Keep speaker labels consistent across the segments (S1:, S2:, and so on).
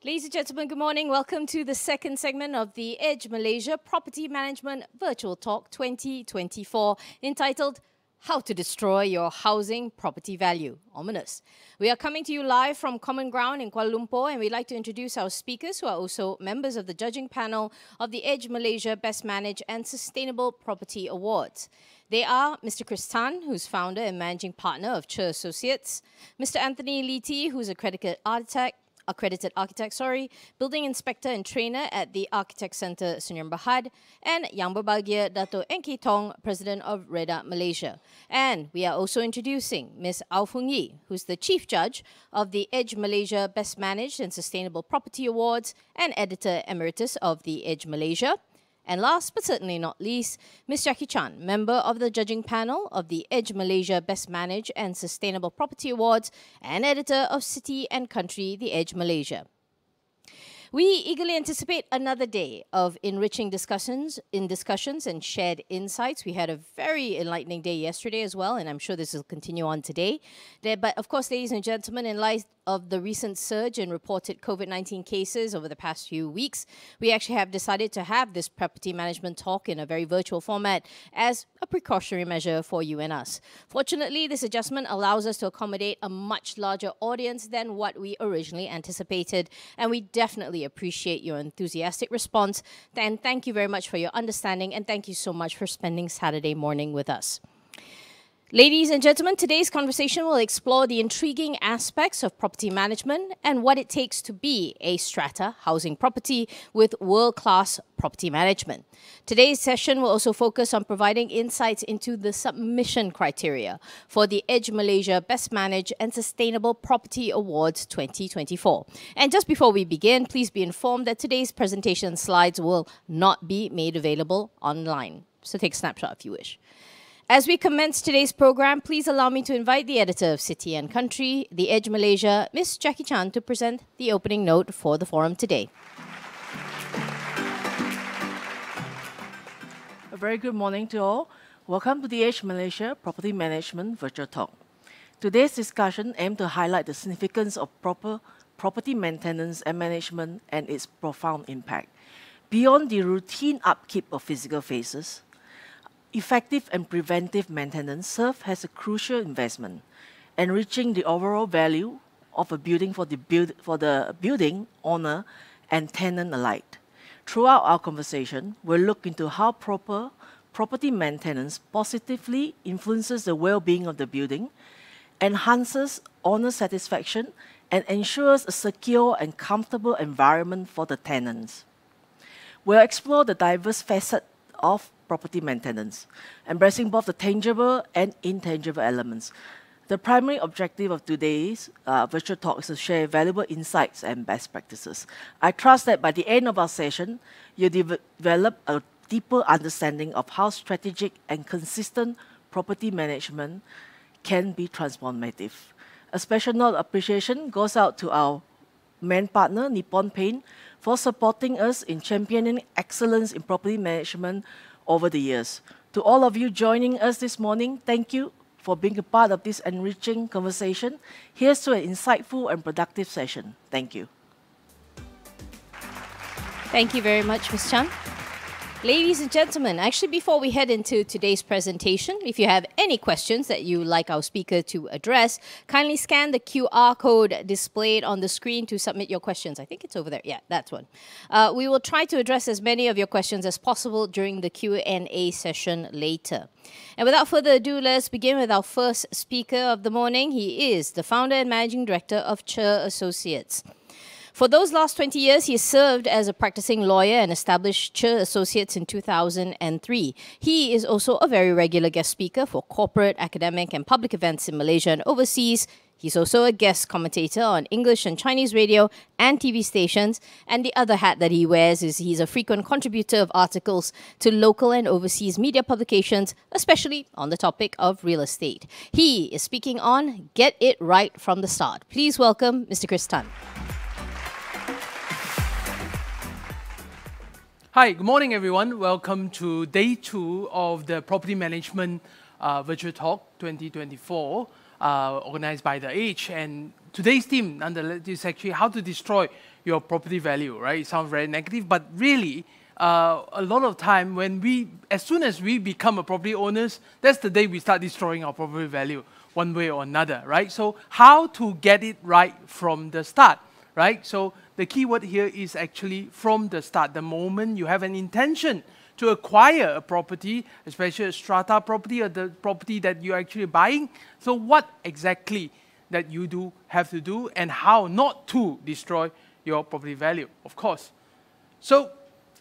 S1: Ladies and gentlemen, good morning. Welcome to the second segment of the Edge Malaysia Property Management Virtual Talk 2024, entitled How to Destroy Your Housing Property Value. Ominous. We are coming to you live from Common Ground in Kuala Lumpur, and we'd like to introduce our speakers who are also members of the judging panel of the Edge Malaysia Best Managed and Sustainable Property Awards. They are Mr. Chris Tan, who's founder and managing partner of Cher Associates, Mr. Anthony Leety, who's accredited architect, building inspector and trainer at the Architect Centre Sdn Bhd, and Yang Berbahagia Dato' Enki Tong, president of Reda Malaysia. And we are also introducing Ms. Au Fung Yee, who's the chief judge of the Edge Malaysia Best Managed and Sustainable Property Awards and editor emeritus of the Edge Malaysia. And last but certainly not least, Ms. Jackie Chan, member of the judging panel of the Edge Malaysia Best Managed and Sustainable Property Awards and editor of City and Country, the Edge Malaysia. We eagerly anticipate another day of enriching discussions and shared insights. We had a very enlightening day yesterday as well, and I'm sure this will continue on today. But of course, ladies and gentlemen, in light of the recent surge in reported COVID-19 cases over the past few weeks, we actually have decided to have this property management talk in a very virtual format as a precautionary measure for you and us. Fortunately, this adjustment allows us to accommodate a much larger audience than what we originally anticipated, and we definitely appreciate your enthusiastic response. And thank you very much for your understanding, and thank you so much for spending Saturday morning with us. Ladies and gentlemen, today's conversation will explore the intriguing aspects of property management and what it takes to be a strata housing property with world-class property management. Today's session will also focus on providing insights into the submission criteria for the Edge Malaysia Best Managed and Sustainable Property Awards 2024. And just before we begin, please be informed that today's presentation slides will not be made available online. So take a snapshot if you wish. As we commence today's program, please allow me to invite the editor of City and Country, the Edge Malaysia, Ms. Jackie Chan, to present the opening note for the forum today.
S2: A very good morning to all. Welcome to the Edge Malaysia Property Management Virtual Talk. Today's discussion aims to highlight the significance of proper property maintenance and management and its profound impact. Beyond the routine upkeep of physical spaces, effective and preventive maintenance serve as a crucial investment, enriching the overall value of a building for the building owner and tenant alike. Throughout our conversation, we'll look into how proper property maintenance positively influences the well-being of the building, enhances owner satisfaction, and ensures a secure and comfortable environment for the tenants. We'll explore the diverse facets of property maintenance, embracing both the tangible and intangible elements. The primary objective of today's virtual talk is to share valuable insights and best practices. I trust that by the end of our session, you'll develop a deeper understanding of how strategic and consistent property management can be transformative. A special note of appreciation goes out to our main partner, Nippon Paint, for supporting us in championing excellence in property management over the years. To all of you joining us this morning, thank you for being a part of this enriching conversation. Here's to an insightful and productive session. Thank you.
S1: Thank you very much, Ms. Chan. Ladies and gentlemen, actually before we head into today's presentation, if you have any questions that you would like our speaker to address, kindly scan the QR code displayed on the screen to submit your questions. I think it's over there. Yeah, that's one. We will try to address as many of your questions as possible during the Q&A session later. And without further ado, let's begin with our first speaker of the morning. He is the founder and managing director of Cher Associates. For those last 20 years, he served as a practicing lawyer and established Cher Associates in 2003. He is also a very regular guest speaker for corporate, academic, and public events in Malaysia and overseas. He's also a guest commentator on English and Chinese radio and TV stations. And the other hat that he wears is he's a frequent contributor of articles to local and overseas media publications, especially on the topic of real estate. He is speaking on Get It Right from the Start. Please welcome Mr. Chris Tan.
S3: Hi, good morning everyone. Welcome to day 2 of the Property Management Virtual Talk 2024, organized by The Edge. And today's theme, nonetheless, is actually how to destroy your property value, right? It sounds very negative, but really, a lot of time as soon as we become a property owners, that's the day we start destroying our property value one way or another, right? So how to get it right from the start, right? So the key word here is actually from the start. The moment you have an intention to acquire a property, especially a strata property or the property that you're actually buying, so what exactly that you do have to do and how not to destroy your property value, of course. So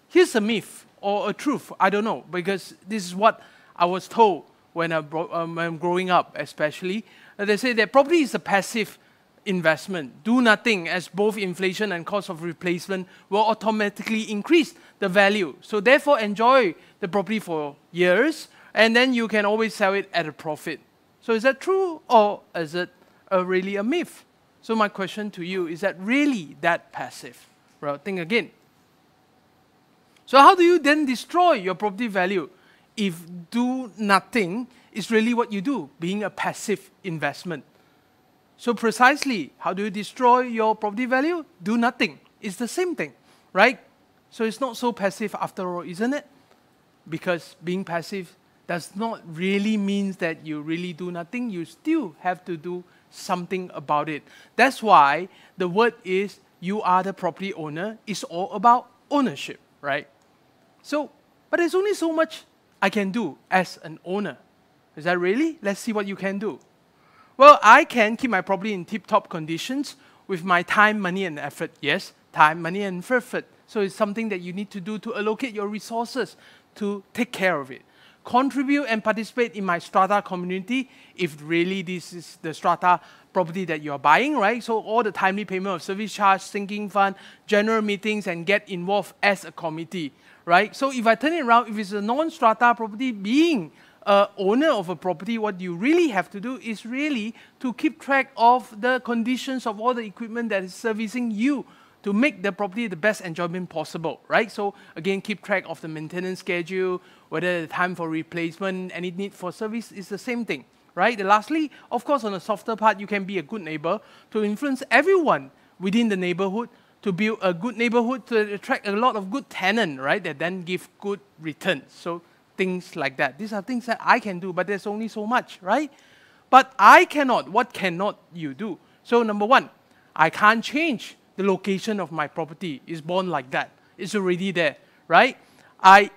S3: here's a myth or a truth, I don't know, because this is what I was told when I'm growing up, especially. They say that property is a passive investment. Do nothing, as both inflation and cost of replacement will automatically increase the value. So therefore, enjoy the property for years, and then you can always sell it at a profit. So is that true, or is it really a myth? So my question to you, is that really that passive? Well, think again. So how do you then destroy your property value if do nothing is really what you do, being a passive investment? So precisely, how do you destroy your property value? Do nothing. It's the same thing, right? So it's not so passive after all, isn't it? Because being passive does not really mean that you really do nothing. You still have to do something about it. That's why the word is you are the property owner. It's all about ownership, right? So, but there's only so much I can do as an owner. Is that really? Let's see what you can do. Well, I can keep my property in tip-top conditions with my time, money, and effort. Yes, time, money, and effort. So it's something that you need to do to allocate your resources to take care of it. Contribute and participate in my strata community if really this is the strata property that you're buying, right? So all the timely payment of service charge, sinking fund, general meetings, and get involved as a committee, right? So if I turn it around, if it's a non-strata property, being owner of a property, what you really have to do is really to keep track of the conditions of all the equipment that is servicing you to make the property the best enjoyment possible, right? So again, keep track of the maintenance schedule, whether the time for replacement, any need for service is the same thing, right? And lastly, of course, on the softer part, you can be a good neighbor to influence everyone within the neighborhood to build a good neighborhood to attract a lot of good tenants, right? That then give good returns. So things like that. These are things that I can do, but there's only so much, right? But I cannot. What cannot you do? So number one, I can't change the location of my property. It's born like that. It's already there, right? I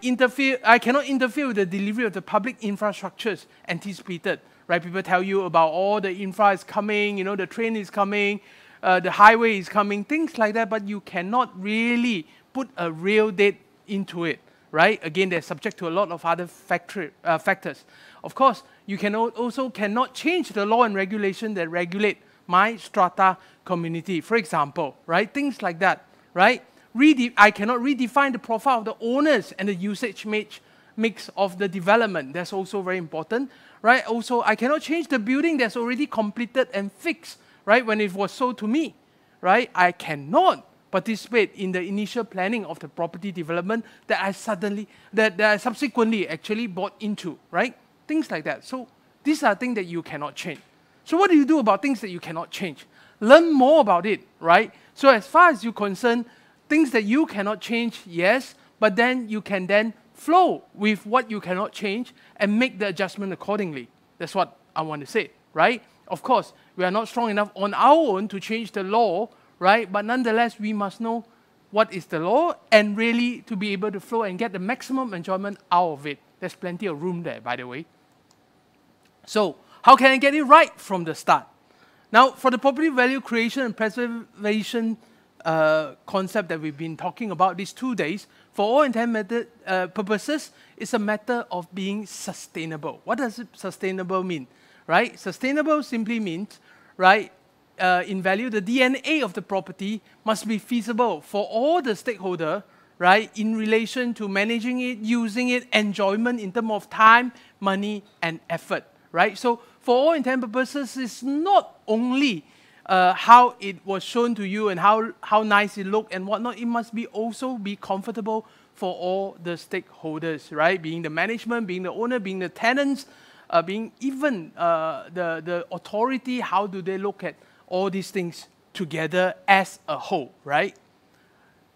S3: cannot interfere with the delivery of the public infrastructures anticipated, right? People tell you about all the infra is coming, you know, the train is coming, the highway is coming, things like that, but you cannot really put a real date into it, right? Again, they're subject to a lot of other factors. Of course, you also cannot change the law and regulation that regulate my strata community, for example, right? Things like that, right? I cannot redefine the profile of the owners and the usage mix of the development. That's also very important, right? Also, I cannot change the building that's already completed and fixed, right? When it was sold to me, right? I cannot participate in the initial planning of the property development that I subsequently actually bought into, right? Things like that. So these are things that you cannot change. So what do you do about things that you cannot change? Learn more about it, right? So as far as you're concerned, things that you cannot change, yes, but then you can then flow with what you cannot change and make the adjustment accordingly. That's what I want to say, right? Of course, we are not strong enough on our own to change the law, right? But nonetheless, we must know what is the law and really to be able to flow and get the maximum enjoyment out of it. There's plenty of room there, by the way. So, how can I get it right from the start? Now, for the property value creation and preservation concept that we've been talking about these 2 days, for all intended purposes, it's a matter of being sustainable. What does sustainable mean? Right? Sustainable simply means, right, in value, the DNA of the property must be feasible for all the stakeholders, right, in relation to managing it, using it, enjoyment in terms of time, money, and effort, right? So for all intended purposes, it's not only how it was shown to you and how nice it looked and whatnot, it must be also be comfortable for all the stakeholders, right? Being the management, being the owner, being the tenants, being even the authority, how do they look at all these things together as a whole, right?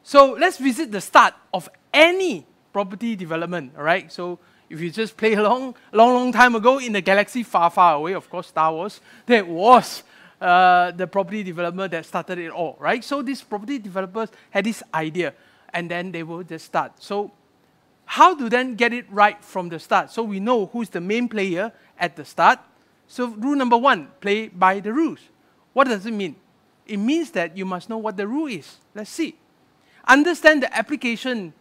S3: So let's visit the start of any property development, all right? So if you just play along, long time ago in the galaxy far, far away, of course, Star Wars, that was the property developer that started it all, right? So these property developers had this idea, and then they will just start. So how to then get it right from the start? So we know who's the main player at the start. So rule number 1, play by the rules. What does it mean? It means that you must know what the rule is. Let's see. Understand the application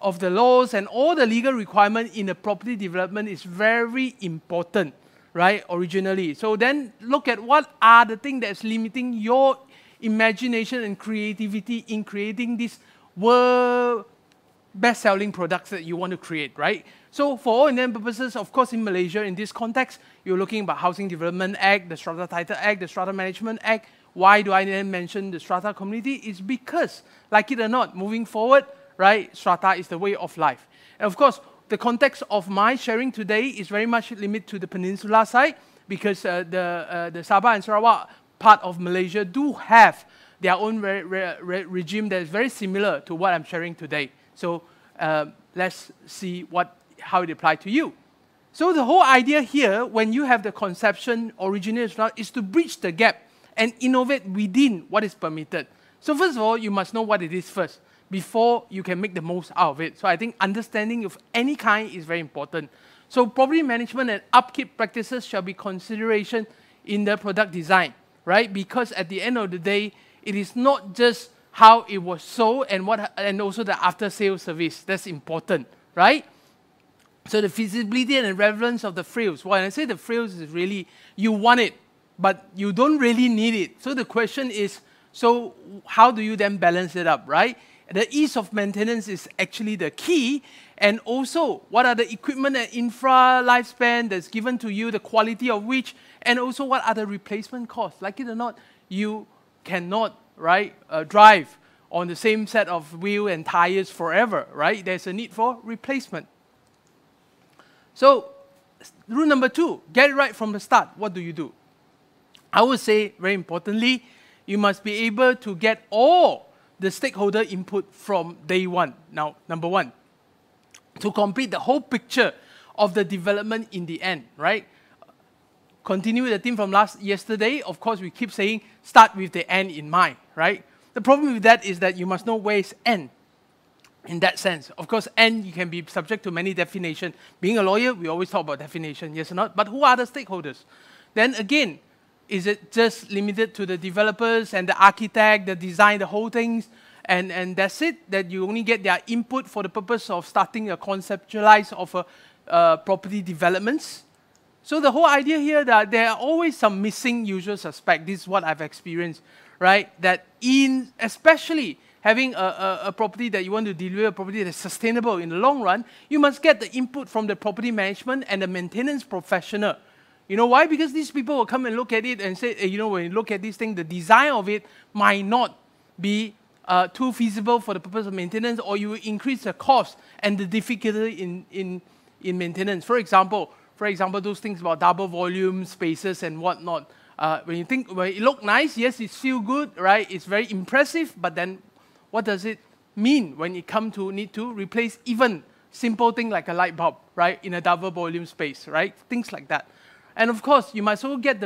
S3: of the laws and all the legal requirements in a property development is very important, right, originally. So then look at what are the things that's limiting your imagination and creativity in creating these world best-selling products that you want to create, right? So for all intents and purposes, of course, in Malaysia, in this context, you're looking at Housing Development Act, the Strata Title Act, the Strata Management Act. Why do I then mention the strata community? It's because, like it or not, moving forward, right, strata is the way of life. And of course, the context of my sharing today is very much limited to the peninsula side, because the Sabah and Sarawak part of Malaysia do have their own regime that is very similar to what I'm sharing today. So let's see how it applies to you. So the whole idea here, when you have the conception originated, is to bridge the gap and innovate within what is permitted. So first of all, you must know what it is first before you can make the most out of it. So I think understanding of any kind is very important. So property management and upkeep practices shall be consideration in the product design, right? Because at the end of the day, it is not just how it was sold and also the after-sale service. That's important, right? So the feasibility and the relevance of the frills. When I say the frills is really, you want it, but you don't really need it. So the question is, so how do you then balance it up, right? The ease of maintenance is actually the key. And also, what are the equipment and infra lifespan that's given to you, the quality of which, and also what are the replacement costs? Like it or not, you cannot, right, drive on the same set of wheel and tires forever, right? There's a need for replacement. So, rule number 2, get it right from the start. What do you do? I would say, very importantly, you must be able to get all the stakeholder input from day one. Now, number 1, to complete the whole picture of the development in the end, right? Continue with the theme from yesterday. Of course, we keep saying, start with the end in mind, right? The problem with that is that you must know where is end in that sense. Of course, end, you can be subject to many definitions. Being a lawyer, we always talk about definition, yes or not? But who are the stakeholders? Then again, is it just limited to the developers and the architect, the design, the whole things, and that's it? That you only get their input for the purpose of starting a conceptualize of a property developments? So the whole idea here that there are always some missing usual suspect. This is what I've experienced, right? That in especially having a property that you want to deliver, a property that's sustainable in the long run, you must get the input from the property management and the maintenance professional. You know why? Because these people will come and look at it and say, hey, you know, when you look at this thing, the design of it might not be too feasible for the purpose of maintenance, or you will increase the cost and the difficulty in maintenance. For example, those things about double volume spaces and whatnot. When it look nice, yes, it feel good, right? It's very impressive, but then what does it mean when it comes to need to replace even simple thing like a light bulb, right, in a double volume space, right? Things like that. And of course, you must also get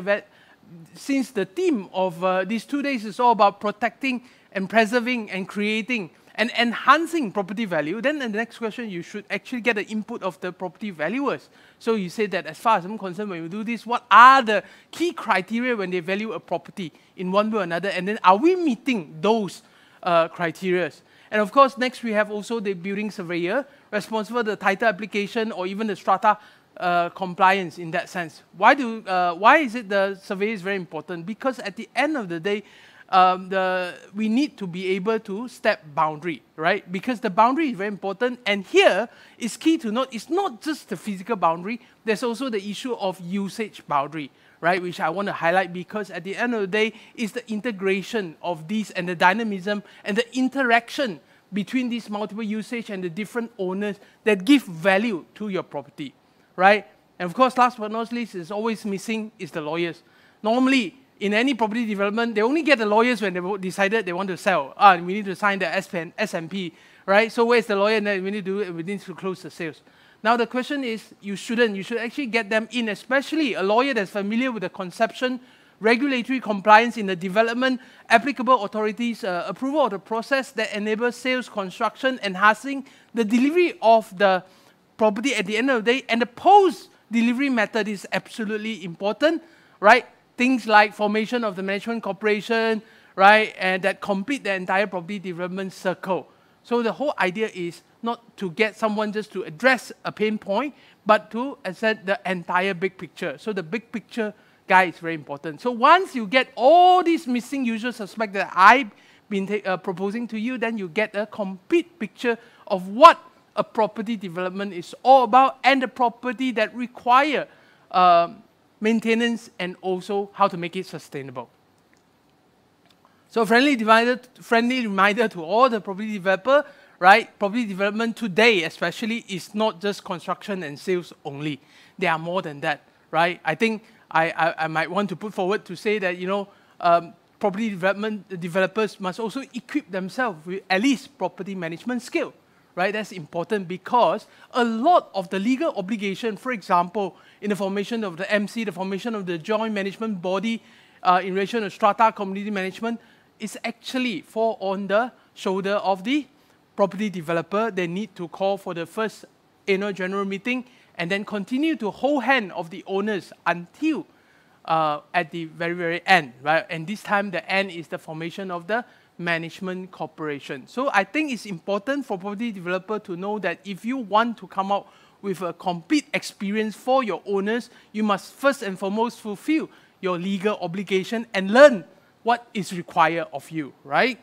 S3: since the theme of these 2 days is all about protecting and preserving and creating and enhancing property value, then in the next question, you should actually get the input of the property valuers. So you say that as far as I'm concerned, when we do this, what are the key criteria when they value a property in one way or another? And then are we meeting those criteria? And of course, next we have also the building surveyor, responsible for the title application or even the strata compliance in that sense. Why is it the survey is very important? Because at the end of the day, we need to be able to step boundary, right? Because the boundary is very important. And here, it's key to note, it's not just the physical boundary, there's also the issue of usage boundary, right? Which I want to highlight because at the end of the day, it's the integration of these and the dynamism and the interaction between these multiple usage and the different owners that give value to your property, right? And of course, last but not least, is always missing is the lawyers. Normally, in any property development, they only get the lawyers when they decided they want to sell. We need to sign the SMP, right? So where's the lawyer? And then we need to do it, we need to close the sales. Now the question is, you should actually get them in, especially a lawyer that's familiar with the conception, regulatory compliance in the development, applicable authorities' approval of the process that enables sales, construction, enhancing the delivery of the property at the end of the day, and the post-delivery method is absolutely important, right? Things like formation of the management corporation, right, and that complete the entire property development circle. So the whole idea is not to get someone just to address a pain point, but to assess the entire big picture. So the big picture guy is very important. So once you get all these missing usual suspects that I've been proposing to you, then you get a complete picture of what a property development is all about and the property that require maintenance and also how to make it sustainable. So friendly reminder to all the property developer, right? Property development today especially is not just construction and sales only. There are more than that, right? I think I might want to put forward to say that, property development developers must also equip themselves with at least property management skill, right? That's important because a lot of the legal obligation, for example, in the formation of the MC, the formation of the joint management body in relation to strata community management, is actually fall on the shoulder of the property developer. They need to call for the first annual general meeting and then continue to hold hand of the owners until at the very, very end, right? And this time the end is the formation of the management corporation. So I think it's important for property developer to know that if you want to come out with a complete experience for your owners, you must first and foremost fulfill your legal obligation and learn what is required of you, right?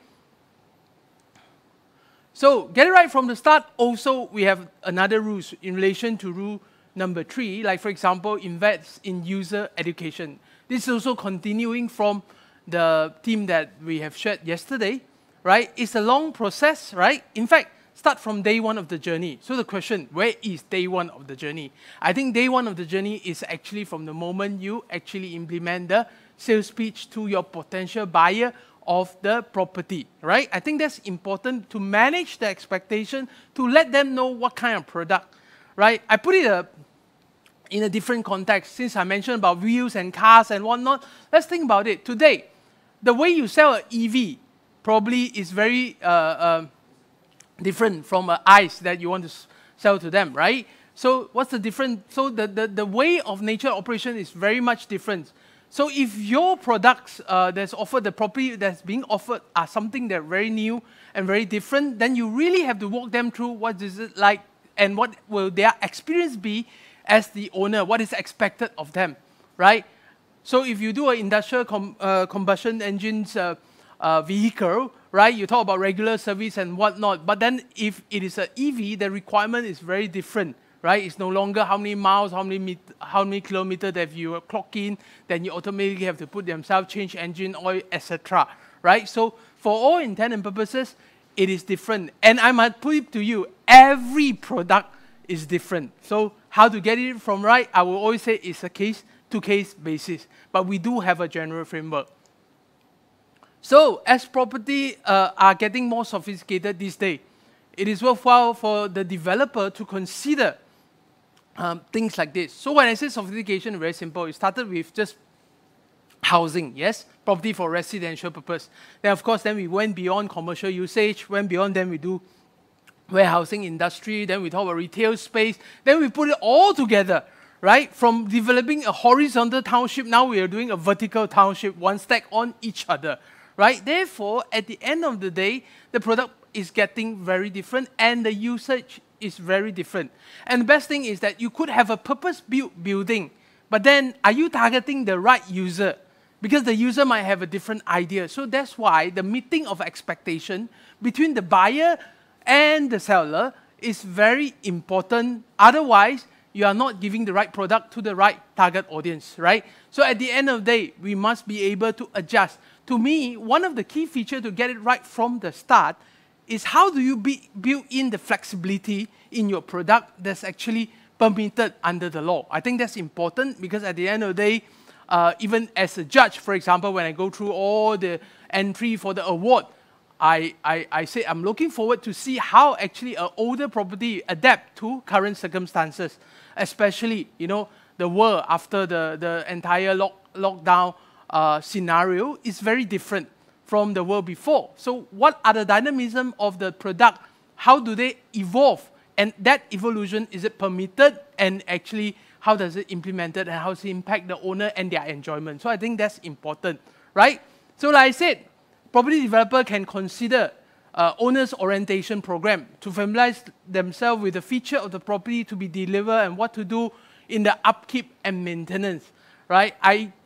S3: So get it right from the start. Also, we have another rules in relation to rule number 3, like for example, invest in user education. This is also continuing from the theme that we have shared yesterday, right? It's a long process, right? In fact, start from day 1 of the journey. So the question, where is day 1 of the journey? I think day 1 of the journey is actually from the moment you actually implement the sales pitch to your potential buyer of the property, right? I think that's important to manage the expectation, to let them know what kind of product, right? I put it in a different context. Since I mentioned about wheels and cars and whatnot, let's think about it. Today, the way you sell an EV probably is very different from an ICE that you want to sell to them, right? So what's the difference? So the way of nature of operation is very much different. So if your products that's offered, the property that's being offered are something that are very new and very different, then you really have to walk them through what is it like and what will their experience be as the owner, what is expected of them, right? So if you do an industrial combustion engines vehicle, right, you talk about regular service and whatnot, but then if it is an EV, the requirement is very different, right? It's no longer how many miles, how many kilometers that you clock in, then you automatically have to put themselves, change engine oil, etc., right? So for all intent and purposes, it is different. And I might put it to you, every product is different. So how to get it from right, I will always say it's a case-to-case basis. But we do have a general framework. So as property are getting more sophisticated these days, it is worthwhile for the developer to consider things like this. So when I say sophistication, very simple. It started with just housing, yes? Property for residential purpose. Then of course, then we went beyond commercial usage, went beyond, then we do warehousing industry, then we talk about retail space, then we put it all together, right? From developing a horizontal township, now we are doing a vertical township, one stack on each other, right? Therefore, at the end of the day, the product is getting very different and the usage is very different. And the best thing is that you could have a purpose-built building, but then are you targeting the right user? Because the user might have a different idea. So that's why the meeting of expectation between the buyer and the seller is very important. Otherwise, you are not giving the right product to the right target audience, right? So at the end of the day, we must be able to adjust. To me, one of the key features to get it right from the start is how do you build in the flexibility in your product that's actually permitted under the law. I think that's important because at the end of the day, even as a judge, for example, when I go through all the entry for the award, I say I'm looking forward to see how actually an older property adapt to current circumstances, especially, the world after the entire lockdown scenario is very different from the world before. So what are the dynamism of the product? How do they evolve? And that evolution, is it permitted? And actually, how does it implemented? And how does it impact the owner and their enjoyment? So I think that's important, right? So like I said, property developer can consider owner's orientation program to familiarize themselves with the feature of the property to be delivered and what to do in the upkeep and maintenance, right?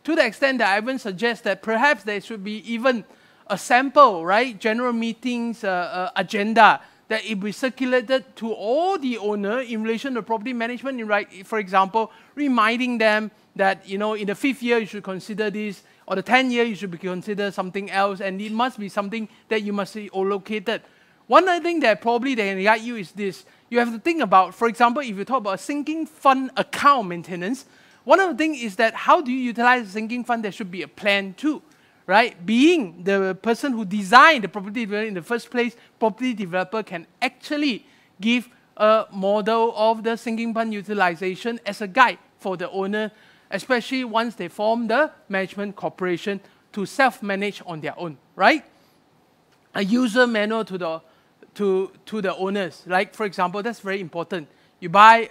S3: To the extent that I even suggest that perhaps there should be even a sample, right, general meetings agenda that it be circulated to all the owner in relation to property management. Right, for example, reminding them that in the 5th year you should consider this, or the 10th year you should consider something else, and it must be something that you must be allocated. One other thing that probably they can guide you is this. You have to think about, for example, if you talk about a sinking fund account maintenance, one of the things is that how do you utilize a sinking fund? There should be a plan too, right? Being the person who designed the property development in the first place, property developer can actually give a model of the sinking fund utilization as a guide for the owner, especially once they form the management corporation to self-manage on their own, right? A user manual to the owners. Like, for example, that's very important. You buy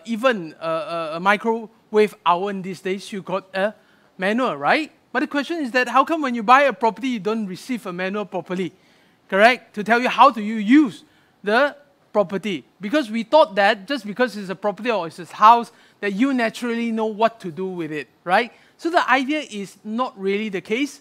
S3: even a microwave oven these days, you got a manual, right? But the question is that how come when you buy a property, you don't receive a manual properly, correct? To tell you how do you use the property. Because we thought that just because it's a property or it's a house, that you naturally know what to do with it, right? So the idea is not really the case.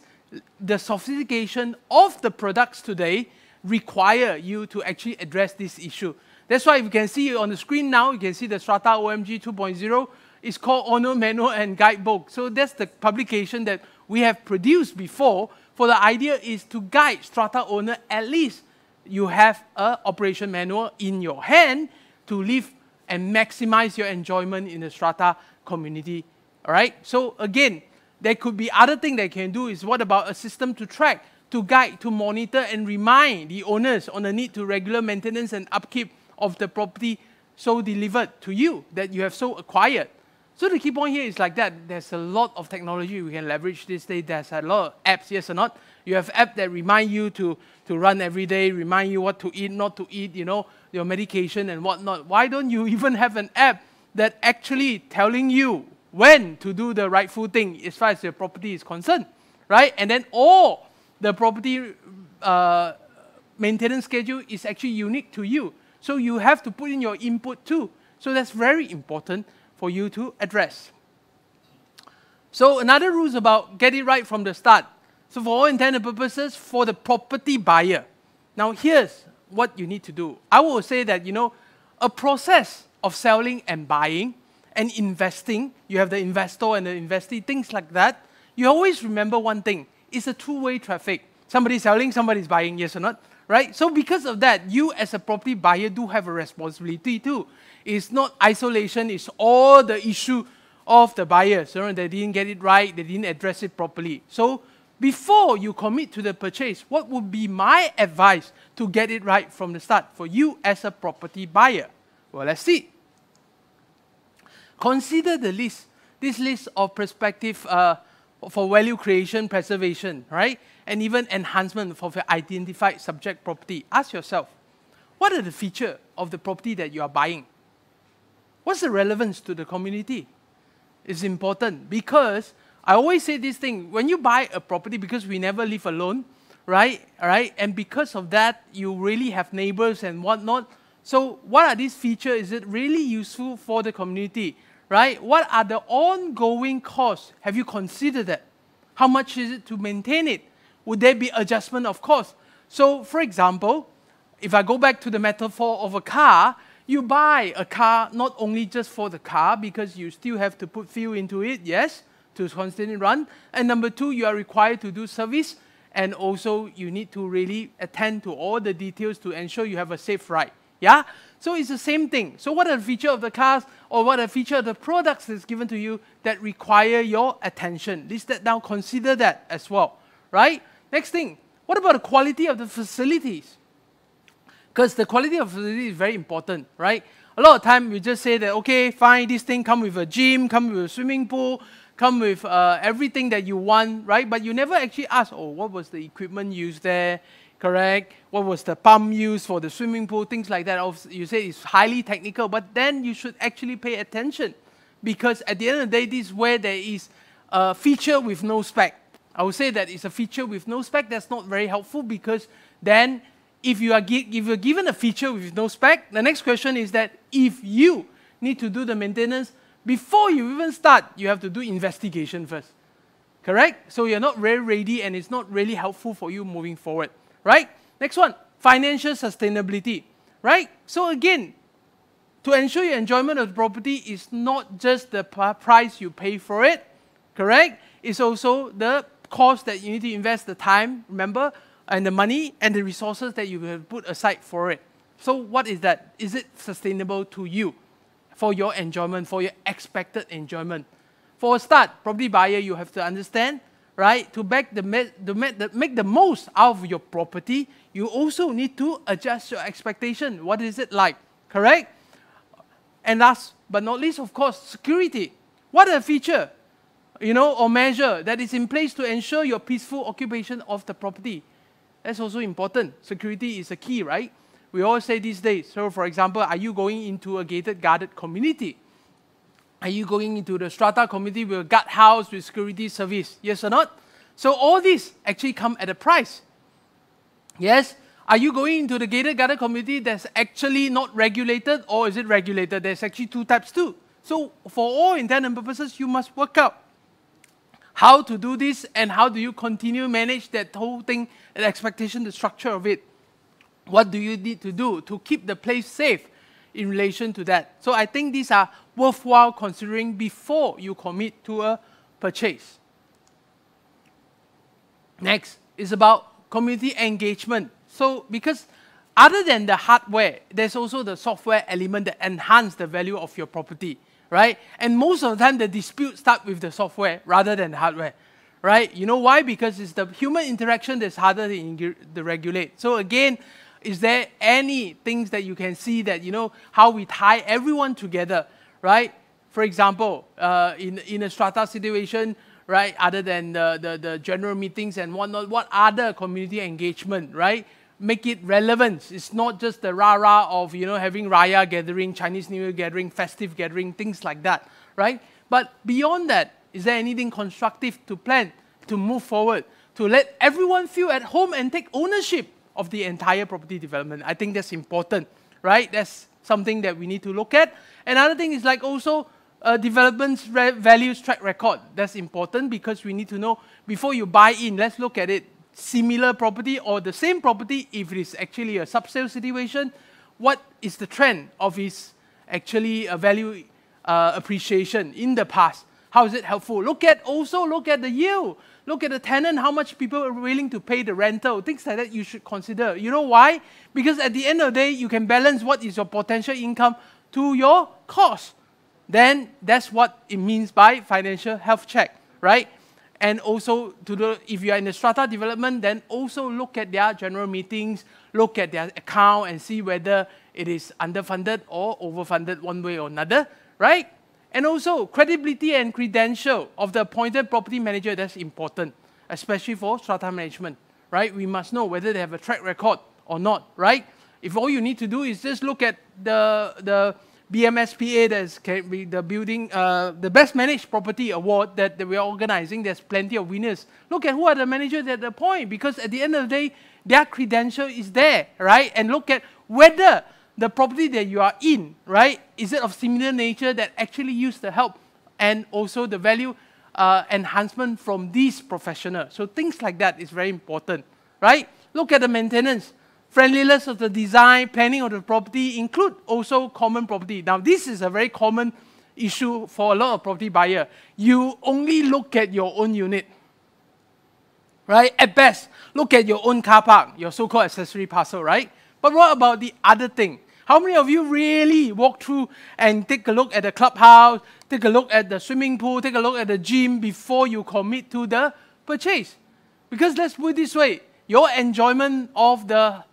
S3: The sophistication of the products today require you to actually address this issue. That's why you can see on the screen now, you can see the Strata OMG 2.0. It's called Owner Manual and Guidebook. So that's the publication that we have produced before. For the idea is to guide Strata owner, at least you have an operation manual in your hand to live and maximize your enjoyment in the Strata community. All right? So again, there could be other things they can do is what about a system to track, to guide, to monitor and remind the owners on the need to regular maintenance and upkeep of the property so delivered to you that you have so acquired. So the key point here is like that. There's a lot of technology we can leverage this day. There's a lot of apps, yes or not? You have apps that remind you to run every day, remind you what to eat, not to eat, your medication and whatnot. Why don't you even have an app that actually telling you when to do the rightful thing as far as your property is concerned, right? And then all the property maintenance schedule is actually unique to you. So you have to put in your input too. So that's very important for you to address. So another rule is about get it right from the start. So for all intents and purposes, for the property buyer. Now here's what you need to do. I will say that, a process of selling and buying and investing, you have the investor and the investee, things like that. You always remember one thing, it's a two-way traffic. Somebody's selling, somebody's buying, yes or not? Right? So because of that, you as a property buyer do have a responsibility too. It's not isolation, it's all the issue of the buyers. They didn't get it right, they didn't address it properly. So before you commit to the purchase, what would be my advice to get it right from the start for you as a property buyer? Well, let's see. Consider the list, this list of perspective for value creation, preservation, right? And even enhancement for the identified subject property. Ask yourself, what are the features of the property that you are buying? What's the relevance to the community? It's important because I always say this thing, when you buy a property, because we never live alone, right? And because of that, you really have neighbors and whatnot. So what are these features? Is it really useful for the community, right? What are the ongoing costs? Have you considered that? How much is it to maintain it? Would there be adjustment of cost? So for example, if I go back to the metaphor of a car, you buy a car not only just for the car, because you still have to put fuel into it, yes, to constantly run. And number two, you are required to do service. And also, you need to really attend to all the details to ensure you have a safe ride. Yeah? So it's the same thing. So what are the features of the cars or what are the features of the products that's given to you that require your attention? List that down, consider that as well, right? Next thing, what about the quality of the facilities? Because the quality of facility is very important, right? A lot of time we just say that, okay, fine, this thing come with a gym, come with a swimming pool, come with everything that you want, right? But you never actually ask, oh, what was the equipment used there, correct? What was the pump used for the swimming pool, things like that. You say it's highly technical, but then you should actually pay attention because at the end of the day, this is where there is a feature with no spec. I would say that it's a feature with no spec. That's not very helpful because then if you're given a feature with no spec, the next question is that if you need to do the maintenance, before you even start, you have to do investigation first. Correct? So you're not very ready and it's not really helpful for you moving forward. Right? Next one, financial sustainability. Right? So again, to ensure your enjoyment of the property is not just the price you pay for it. Correct? It's also the cost that you need to invest, the time, remember, and the money and the resources that you have put aside for it. So what is that? Is it sustainable to you for your enjoyment, for your expected enjoyment? For a start, property buyer, you have to understand, right? To make the most out of your property, you also need to adjust your expectation. What is it like? Correct? And last but not least, of course, security. What are the feature, or measure that is in place to ensure your peaceful occupation of the property? That's also important. Security is a key, right? We always say these days. So, for example, are you going into a gated, guarded community? Are you going into the strata community with a guard house with security service? Yes or not? So all these actually come at a price. Yes? Are you going into the gated, guarded community that's actually not regulated or is it regulated? There's actually two types too. So for all intent and purposes, you must work out how to do this and how do you continue manage that whole thing, the expectation, the structure of it. What do you need to do to keep the place safe in relation to that? So I think these are worthwhile considering before you commit to a purchase. Next is about community engagement. So because other than the hardware, there's also the software element that enhance the value of your property, right? And most of the time, the disputes start with the software rather than the hardware, right? You know why? Because it's the human interaction that's harder to regulate. So again, is there any things that you can see that, how we tie everyone together, right? For example, in a strata situation, right, other than the general meetings and whatnot, what other community engagement, right? Make it relevant. It's not just the rah-rah of, having Raya gathering, Chinese New Year gathering, festive gathering, things like that, right? But beyond that, is there anything constructive to plan, to move forward, to let everyone feel at home and take ownership of the entire property development? I think that's important, right? That's something that we need to look at. Another thing is like also development's values track record. That's important because we need to know before you buy in, let's look at it. Similar property or the same property, if it is actually a sub-sale situation, what is the trend of its actually value appreciation in the past? How is it helpful? Look at the yield. Look at the tenant, how much people are willing to pay the rental. Things like that you should consider. You know why? Because at the end of the day, you can balance what is your potential income to your cost. Then that's what it means by financial health check, right? And also, if you are in the strata development, then also look at their general meetings, look at their account and see whether it is underfunded or overfunded one way or another, right? And also, credibility and credential of the appointed property manager, that's important, especially for strata management, right? We must know whether they have a track record or not, right? If all you need to do is just look at the BMSPA, that's the building, the best managed property award that we are organizing, there's plenty of winners. Look at who are the managers at the point, because at the end of the day, their credential is there, right? And look at whether the property that you are in, right, is it of similar nature that actually use the help and also the value enhancement from these professionals. So things like that is very important, right? Look at the maintenance. Friendliness of the design, planning of the property, include also common property. Now, this is a very common issue for a lot of property buyer. You only look at your own unit, right? At best, look at your own car park, your so-called accessory parcel, right? But what about the other thing? How many of you really walk through and take a look at the clubhouse, take a look at the swimming pool, take a look at the gym before you commit to the purchase? Because let's put it this way, your enjoyment of the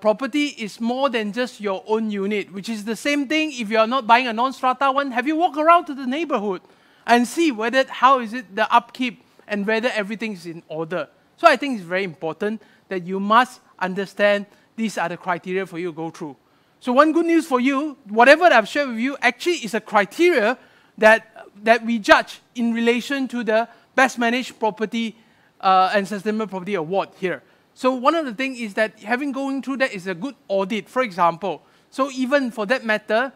S3: property is more than just your own unit, which is the same thing if you are not buying a non-strata one. Have you walked around to the neighborhood and see whether, how is it the upkeep and whether everything is in order? So I think it's very important that you must understand these are the criteria for you to go through. So one good news for you, whatever I've shared with you actually is a criteria that we judge in relation to the Best Managed Property and Sustainable Property Award here. So one of the things is that going through that is a good audit, for example. So even for that matter,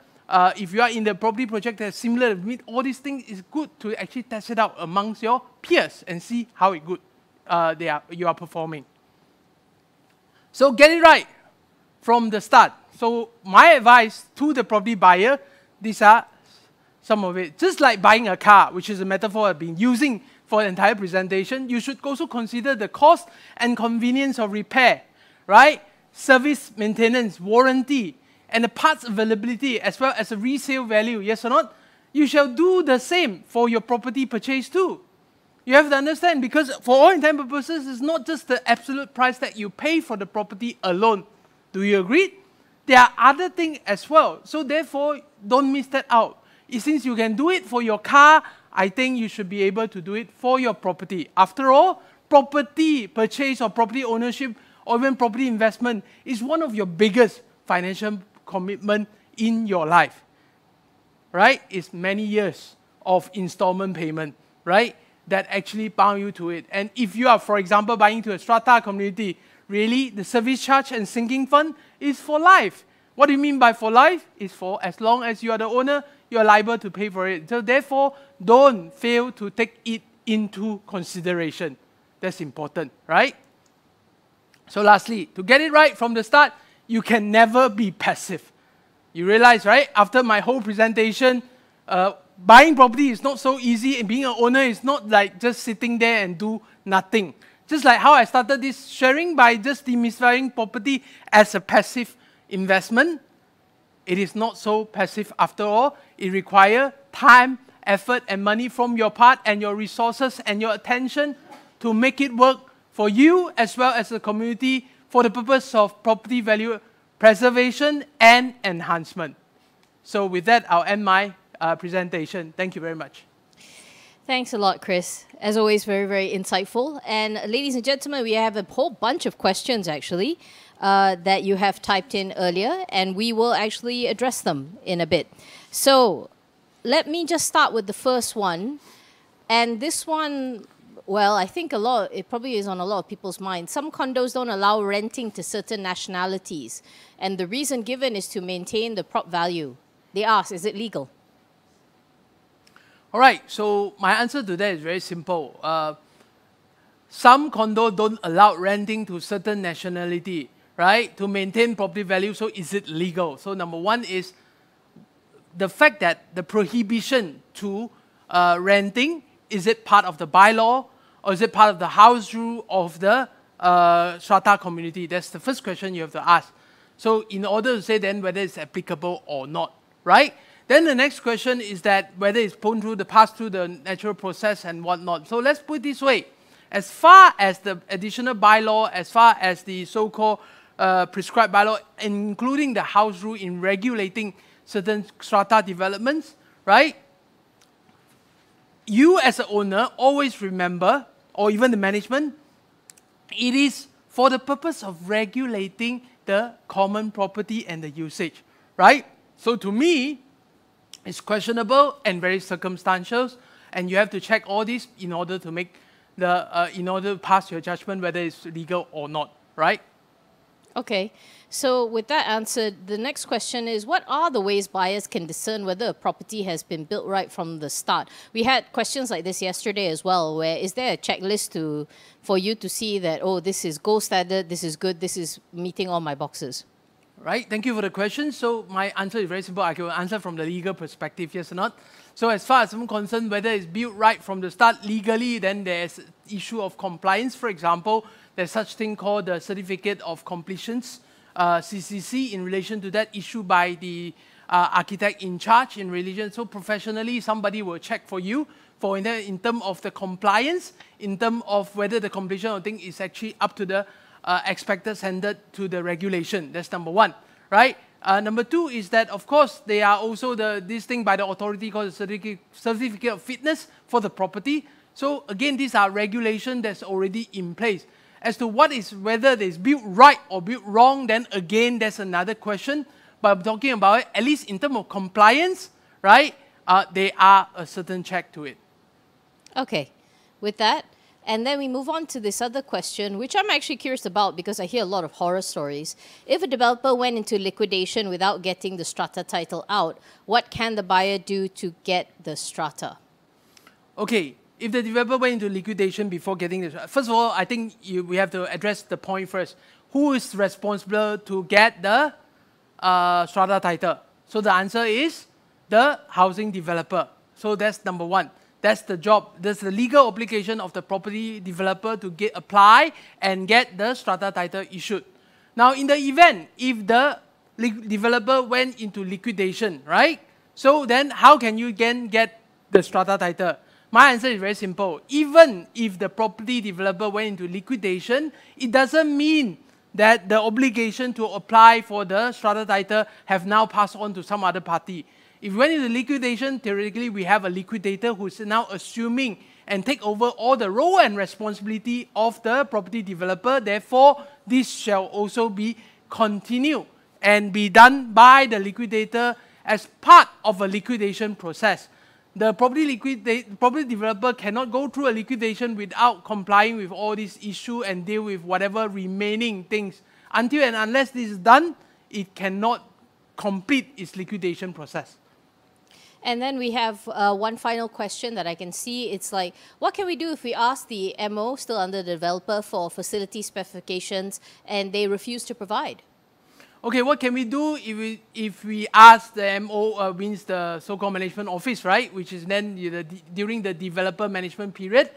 S3: if you are in the property project that's similar to meet all these things, it's good to actually test it out amongst your peers and see how good you are performing. So get it right from the start. So my advice to the property buyer, these are some of it. Just like buying a car, which is a metaphor I've been using for the entire presentation, you should also consider the cost and convenience of repair, right? Service, maintenance, warranty, and the parts availability, as well as the resale value, yes or not? You shall do the same for your property purchase too. You have to understand, because for all intents and purposes, it's not just the absolute price that you pay for the property alone. Do you agree? There are other things as well. So therefore, don't miss that out. Since you can do it for your car, I think you should be able to do it for your property. After all, property purchase or property ownership or even property investment is one of your biggest financial commitment in your life. Right? It's many years of installment payment, right? That actually bound you to it. And if you are, for example, buying to a strata community, really, the service charge and sinking fund is for life. What do you mean by for life? It's for as long as you are the owner, you are liable to pay for it. So therefore, don't fail to take it into consideration. That's important, right? So lastly, to get it right from the start, you can never be passive. You realize, right? After my whole presentation, buying property is not so easy, and being an owner is not like just sitting there and do nothing. Just like how I started this sharing by just demystifying property as a passive investment, it is not so passive after all. It requires time, effort, and money from your part, and your resources and your attention to make it work for you as well as the community for the purpose of property value preservation and enhancement. So with that, I'll end my presentation. Thank you very much.
S1: Thanks a lot, Chris. As always, very, very insightful. And ladies and gentlemen, we have a whole bunch of questions, actually, that you have typed in earlier, and we will actually address them in a bit. So let me just start with the first one. And this one, well, I think it probably is on a lot of people's minds. Some condos don't allow renting to certain nationalities. And the reason given is to maintain the prop value. They ask, is it legal?
S3: All right, so my answer to that is very simple. Some condos don't allow renting to certain nationality, right? To maintain property value, so is it legal? So number one is the fact that the prohibition to renting, is it part of the bylaw or is it part of the house rule of the strata community? That's the first question you have to ask. So in order to say then whether it's applicable or not, right? Then the next question is that whether it's passed through the natural process and whatnot. So let's put it this way. As far as the additional bylaw, as far as the so-called prescribed bylaw, including the house rule in regulating certain strata developments, right? You as an owner always remember, or even the management, it is for the purpose of regulating the common property and the usage, right? So to me, it's questionable and very circumstantial, and you have to check all this in order to make in order to pass your judgment whether it's legal or not, right?
S1: Okay, so with that answered, the next question is, what are the ways buyers can discern whether a property has been built right from the start? We had questions like this yesterday as well, where is there a checklist for you to see that, oh, this is gold standard, this is good, this is meeting all my boxes?
S3: Right, thank you for the question. So my answer is very simple. I can answer from the legal perspective, yes or not. So as far as I'm concerned, whether it's built right from the start legally, then there's issue of compliance. For example, there's such thing called the certificate of completions CCC in relation to that, issued by the architect in charge in relation. So professionally, somebody will check for you in terms of the compliance, in terms of whether the completion of thing is actually up to the expected standard to the regulation. That's number one, right? Number two is that, of course, they are also this thing by the authority called the certificate of fitness for the property. So again, these are regulations that's already in place. As to whether it's built right or built wrong, then again, that's another question. But I'm talking about it, at least in terms of compliance, right? There are a certain check to it.
S1: Okay, with that, and then we move on to this other question, which I'm actually curious about because I hear a lot of horror stories. If a developer went into liquidation without getting the strata title out, what can the buyer do to get the strata?
S3: Okay, if the developer went into liquidation before getting the strata, first of all, I think we have to address the point first. Who is responsible to get the strata title? So the answer is the housing developer. So that's number one. That's the job. That's the legal obligation of the property developer to apply and get the strata title issued. Now, in the event, if the developer went into liquidation, right? So then how can you again get the strata title? My answer is very simple. Even if the property developer went into liquidation, it doesn't mean that the obligation to apply for the strata title have now passed on to some other party. If we went into liquidation, theoretically, we have a liquidator who is now assuming and take over all the role and responsibility of the property developer. Therefore, this shall also be continued and be done by the liquidator as part of a liquidation process. The property developer cannot go through a liquidation without complying with all these issues and deal with whatever remaining things. Until and unless this is done, it cannot complete its liquidation process.
S1: And then we have one final question that I can see. It's like, what can we do if we ask the MO, still under the developer, for facility specifications and they refuse to provide?
S3: Okay, what can we do if we ask the MO, means the so-called management office, right? Which is then during the developer management period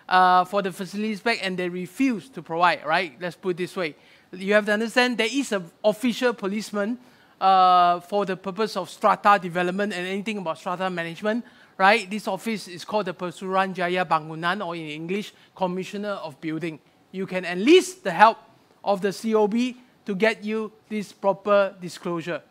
S3: for the facility spec, and they refuse to provide, right? Let's put it this way. You have to understand there is an official policeman for the purpose of strata development and anything about strata management, right? This office is called the Pesuruhanjaya Bangunan, or in English, Commissioner of Building. You can enlist the help of the COB to get you this proper disclosure.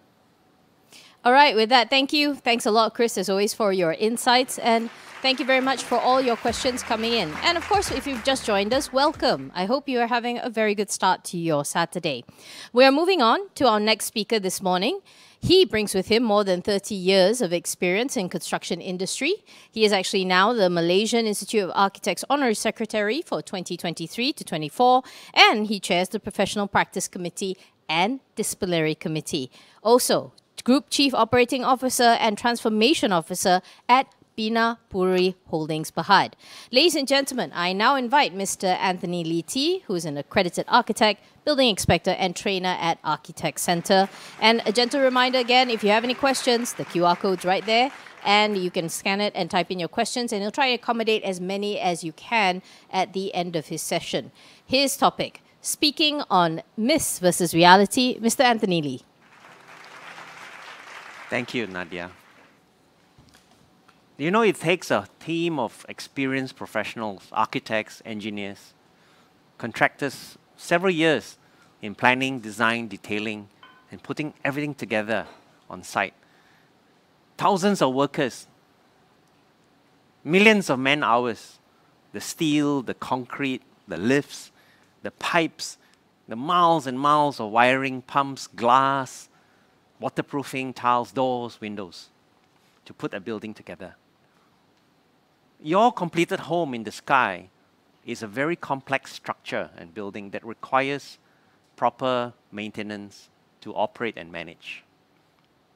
S1: All right, with that, thank you. Thanks a lot, Chris, as always, for your insights. And thank you very much for all your questions coming in. And of course, if you've just joined us, welcome. I hope you are having a very good start to your Saturday. We are moving on to our next speaker this morning. He brings with him more than 30 years of experience in construction industry. He is actually now the Malaysian Institute of Architects Honorary Secretary for 2023 to 24, and he chairs the Professional Practice Committee and Disciplinary Committee. Also, Group Chief Operating Officer and Transformation Officer at Bina Puri Holdings Berhad. Ladies and gentlemen, I now invite Mr. Anthony Lee T, who is an accredited architect, building inspector and trainer at Architect Centre. And a gentle reminder again, if you have any questions, the QR code's right there, and you can scan it and type in your questions, and he'll try to accommodate as many as you can at the end of his session. His topic, speaking on myths versus reality, Mr. Anthony Lee.
S4: Thank you, Nadia. You know, it takes a team of experienced professionals, architects, engineers, contractors, several years in planning, design, detailing, and putting everything together on site. Thousands of workers, millions of man hours, the steel, the concrete, the lifts, the pipes, the miles and miles of wiring, pumps, glass, waterproofing, tiles, doors, windows, to put a building together. Your completed home in the sky is a very complex structure and building that requires proper maintenance to operate and manage.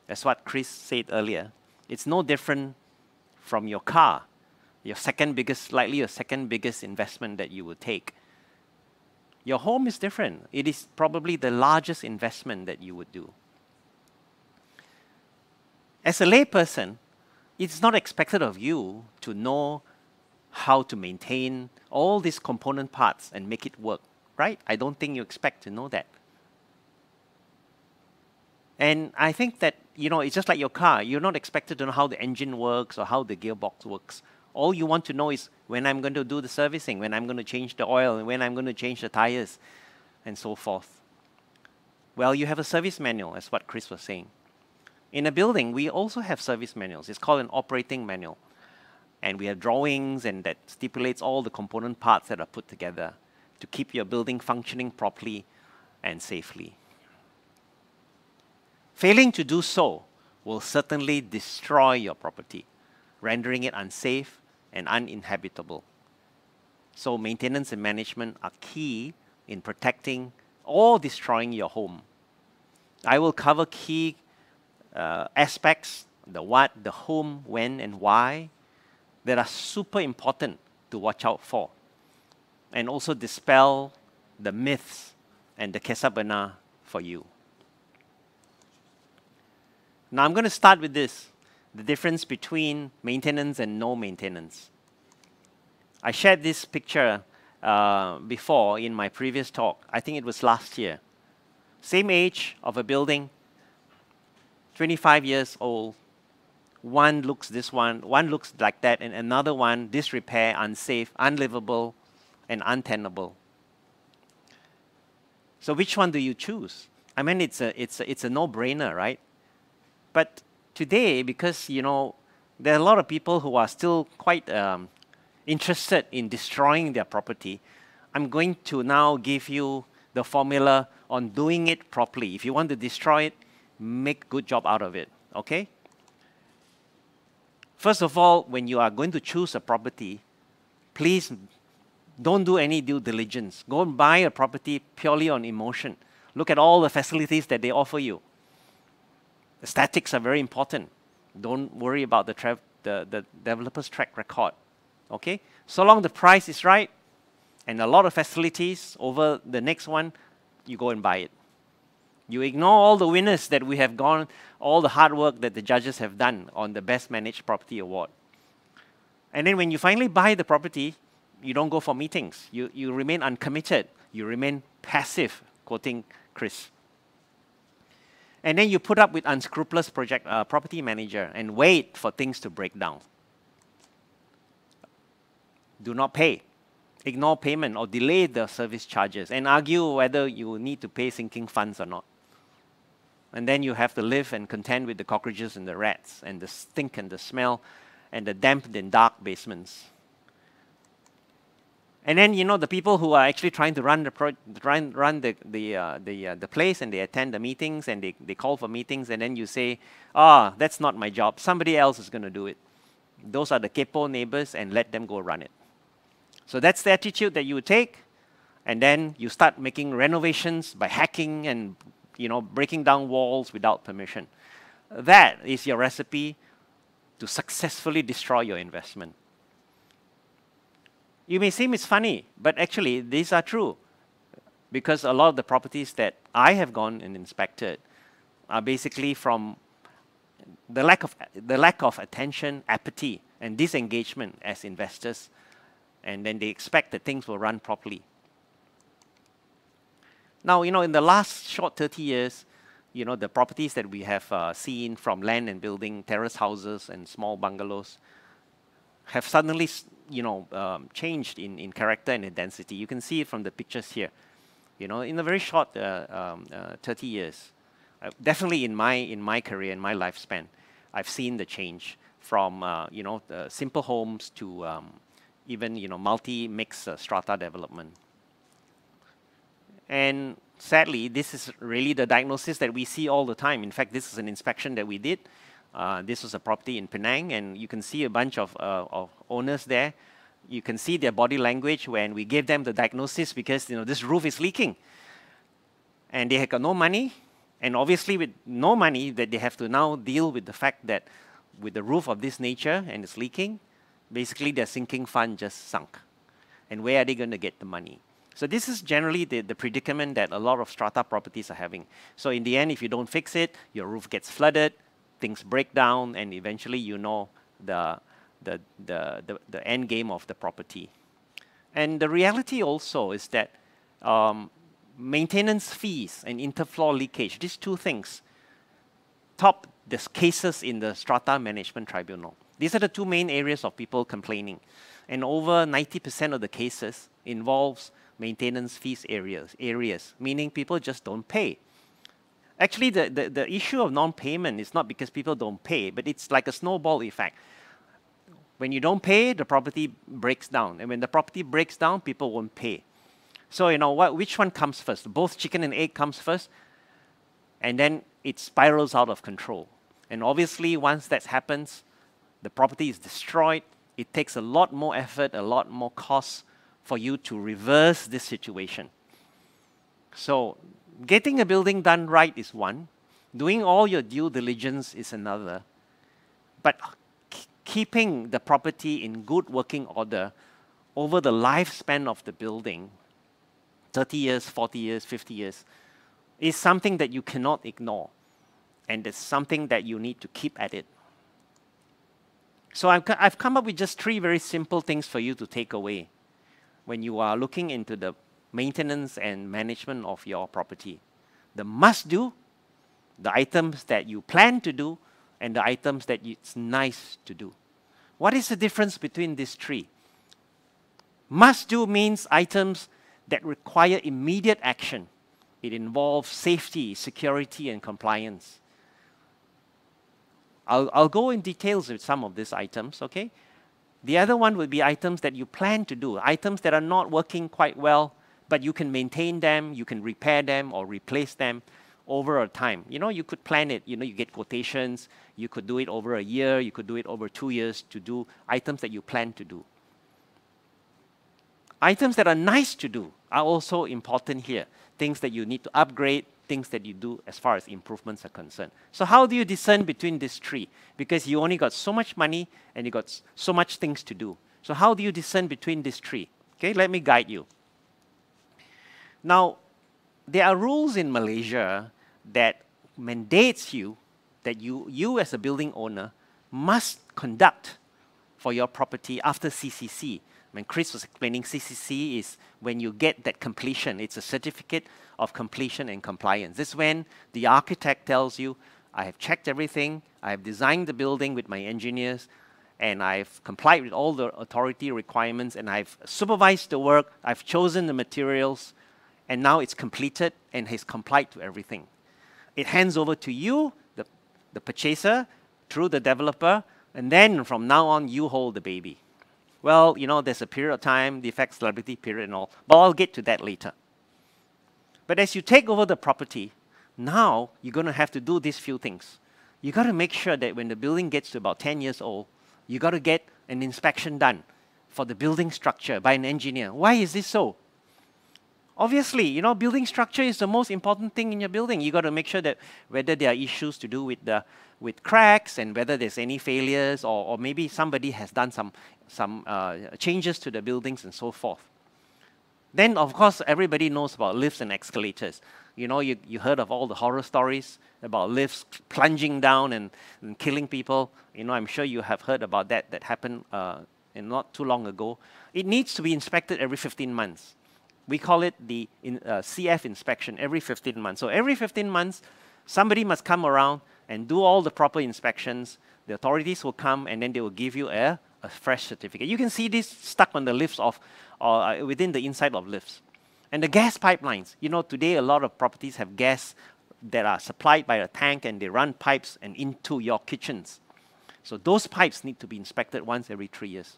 S4: That's what Chris said earlier. It's no different from your car, likely your second biggest investment that you will take. Your home is different. It is probably the largest investment that you would do. As a layperson, it's not expected of you to know how to maintain all these component parts and make it work, right? I don't think you expect to know that. And I think that, it's just like your car. You're not expected to know how the engine works or how the gearbox works. All you want to know is when I'm going to do the servicing, when I'm going to change the oil, and when I'm going to change the tires, and so forth. Well, you have a service manual, as what Chris was saying. In a building, we also have service manuals. It's called an operating manual. And we have drawings, and that stipulates all the component parts that are put together to keep your building functioning properly and safely. Failing to do so will certainly destroy your property, rendering it unsafe and uninhabitable. So maintenance and management are key in protecting or destroying your home. I will cover key aspects, the what, the whom, when, and why, that are super important to watch out for, and also dispel the myths and the kesabana for you. Now I'm going to start with this, the difference between maintenance and no maintenance. I shared this picture before in my previous talk. I think it was last year. Same age of a building, 25 years old. One looks one looks like that, and another one, disrepair, unsafe, unlivable, and untenable. So which one do you choose? I mean, it's a no-brainer, right? But today, because, there are a lot of people who are still quite interested in destroying their property, I'm going to now give you the formula on doing it properly. If you want to destroy it, make a good job out of it, okay? First of all, when you are going to choose a property, please don't do any due diligence. Go and buy a property purely on emotion. Look at all the facilities that they offer you. The statics are very important. Don't worry about the developer's track record. Okay? So long the price is right and a lot of facilities over the next one, you go and buy it. You ignore all the winners that we have gone, all the hard work that the judges have done on the Best Managed Property Award. And then when you finally buy the property, you don't go for meetings. You remain uncommitted. You remain passive, quoting Chris. And then you put up with unscrupulous property manager and wait for things to break down. Do not pay. Ignore payment or delay the service charges and argue whether you need to pay sinking funds or not. And then you have to live and contend with the cockroaches and the rats and the stink and the smell and the damp and dark basements. And then, the people who are actually trying to run the place, and they attend the meetings and they call for meetings, and then you say, that's not my job. Somebody else is going to do it. Those are the kepo neighbors, and let them go run it. So that's the attitude that you take, and then you start making renovations by hacking and breaking down walls without permission. That is your recipe to successfully destroy your investment. You may seem it's funny, but actually these are true, because a lot of the properties that I have gone and inspected are basically from the lack of attention, apathy, and disengagement as investors, and then they expect that things will run properly. Now, in the last short 30 years, the properties that we have seen from land and building, terrace houses and small bungalows, have suddenly changed in character and in density. You can see it from the pictures here. In a very short 30 years, definitely in my career, in my lifespan, I've seen the change from simple homes to even multi-mix strata development. And sadly, this is really the diagnosis that we see all the time. In fact, this is an inspection that we did. This was a property in Penang, and you can see a bunch of owners there. You can see their body language when we gave them the diagnosis, because this roof is leaking. And they had got no money, and obviously with no money, that they have to now deal with the fact that with the roof of this nature and it's leaking, basically their sinking fund just sunk. And where are they going to get the money? So this is generally the predicament that a lot of strata properties are having. So in the end, if you don't fix it, your roof gets flooded, things break down, and eventually the end game of the property. And the reality also is that maintenance fees and interfloor leakage, these two things, top the cases in the Strata Management Tribunal. These are the two main areas of people complaining. And over 90% of the cases involves maintenance fees areas, meaning people just don't pay. Actually, the issue of non-payment is not because people don't pay, but it's like a snowball effect. When you don't pay, the property breaks down. And when the property breaks down, people won't pay. So, you know what? Which one comes first? Both chicken and egg comes first, and then it spirals out of control. And obviously, once that happens, the property is destroyed. It takes a lot more effort, a lot more cost for you to reverse this situation. So, getting a building done right is one. Doing all your due diligence is another. But keeping the property in good working order over the lifespan of the building, 30 years, 40 years, 50 years, is something that you cannot ignore. And it's something that you need to keep at it. So I've come up with just 3 very simple things for you to take away when you are looking into the maintenance and management of your property. The must-do, the items that you plan to do, and the items that it's nice to do. What is the difference between these 3? Must-do means items that require immediate action. It involves safety, security, and compliance. I'll go in details with some of these items, okay? The other one would be items that you plan to do, items that are not working quite well, but you can maintain them, you can repair them or replace them over a time. You know, you could plan it, you know, you get quotations, you could do it over a year, you could do it over 2 years to do items that you plan to do. Items that are nice to do are also important here. Things that you need to upgrade, things that you do as far as improvements are concerned. So how do you discern between these 3? Because you only got so much money and you got so much things to do. So how do you discern between these 3? Okay, let me guide you. Now, there are rules in Malaysia that mandates you that you as a building owner must conduct for your property after CCC. When Chris was explaining, CCC is when you get that completion. It's a certificate of completion and compliance. This is when the architect tells you, I have checked everything, I have designed the building with my engineers, and I've complied with all the authority requirements, and I've supervised the work, I've chosen the materials, and now it's completed and has complied to everything. It hands over to you, the purchaser, through the developer, and then from now on, you hold the baby. Well, you know, there's a period of time, the effects liability period and all, but I'll get to that later. But as you take over the property, now you're going to have to do these few things. You got to make sure that when the building gets to about 10 years old, you got to get an inspection done for the building structure by an engineer. Why is this so? Obviously, you know, building structure is the most important thing in your building. You got to make sure that whether there are issues to do with cracks and whether there's any failures or maybe somebody has done some changes to the buildings and so forth. Then, of course, everybody knows about lifts and escalators. You know, you heard of all the horror stories about lifts plunging down and killing people. You know, I'm sure you have heard about that happened not too long ago. It needs to be inspected every 15 months. We call it the CF inspection every 15 months. So every 15 months, somebody must come around and do all the proper inspections. The authorities will come and then they will give you a fresh certificate. You can see this stuck on the lifts within the inside of lifts. And the gas pipelines. You know, today a lot of properties have gas that are supplied by a tank and they run pipes and into your kitchens. So those pipes need to be inspected once every 3 years.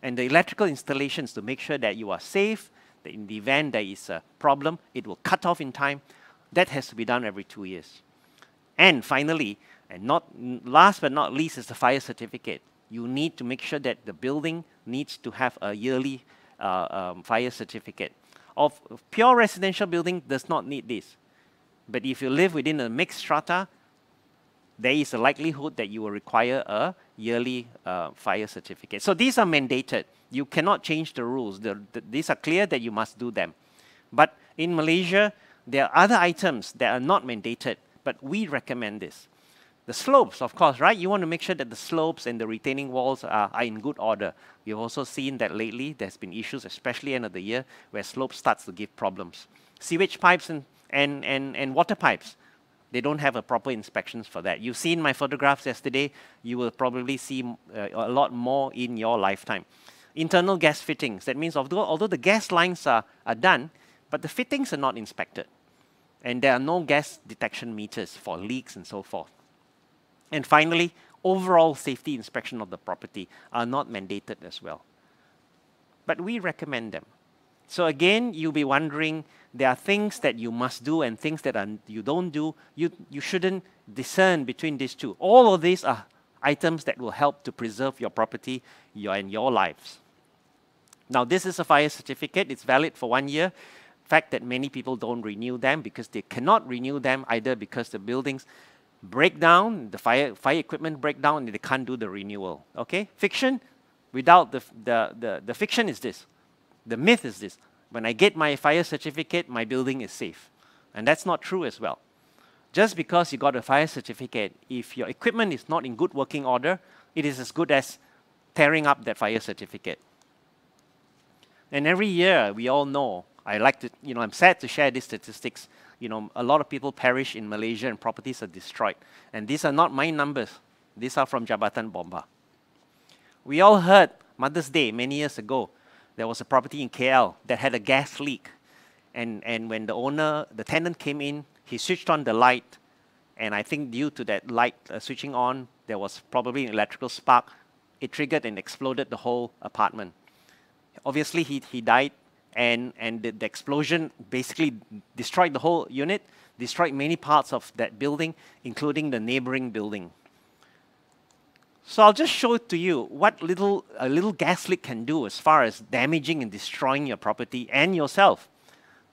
S4: And the electrical installations to make sure that you are safe, that in the event there is a problem, it will cut off in time. That has to be done every 2 years. And finally, and not last but not least, is the fire certificate. You need to make sure that the building needs to have a yearly fire certificate. Of pure residential building does not need this. But if you live within a mixed strata, there is a likelihood that you will require a yearly fire certificate. So these are mandated. You cannot change the rules. These are clear that you must do them. But in Malaysia, there are other items that are not mandated, but we recommend this. The slopes, of course, right? You want to make sure that the slopes and the retaining walls are in good order. You've also seen that lately there's been issues, especially end of the year, where slope starts to give problems. Sewage pipes and water pipes. They don't have a proper inspections for that. You've seen my photographs yesterday. You will probably see a lot more in your lifetime. Internal gas fittings. That means although the gas lines are done, but the fittings are not inspected. And there are no gas detection meters for leaks and so forth. And finally, overall safety inspection of the property are not mandated as well. But we recommend them. So again, you'll be wondering, there are things that you must do and things that you don't do. You shouldn't discern between these two. All of these are items that will help to preserve your property and your lives. Now, this is a fire certificate. It's valid for 1 year. Fact that many people don't renew them because they cannot renew them either because the buildings break down, the fire equipment break down, and they can't do the renewal. Okay? Fiction, without the fiction is this. The myth is this. When I get my fire certificate, my building is safe. And that's not true as well. Just because you got a fire certificate, if your equipment is not in good working order, it is as good as tearing up that fire certificate. And every year, we all know, I'm sad to share these statistics. A lot of people perish in Malaysia and properties are destroyed. And these are not my numbers. These are from Jabatan Bomba. We all heard Mother's Day many years ago. There was a property in KL that had a gas leak. And when the tenant came in, he switched on the light. And I think due to that light switching on, there was probably an electrical spark. It triggered and exploded the whole apartment. Obviously, he died. And the explosion basically destroyed the whole unit, destroyed many parts of that building, including the neighboring building. So I'll just show it to you what a little gas leak can do as far as damaging and destroying your property and yourself.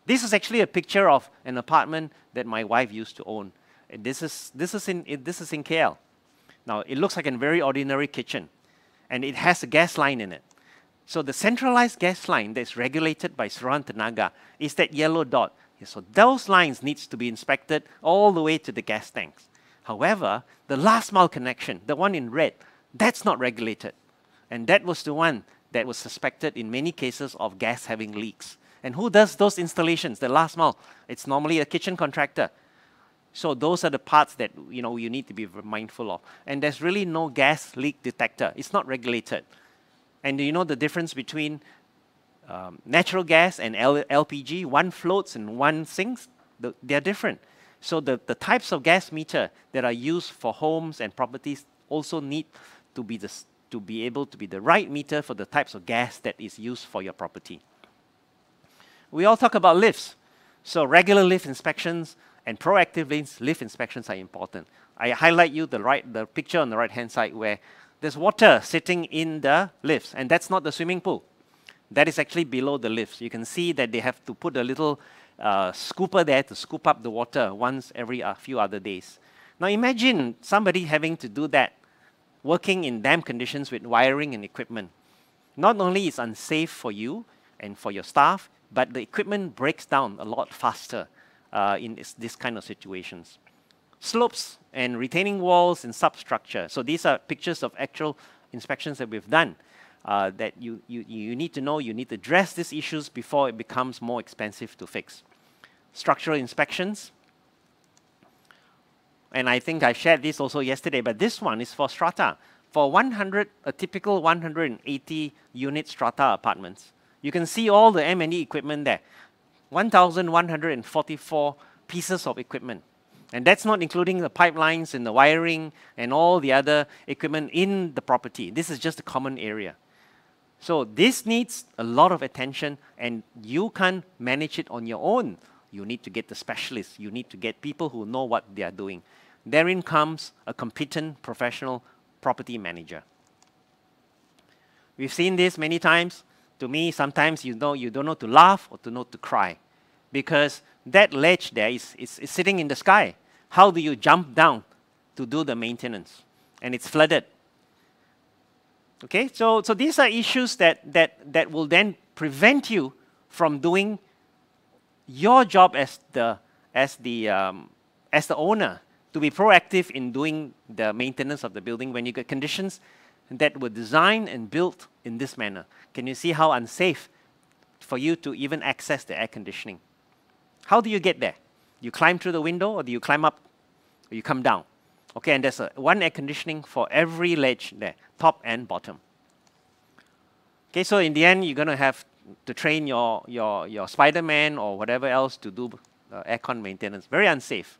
S4: This is actually a picture of an apartment that my wife used to own. And this is in KL. Now, it looks like a very ordinary kitchen, and it has a gas line in it. So the centralized gas line that's regulated by Suruhan Tenaga is that yellow dot. So those lines needs to be inspected all the way to the gas tanks. However, the last mile connection, the one in red, that's not regulated. And that was the one that was suspected in many cases of gas having leaks. And who does those installations, the last mile? It's normally a kitchen contractor. So those are the parts that you need to be mindful of. And there's really no gas leak detector. It's not regulated. And do you know the difference between natural gas and LPG? One floats and one sinks. They're different. So the types of gas meter that are used for homes and properties also need to be able to be the right meter for the types of gas that is used for your property. We all talk about lifts. So regular lift inspections and proactive lift inspections are important. I highlight you the picture on the right-hand side where there's water sitting in the lifts, and that's not the swimming pool. That is actually below the lifts. You can see that they have to put a little scooper there to scoop up the water once every few other days. Now imagine somebody having to do that, working in damp conditions with wiring and equipment. Not only is it unsafe for you and for your staff, but the equipment breaks down a lot faster in this kind of situations. Slopes and retaining walls and substructure. So these are pictures of actual inspections that we've done that you need to know. You need to address these issues before it becomes more expensive to fix. Structural inspections. And I think I shared this also yesterday, but this one is for strata. For a typical 180 unit strata apartments, you can see all the M&E equipment there. 1,144 pieces of equipment. And that's not including the pipelines and the wiring and all the other equipment in the property. This is just a common area. So this needs a lot of attention, and you can't manage it on your own. You need to get the specialists. You need to get people who know what they are doing. Therein comes a competent professional property manager. We've seen this many times. To me, sometimes you don't know to laugh or to know to cry, because that ledge there is sitting in the sky. How do you jump down to do the maintenance? And it's flooded. Okay, so these are issues that will then prevent you from doing your job as the owner, to be proactive in doing the maintenance of the building when you get conditions that were designed and built in this manner. Can you see how unsafe for you to even access the air conditioning? How do you get there? Do you climb through the window, or do you climb up You come down. Okay, and there's one air conditioning for every ledge there, top and bottom. Okay, so in the end, you're going to have to train your Spider-Man or whatever else to do aircon maintenance. Very unsafe.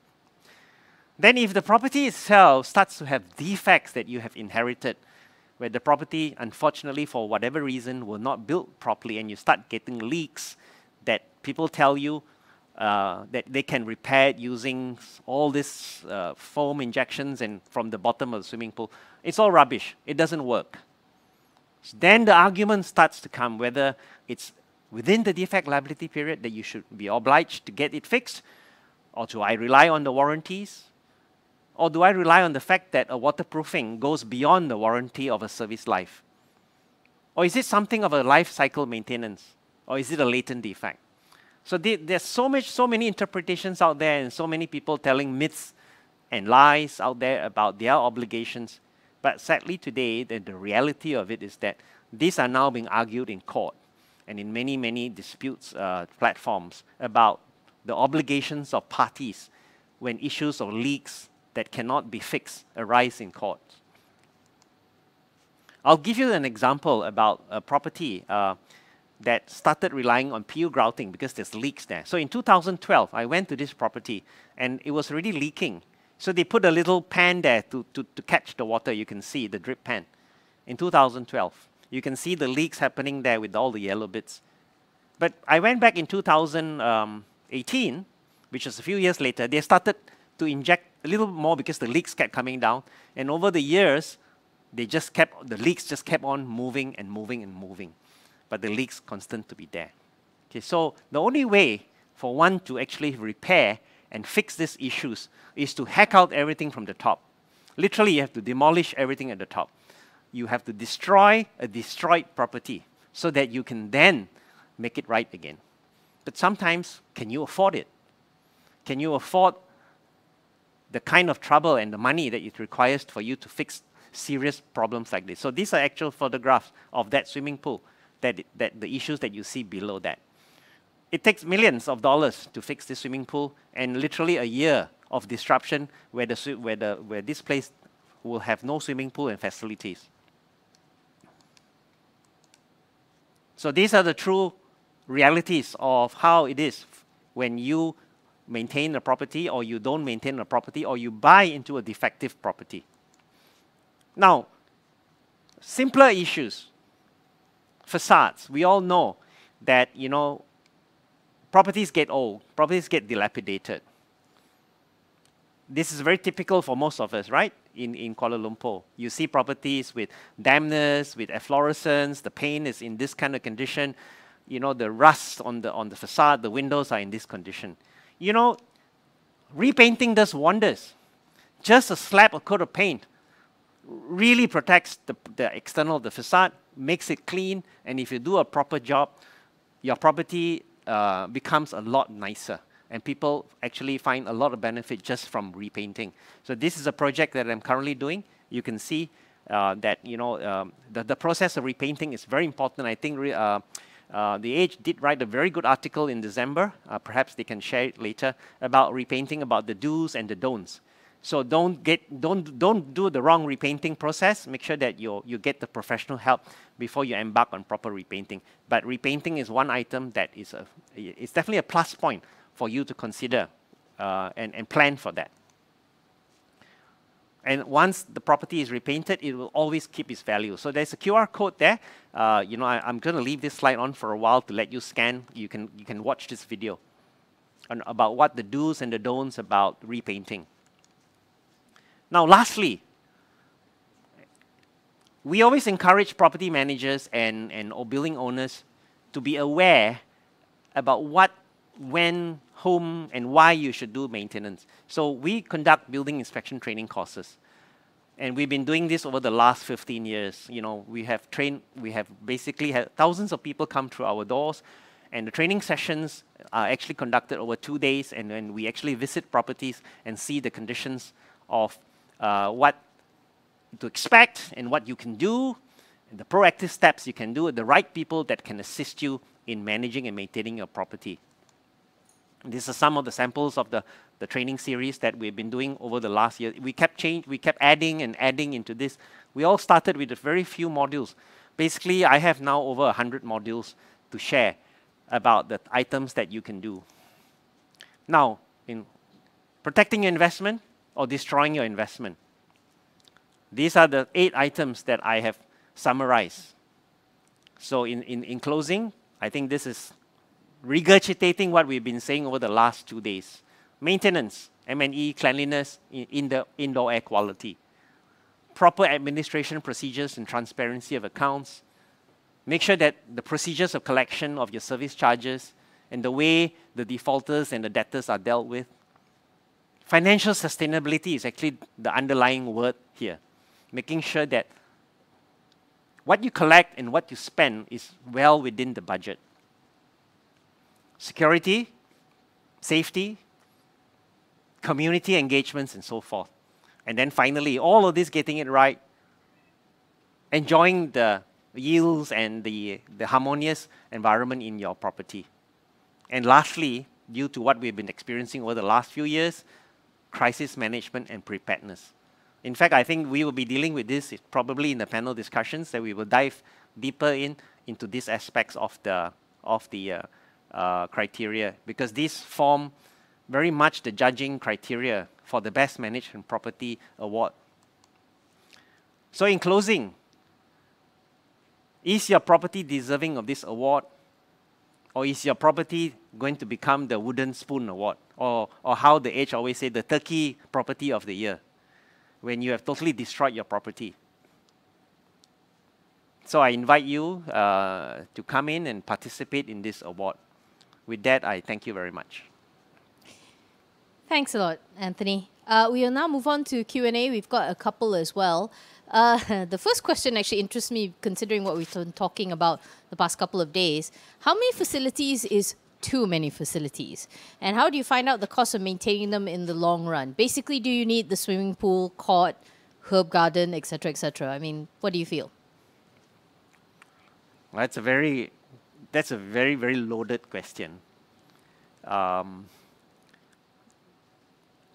S4: Then if the property itself starts to have defects that you have inherited, where the property, unfortunately, for whatever reason, were not built properly, and you start getting leaks that people tell you that they can repair it using all this foam injections and from the bottom of the swimming pool, it's all rubbish. It doesn't work. Then the argument starts to come whether it's within the defect liability period that you should be obliged to get it fixed, or do I rely on the warranties? Or do I rely on the fact that a waterproofing goes beyond the warranty of a service life? Or is it something of a life cycle maintenance? Or is it a latent defect? So there's so many interpretations out there and so many people telling myths and lies out there about their obligations. But sadly today, the reality of it is that these are now being argued in court and in many disputes platforms about the obligations of parties when issues of leaks that cannot be fixed arise in court. I'll give you an example about a property that started relying on PU grouting because there's leaks there. So in 2012, I went to this property and it was already leaking. So they put a little pan there to catch the water. You can see the drip pan. In 2012, you can see the leaks happening there with all the yellow bits. But I went back in 2018, which was a few years later. They started to inject a little more because the leaks kept coming down. And over the years, the leaks just kept on moving and moving and moving. But the leaks constant to be there. Okay, so the only way for one to actually repair and fix these issues is to hack out everything from the top. Literally, you have to demolish everything at the top. You have to destroy a destroyed property so that you can then make it right again. But sometimes, can you afford it? Can you afford the kind of trouble and the money that it requires for you to fix serious problems like this? So these are actual photographs of that swimming pool, that the issues that you see below that. It takes millions of dollars to fix this swimming pool and literally a year of disruption where this place will have no swimming pool and facilities. So these are the true realities of how it is when you maintain a property or you don't maintain a property or you buy into a defective property. Now, simpler issues, facades. We all know that, properties get old, properties get dilapidated. This is very typical for most of us, right? In Kuala Lumpur. You see properties with dampness, with efflorescence, the paint is in this kind of condition, the rust on the facade, the windows are in this condition. Repainting does wonders. Just a slap or coat of paint really protects the external of the facade, makes it clean, and if you do a proper job, your property becomes a lot nicer. And people actually find a lot of benefit just from repainting. So this is a project that I'm currently doing. You can see that the process of repainting is very important. I think The Age did write a very good article in December. Perhaps they can share it later about repainting, about the do's and the don'ts. So don't do the wrong repainting process. Make sure that you get the professional help before you embark on proper repainting. But repainting is one item that it's definitely a plus point for you to consider and plan for that. And once the property is repainted, it will always keep its value. So there's a QR code there. I'm going to leave this slide on for a while to let you scan. You can watch this video about what the do's and the don'ts about repainting. Now, lastly, we always encourage property managers and building owners to be aware about what, when, whom, and why you should do maintenance. So we conduct building inspection training courses. And we've been doing this over the last 15 years. We have basically had thousands of people come through our doors, and the training sessions are actually conducted over 2 days, and then we actually visit properties and see the conditions of what to expect and what you can do, and the proactive steps you can do, the right people that can assist you in managing and maintaining your property. These are some of the samples of the training series that we've been doing over the last year. We kept adding and adding into this. We all started with a very few modules. Basically, I have now over 100 modules to share about the items that you can do. Now, in protecting your investment or destroying your investment, these are the 8 items that I have summarized. So in closing, I think this is regurgitating what we've been saying over the last 2 days. Maintenance, M&E, cleanliness, indoor air quality. Proper administration procedures and transparency of accounts. Make sure that the procedures of collection of your service charges and the way the defaulters and the debtors are dealt with. Financial sustainability is actually the underlying word here. Making sure that what you collect and what you spend is well within the budget. Security, safety, community engagements, and so forth. And then finally, all of this getting it right, enjoying the yields and the harmonious environment in your property. And lastly, due to what we've been experiencing over the last few years, crisis management and preparedness. In fact, I think we will be dealing with this probably in the panel discussions, that we will dive deeper into these aspects of the criteria, because these form very much the judging criteria for the Best Managed Property Award. So in closing, is your property deserving of this award? Or is your property going to become the wooden spoon award? Or how the Edge always say, the turkey property of the year, when you have totally destroyed your property? So I invite you to come in and participate in this award. With that, I thank you very much.
S1: Thanks a lot, Anthony. We will now move on to Q&A. We've got a couple as well. The first question actually interests me, considering what we've been talking about the past couple of days. How many facilities is too many facilities? And how do you find out the cost of maintaining them in the long run? Basically, do you need the swimming pool, court, herb garden, etc., etc.? I mean, what do you feel?
S4: Well, that's a very, very loaded question.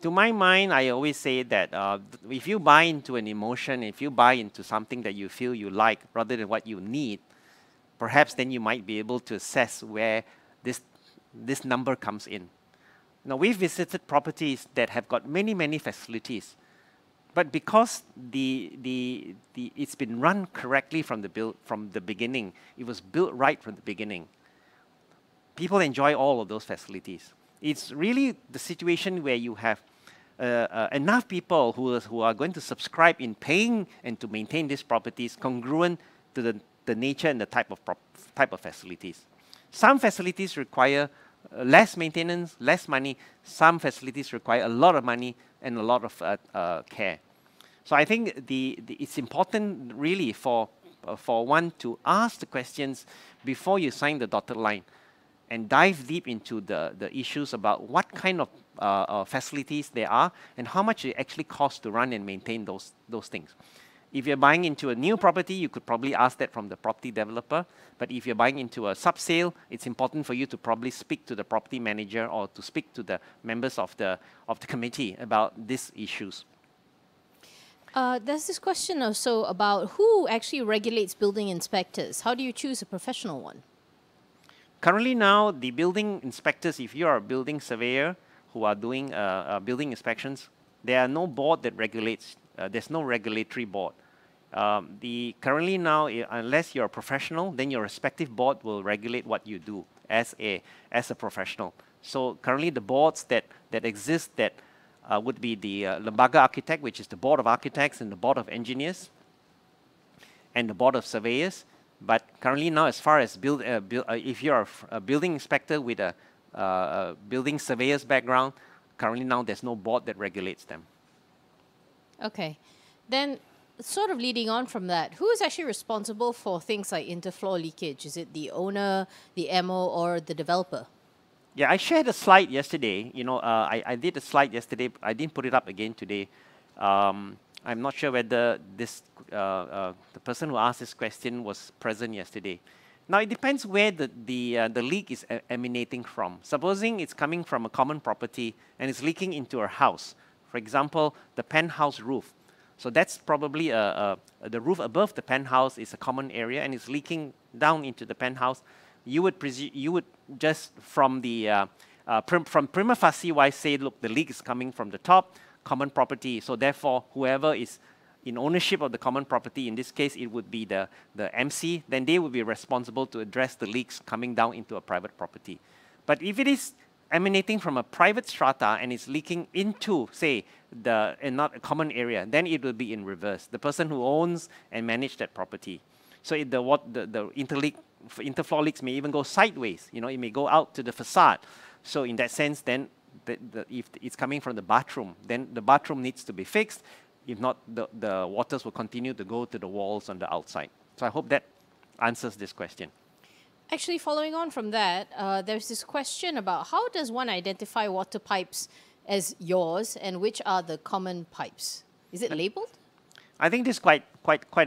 S4: To my mind, I always say that if you buy into an emotion, if you buy into something that you feel you like rather than what you need, perhaps then you might be able to assess where this number comes in. Now, we've visited properties that have got many facilities, but because it's been run correctly from the beginning, it was built right from the beginning, people enjoy all of those facilities. It's really the situation where you have enough people who are going to subscribe in paying and to maintain these properties congruent to the nature and the type of facilities. Some facilities require less maintenance, less money. Some facilities require a lot of money and a lot of care. So I think it's important really for one to ask the questions before you sign the dotted line, and dive deep into the issues about what kind of facilities there are and how much it actually costs to run and maintain those things. If you're buying into a new property, you could probably ask that from the property developer. But if you're buying into a sub-sale, it's important for you to probably speak to the property manager or to speak to the members of the committee about these issues.
S1: There's this question also about who actually regulates building inspectors. How do you choose a professional one?
S4: Currently now, the building inspectors, if you are a building surveyor who are doing building inspections, there are no board that regulates. There's no regulatory board. Currently now, unless you're a professional, then your respective board will regulate what you do as a professional. So currently the boards that exist that would be the Lembaga Architect, which is the Board of Architects and the Board of Engineers and the Board of Surveyors. But currently now, as far as if you're a building inspector with a building surveyor's background, currently now there's no board that regulates them.
S1: Okay. Then, sort of leading on from that, who is actually responsible for things like interfloor leakage? Is it the owner, the MO, or the developer?
S4: Yeah, I shared a slide yesterday. You know, I did a slide yesterday. I didn't put it up again today. I'm not sure whether the person who asked this question was present yesterday. Now, it depends where the leak is emanating from. Supposing it's coming from a common property and it's leaking into a house. For example, the penthouse roof. So that's probably the roof above the penthouse is a common area and it's leaking down into the penthouse. You would just from the from prima facie wise say, look, the leak is coming from the top, common property. So therefore, whoever is in ownership of the common property, in this case, it would be the MC, then they would be responsible to address the leaks coming down into a private property. But if it is emanating from a private strata and it's leaking into, say, not a common area, then it will be in reverse. The person who owns and manages that property. So the interfloor leaks may even go sideways. You know, it may go out to the facade. So in that sense, then if it's coming from the bathroom, then the bathroom needs to be fixed. If not, the waters will continue to go to the walls on the outside. So I hope that answers this question.
S1: Actually, following on from that, there's this question about how does one identify water pipes as yours and which are the common pipes? Is it labeled?
S4: I think this is quite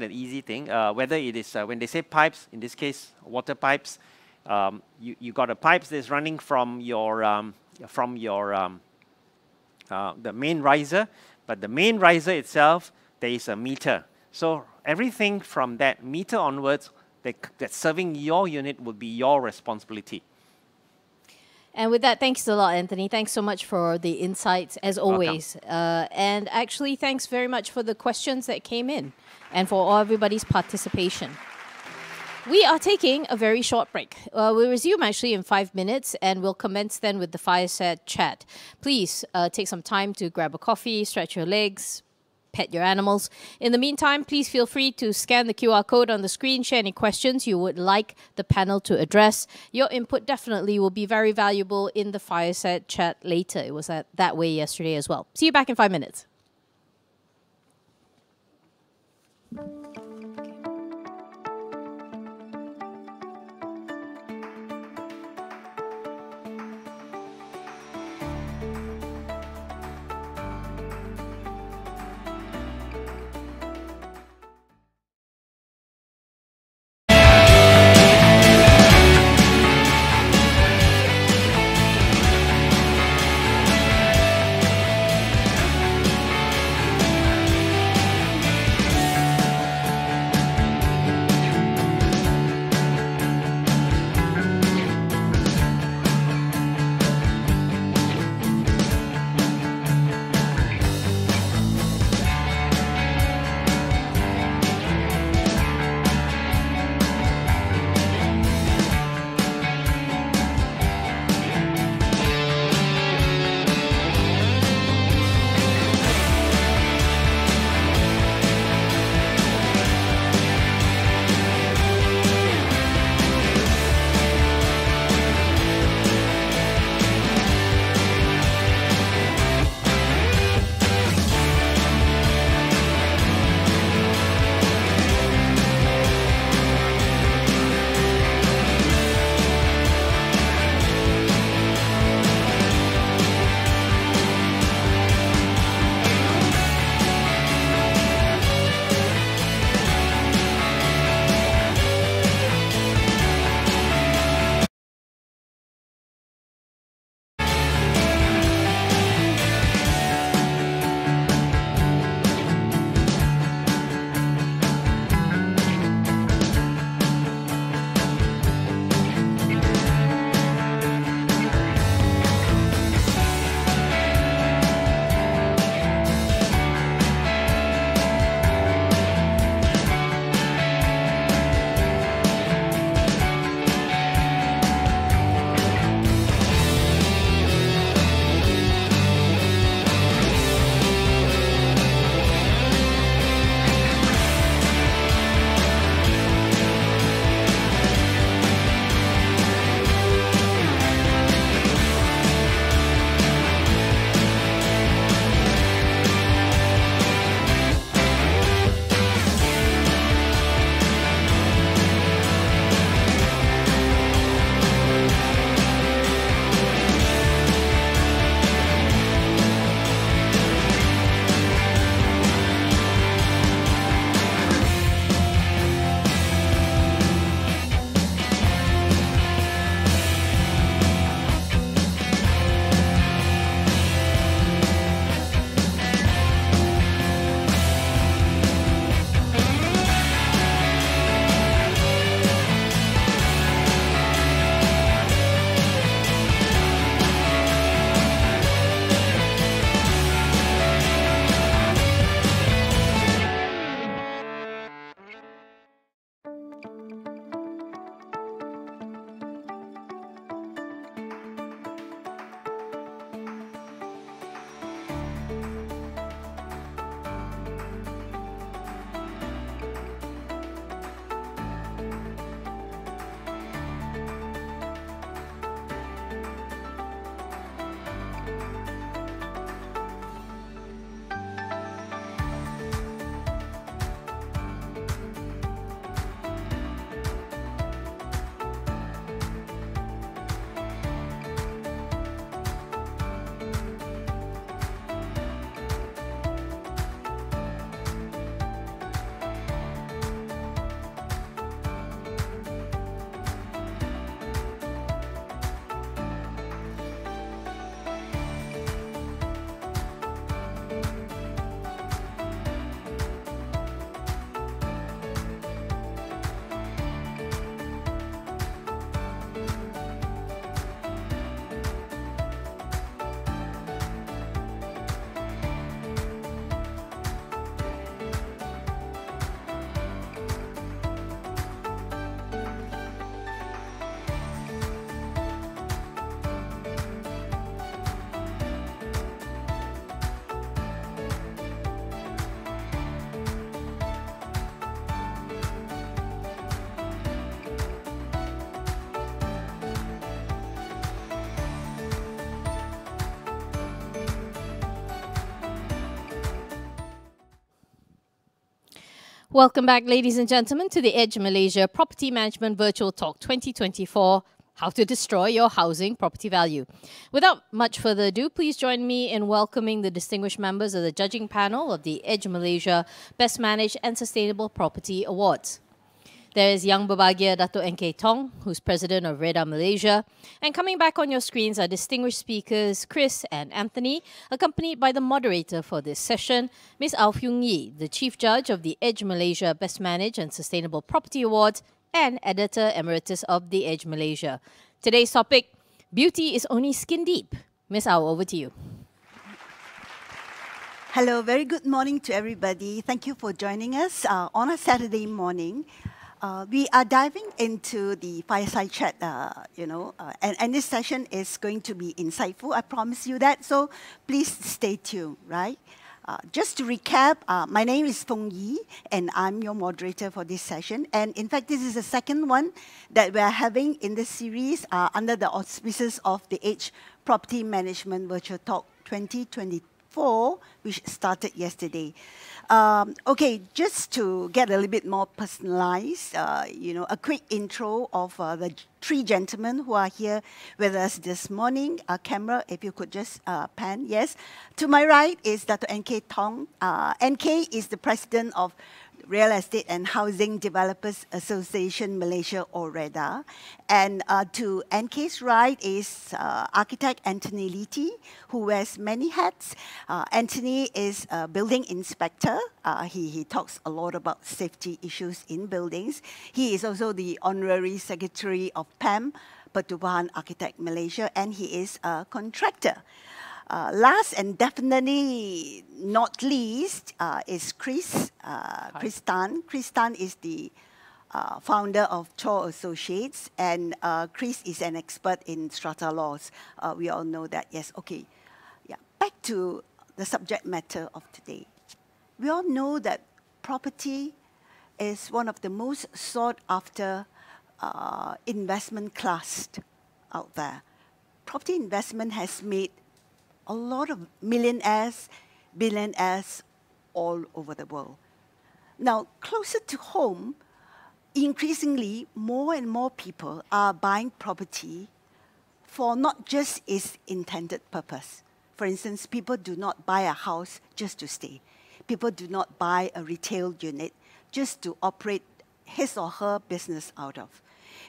S4: an easy thing. Whether it is when they say pipes, in this case water pipes, you got a pipe that's running from the main riser, but the main riser itself there is a meter. So everything from that meter onwards that's serving your unit will be your responsibility.
S1: And with that, thanks a lot, Anthony. Thanks so much for the insights, as always. And actually, thanks very much for the questions that came in and for everybody's participation. We are taking a very short break. We'll resume actually in 5 minutes and we'll commence then with the fireside chat. Please take some time to grab a coffee, stretch your legs, pet your animals. In the meantime, please feel free to scan the QR code on the screen, share any questions you would like the panel to address. Your input definitely will be very valuable in the fireside chat later. It was that way yesterday as well. See you back in 5 minutes. Welcome back, ladies and gentlemen, to the Edge Malaysia Property Management Virtual Talk 2024, How to Destroy Your Housing Property Value. Without much further ado, please join me in welcoming the distinguished members of the judging panel of the Edge Malaysia Best Managed and Sustainable Property Awards. There is Yang Berbahagia Dato' N.K. Tong, who's president of REDA Malaysia. And coming back on your screens are distinguished speakers Chris and Anthony, accompanied by the moderator for this session, Ms. Au Hyung Yi, the chief judge of the Edge Malaysia Best Managed and Sustainable Property Awards and editor emeritus of the Edge Malaysia. Today's topic, beauty is only skin deep. Ms. Au, over to you.
S5: Hello, very good morning to everybody. Thank you for joining us on a Saturday morning. We are diving into the fireside chat, and this session is going to be insightful. I promise you that, so please stay tuned, right? Just to recap, my name is Feng Yi, and I'm your moderator for this session. And in fact, this is the second one that we're having in this series under the auspices of the Edge Property Management Virtual Talk 2024, which started yesterday. Okay, just to get a little bit more personalized, a quick intro of the three gentlemen who are here with us this morning. Camera, if you could just pan, yes. To my right is Dato' N.K. Tong. N.K. is the president of Real Estate and Housing Developers Association Malaysia, or REDA. And to NK's right is architect Anthony Liti, who wears many hats. Anthony is a building inspector. He talks a lot about safety issues in buildings. He is also the honorary secretary of PAM, Pertubuhan Architect Malaysia, and he is a contractor. Last and definitely not least is Chris Tan. Chris Tan is the founder of Cho Associates, and Chris is an expert in strata laws. We all know that, yes. Okay, yeah. Back to the subject matter of today. We all know that property is one of the most sought after investment class out there. Property investment has made a lot of millionaires, billionaires all over the world. Now, closer to home, increasingly, more and more people are buying property for not just its intended purpose. For instance, people do not buy a house just to stay. People do not buy a retail unit just to operate his or her business out of.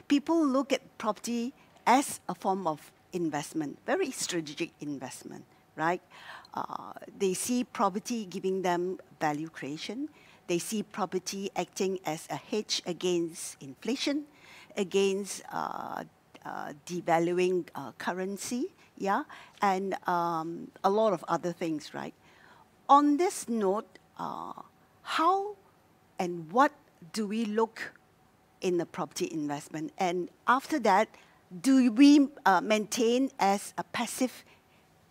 S5: People look at property as a form of investment, very strategic investment, right? They see property giving them value creation. They see property acting as a hedge against inflation, against devaluing currency, yeah, and a lot of other things, right? On this note, how and what do we look in the property investment? And after that, do we maintain as a passive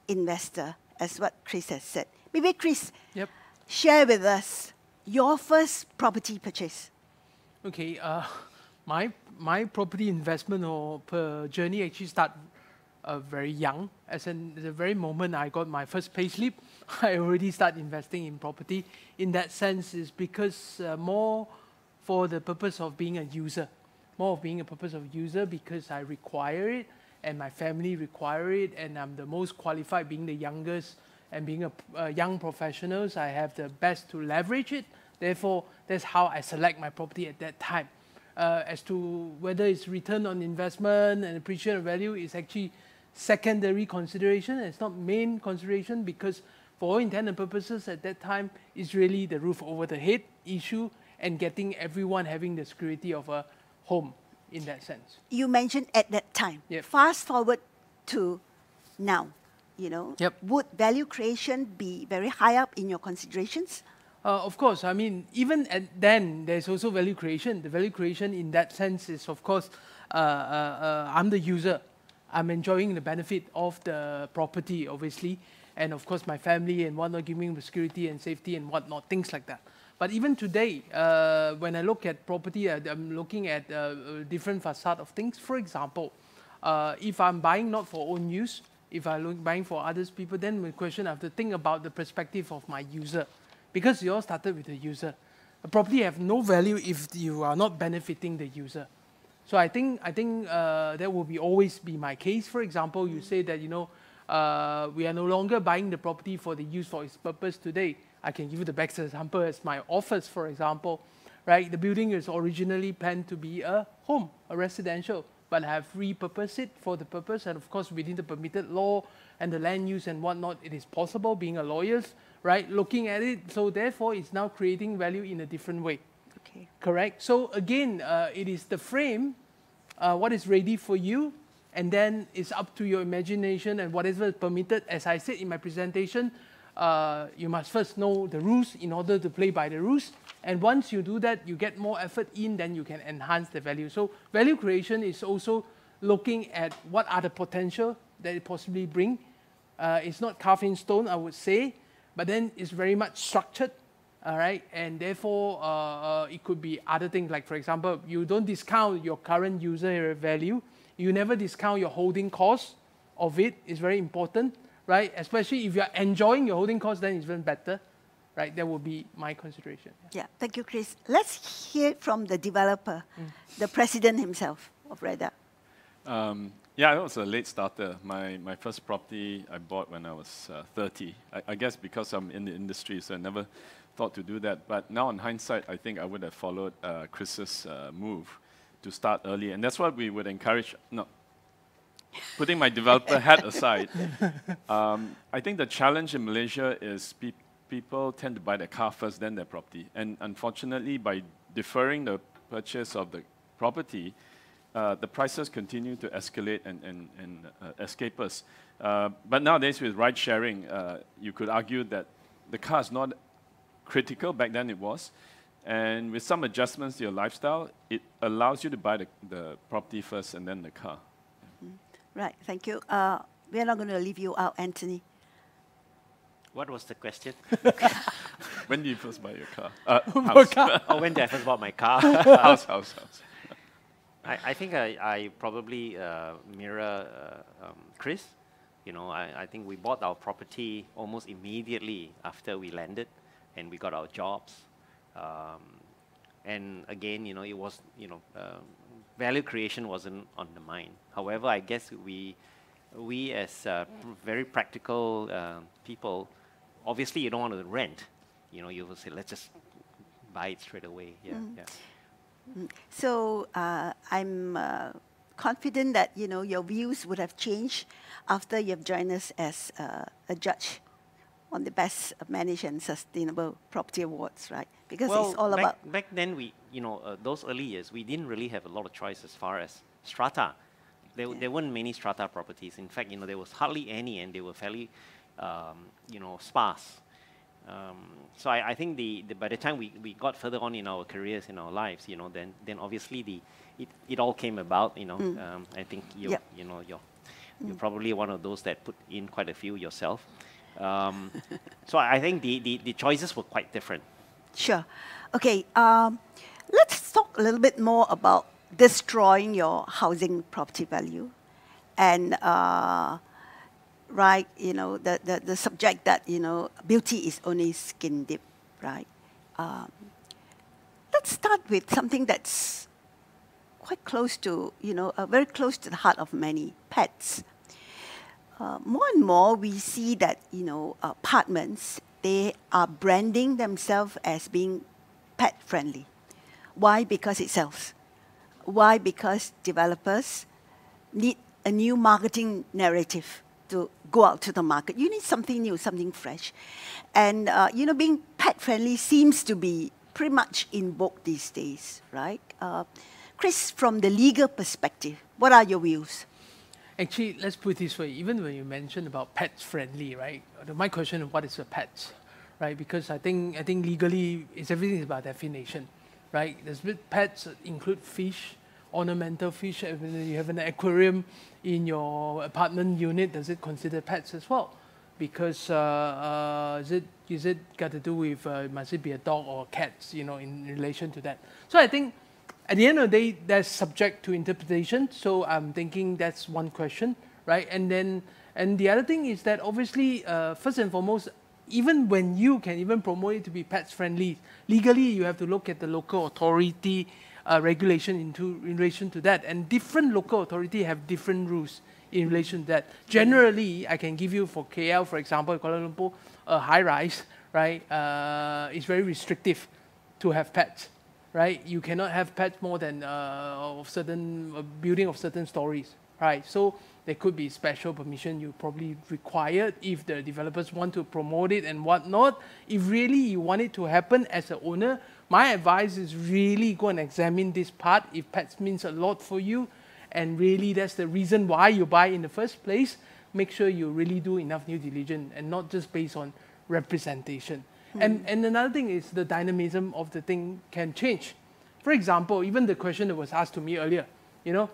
S5: investor, as what Chris has said? Maybe Chris,
S3: Yep.
S5: share with us your first property purchase.
S3: Okay, my property investment or journey actually start very young. As in the very moment I got my first payslip, I already start investing in property. In that sense, is because more for the purpose of being a user. More of being a purpose of user because I require it and my family require it, and I'm the most qualified, being the youngest and being a young professionals. I have the best to leverage it. Therefore, that's how I select my property at that time. As to whether it's return on investment and appreciation of value is actually secondary consideration. It's not main consideration because for all intent and purposes at that time, it's really the roof over the head issue and getting everyone having the security of a home in that sense.
S5: You mentioned at that time.
S3: Yep.
S5: Fast forward to now,
S3: Yep.
S5: would value creation be very high up in your considerations?
S3: Of course, I mean, even then, there's also value creation. The value creation in that sense is, of course, I'm the user. I'm enjoying the benefit of the property, obviously, and of course, my family and whatnot, giving me security and safety and whatnot, things like that. But even today, when I look at property, I'm looking at different facade of things. For example, if I'm buying not for own use, if I'm buying for others people, then the question I have to think about the perspective of my user. Because you all started with the user. a property have no value if you are not benefiting the user. So I think that will always be my case. For example, you say that we are no longer buying the property for the use for its purpose today. I can give you the best example as my office, for example, right? The building is originally planned to be a home, a residential, but I have repurposed it for the purpose, and of course within the permitted law and the land use and whatnot, it is possible, being a lawyer, right, looking at it. So therefore, it's now creating value in a different way.
S5: Okay.
S3: Correct? So again, it is the frame, what is ready for you, and then it's up to your imagination and whatever is permitted. As I said in my presentation, you must first know the rules in order to play by the rules. And once you do that, you get more effort in, then you can enhance the value. So value creation is also looking at what are the potential that it possibly bring. It's not carved in stone, I would say, but then it's very much structured, all right? And therefore, it could be other things, like, for example, you don't discount your current user area value. You never discount your holding cost of it. It's very important, right? Especially if you're enjoying your holding cost, then it's even better, right? That would be my consideration.
S5: Yeah, thank you, Chris. Let's hear it from the developer, the president himself of REDA.
S6: Yeah, I was a late starter. My first property I bought when I was 30. I guess because I'm in the industry, so I never thought to do that. But now in hindsight, I think I would have followed Chris's move to start early. And that's what we would encourage. No, putting my developer hat aside, I think the challenge in Malaysia is people tend to buy their car first, then their property. And unfortunately, by deferring the purchase of the property, the prices continue to escalate and escape us. But nowadays, with ride sharing, you could argue that the car is not critical. Back then it was. And with some adjustments to your lifestyle, it allows you to buy the property first and then the car.
S5: Right, thank you. We're not going to leave you out, Anthony.
S4: What was the question?
S6: When do you first buy your car?
S3: Car.
S4: Oh, when did I first bought my car?
S6: House.
S4: I think I probably mirror Chris. I think we bought our property almost immediately after we landed, and we got our jobs. And again, it was, value creation wasn't on the mind. However, I guess we as very practical people, obviously you don't want to rent. You will say, let's just buy it straight away. Yeah.
S5: So I'm confident that your views would have changed after you've joined us as a judge on the Best Managed and Sustainable Property Awards, right? Because it's all about...
S4: Back then, those early years, we didn't really have a lot of choice as far as strata. There weren't many strata properties. In fact, there was hardly any, and they were fairly, sparse. So I think by the time we got further on in our careers, in our lives, then obviously it all came about. I think you're probably one of those that put in quite a few yourself. So I think the choices were quite different.
S5: Sure. Okay, let's talk a little bit more about destroying your housing property value. And, the subject that, beauty is only skin deep, right? Let's start with something that's quite close to, very close to the heart of many, pets. More and more, we see that, apartments, they are branding themselves as being pet-friendly. Why? Because it sells. Why? Because developers need a new marketing narrative to go out to the market. You need something new, something fresh. And, being pet-friendly seems to be pretty much in vogue these days, right? Chris, from the legal perspective, what are your views?
S3: Actually, let's put it this way. Even when you mentioned about pets friendly, right? My question is, what is a pet, right? Because I think legally, everything is about definition, right? Pets include fish, ornamental fish. If you have an aquarium in your apartment unit, does it consider pets as well? Because is it got to do with must it be a dog or cats, in relation to that? So I think, at the end of the day, that's subject to interpretation. So I'm thinking that's one question, right? And the other thing is that obviously, first and foremost, even when you can even promote it to be pets friendly, legally you have to look at the local authority regulation in relation to that. And different local authority have different rules in relation to that. Generally, I can give you for KL, for example, Kuala Lumpur, a high rise, right, is very restrictive to have pets, right? You cannot have pets more than of certain building of certain stories, right? So there could be special permission you probably required if the developers want to promote it and whatnot. If really you want it to happen as an owner, my advice is really go and examine this part if pets means a lot for you, and really that's the reason why you buy in the first place. Make sure you really do enough due diligence and not just based on representation. And another thing is the dynamism of the thing can change. For example, even the question that was asked to me earlier, you know,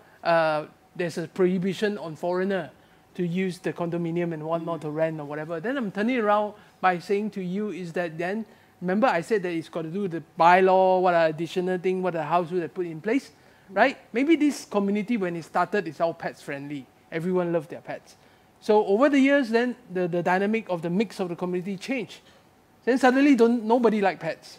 S3: there's a prohibition on foreigner to use the condominium and whatnot to rent or whatever. Then I'm turning around by saying to you is that then, remember I said that it's got to do with the bylaw, what are additional things, what are the house rules that put in place, right? Maybe this community when it started is all pets friendly. Everyone loved their pets. So over the years, then the dynamic of the mix of the community changed. Then suddenly nobody like pets.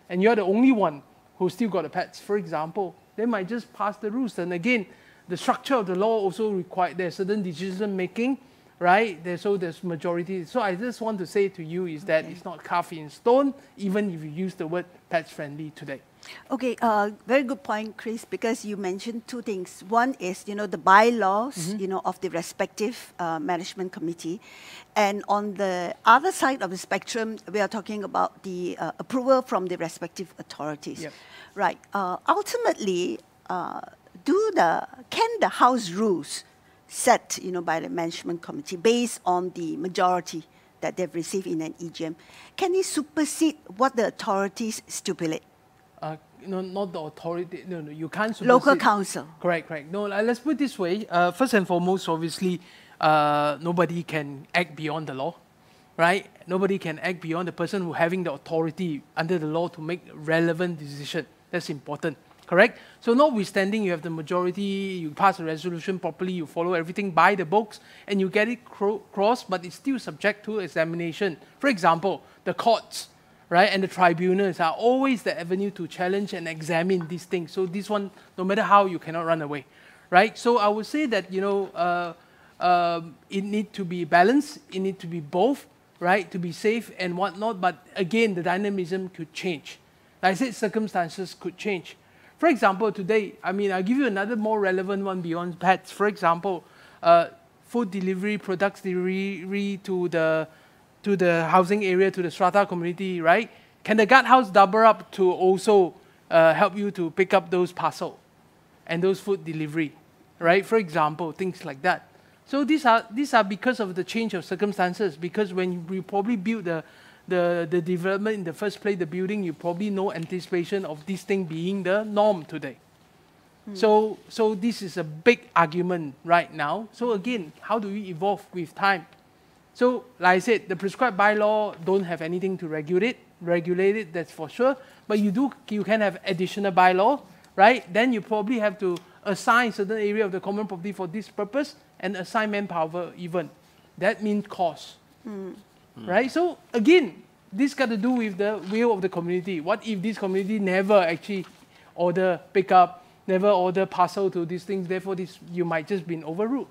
S3: And you're the only one who still got the pets, for example. They might just pass the rules. And again, the structure of the law also requires there's certain decision making, right? So there's majority. So I just want to say to you is that it's not carved in stone, even if you use the word pets friendly today.
S5: Okay, very good point, Chris, because you mentioned two things. One is, you know, the bylaws, you know, of the respective management committee. And on the other side of the spectrum, we are talking about the approval from the respective authorities.
S3: Yep.
S5: Right. Ultimately, can the house rules set, you know, by the management committee based on the majority that they've received in an EGM, can it supersede what the authorities stipulate?
S3: No, not the authority. No, you can't supersede.
S5: Local council.
S3: Correct. No, let's put it this way. First and foremost, obviously, nobody can act beyond the law, right? Nobody can act beyond the person who having the authority under the law to make relevant decision. That's important. Correct? So notwithstanding, you have the majority, you pass a resolution properly, you follow everything by the books, and you get it crossed, but it's still subject to examination. For example, the courts, right, and the tribunals are always the avenue to challenge and examine these things. So this one, no matter how, you cannot run away, right? So I would say that, you know, it needs to be balanced, it needs to be both, right, to be safe and whatnot, but again, the dynamism could change. Like I said, circumstances could change. For example, today, I mean, I'll give you another more relevant one beyond pets. For example, food delivery, products delivery to the housing area, to the strata community, right? Can the guardhouse double up to also help you to pick up those parcel and those food delivery, right? For example, things like that. So these are because of the change of circumstances, because when you probably build the development in the first place, the building, you probably no anticipation of this thing being the norm today. So this is a big argument right now. So again, how do we evolve with time? So like I said, the prescribed bylaw don't have anything to regulate it, that's for sure. But you can have additional bylaw, right? Then you probably have to assign certain area of the common property for this purpose and assign manpower even. That means cost. Right? So again, this got to do with the will of the community. What if this community never actually pick up, never order parcel to these things, therefore you might just been overruled.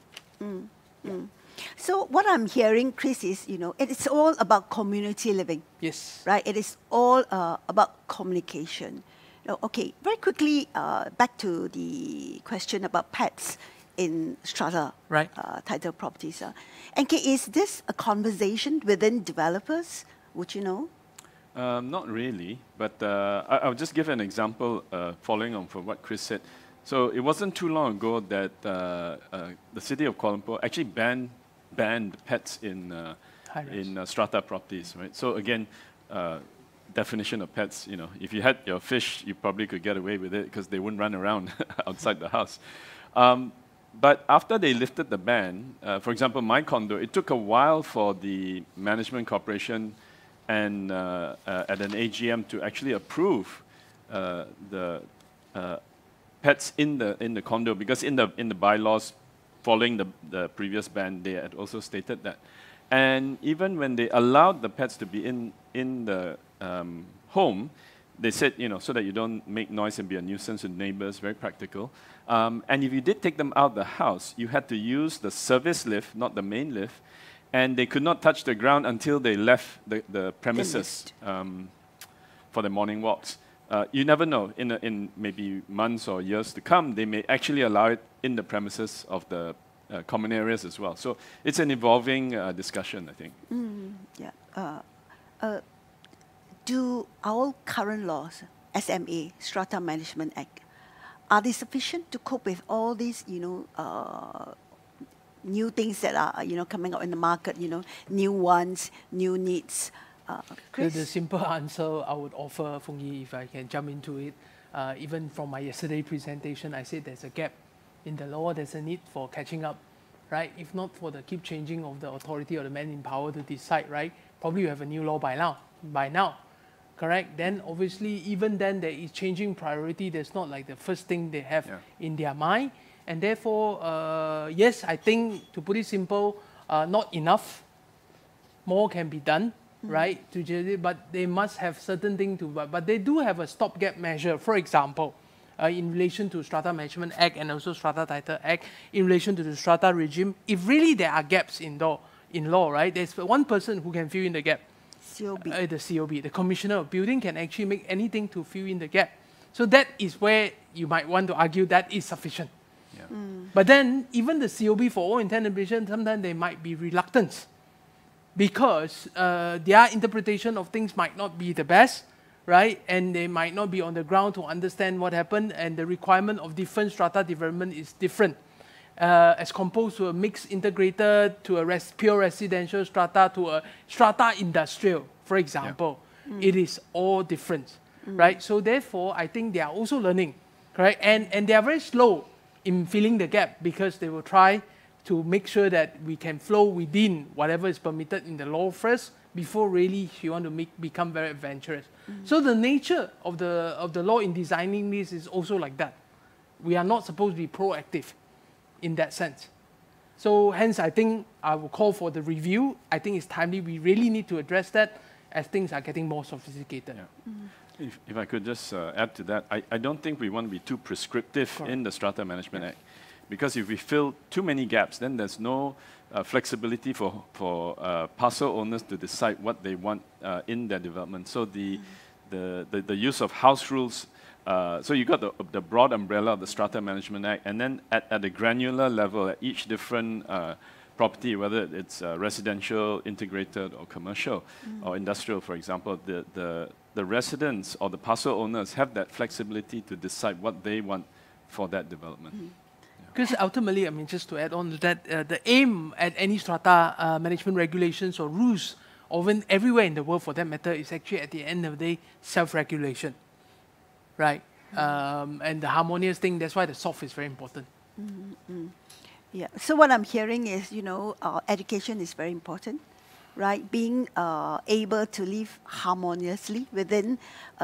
S5: So what I'm hearing, Chris, is, you know, it is all about community living.
S3: Yes.
S5: Right? It is all about communication. Now, okay, very quickly, back to the question about pets in strata
S3: right.
S5: Title properties. And is this a conversation within developers? Would you know?
S6: Not really, but I'll just give an example following on from what Chris said. So it wasn't too long ago that the city of Kuala Lumpur actually banned pets in strata properties, right? So again, definition of pets, you know, if you had your fish, you probably could get away with it because they wouldn't run around outside the house. But after they lifted the ban, for example, my condo, it took a while for the management corporation and at an AGM to actually approve the pets in the condo, because in the bylaws following the previous ban, they had also stated that. And even when they allowed the pets to be in the home, they said, so that you don't make noise and be a nuisance to neighbors, very practical. And if you did take them out the house, you had to use the service lift, not the main lift, and they could not touch the ground until they left the premises for the morning walks. You never know, in maybe months or years to come, they may actually allow it in the premises of the common areas as well. So it's an evolving discussion, I think.
S5: Do our current laws, SMA, Strata Management Act, are they sufficient to cope with all these, new things that are, coming out in the market, new wants, new needs? Chris?
S3: The simple answer I would offer, Fung Yee, if I can jump into it, even from my yesterday presentation, I said there's a gap in the law, there's a need for catching up, right? If not for the keep changing of the authority or the man in power to decide, right? Probably you have a new law by now, correct? Then obviously, even then there is changing priority. There's not like the first thing they have in their mind. And therefore, yes, I think, to put it simple, not enough. More can be done, right? But they must have certain things to, but they do have a stopgap measure. For example, in relation to Strata Management Act and also Strata Title Act, in relation to the strata regime, if really there are gaps in law, right? There's one person who can fill in the gap.
S5: COB.
S3: The COB, the Commissioner of Building, can actually make anything to fill in the gap. So that is where you might want to argue that is sufficient. But then, even the COB, for all intent and purposes, sometimes they might be reluctant because their interpretation of things might not be the best, right? And they might not be on the ground to understand what happened, and the requirement of different strata development is different. As composed to a mixed integrated, to a pure residential strata, to a strata industrial, for example. It is all different, right? So therefore, I think they are also learning, correct? And they are very slow in filling the gap because they will try to make sure that we can flow within whatever is permitted in the law first before really you want to become very adventurous. So the nature of the law in designing this is also like that. We are not supposed to be proactive in that sense. So hence, I think I will call for the review. I think it's timely. We really need to address that as things are getting more sophisticated.
S6: If I could just add to that, I don't think we want to be too prescriptive in the Strata Management Act. Because if we fill too many gaps, then there's no flexibility for parcel owners to decide what they want in their development. So the use of house rules, so you got the broad umbrella of the Strata Management Act, and then at the granular level, at each different property, whether it's residential, integrated, or commercial, or industrial, for example, the residents or the parcel owners have that flexibility to decide what they want for that development.
S3: Because ultimately, I mean, just to add on to that, the aim at any strata management regulations or rules, or even everywhere in the world for that matter, is actually at the end of the day, self-regulation, right? And the harmonious thing, that's why the soft is very important.
S5: Yeah, so what I'm hearing is, education is very important, right? Being able to live harmoniously within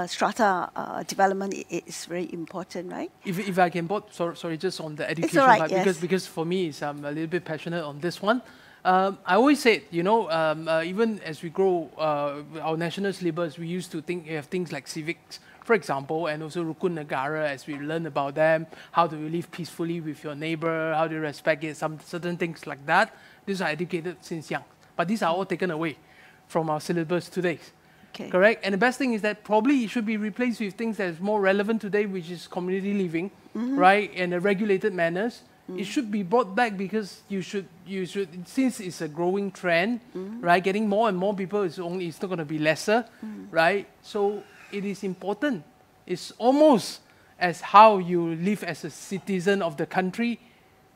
S5: strata development is very important, right?
S3: If I can, sorry, just on the education part, because for me, I'm a little bit passionate on this one. I always say, even as we grow our national syllabus, we used to have things like civics, for example, and also Rukun Negara, as we learn about them, how do you live peacefully with your neighbor, how do you respect it, some certain things like that. These are educated since young. But these are all taken away from our syllabus today. Okay. Correct? And the best thing is that probably it should be replaced with things that is more relevant today, which is community living, right? And the regulated manners. It should be brought back because you should, since it's a growing trend, right? Getting more and more people it's not going to be lesser, right? So it is important. It's almost as how you live as a citizen of the country,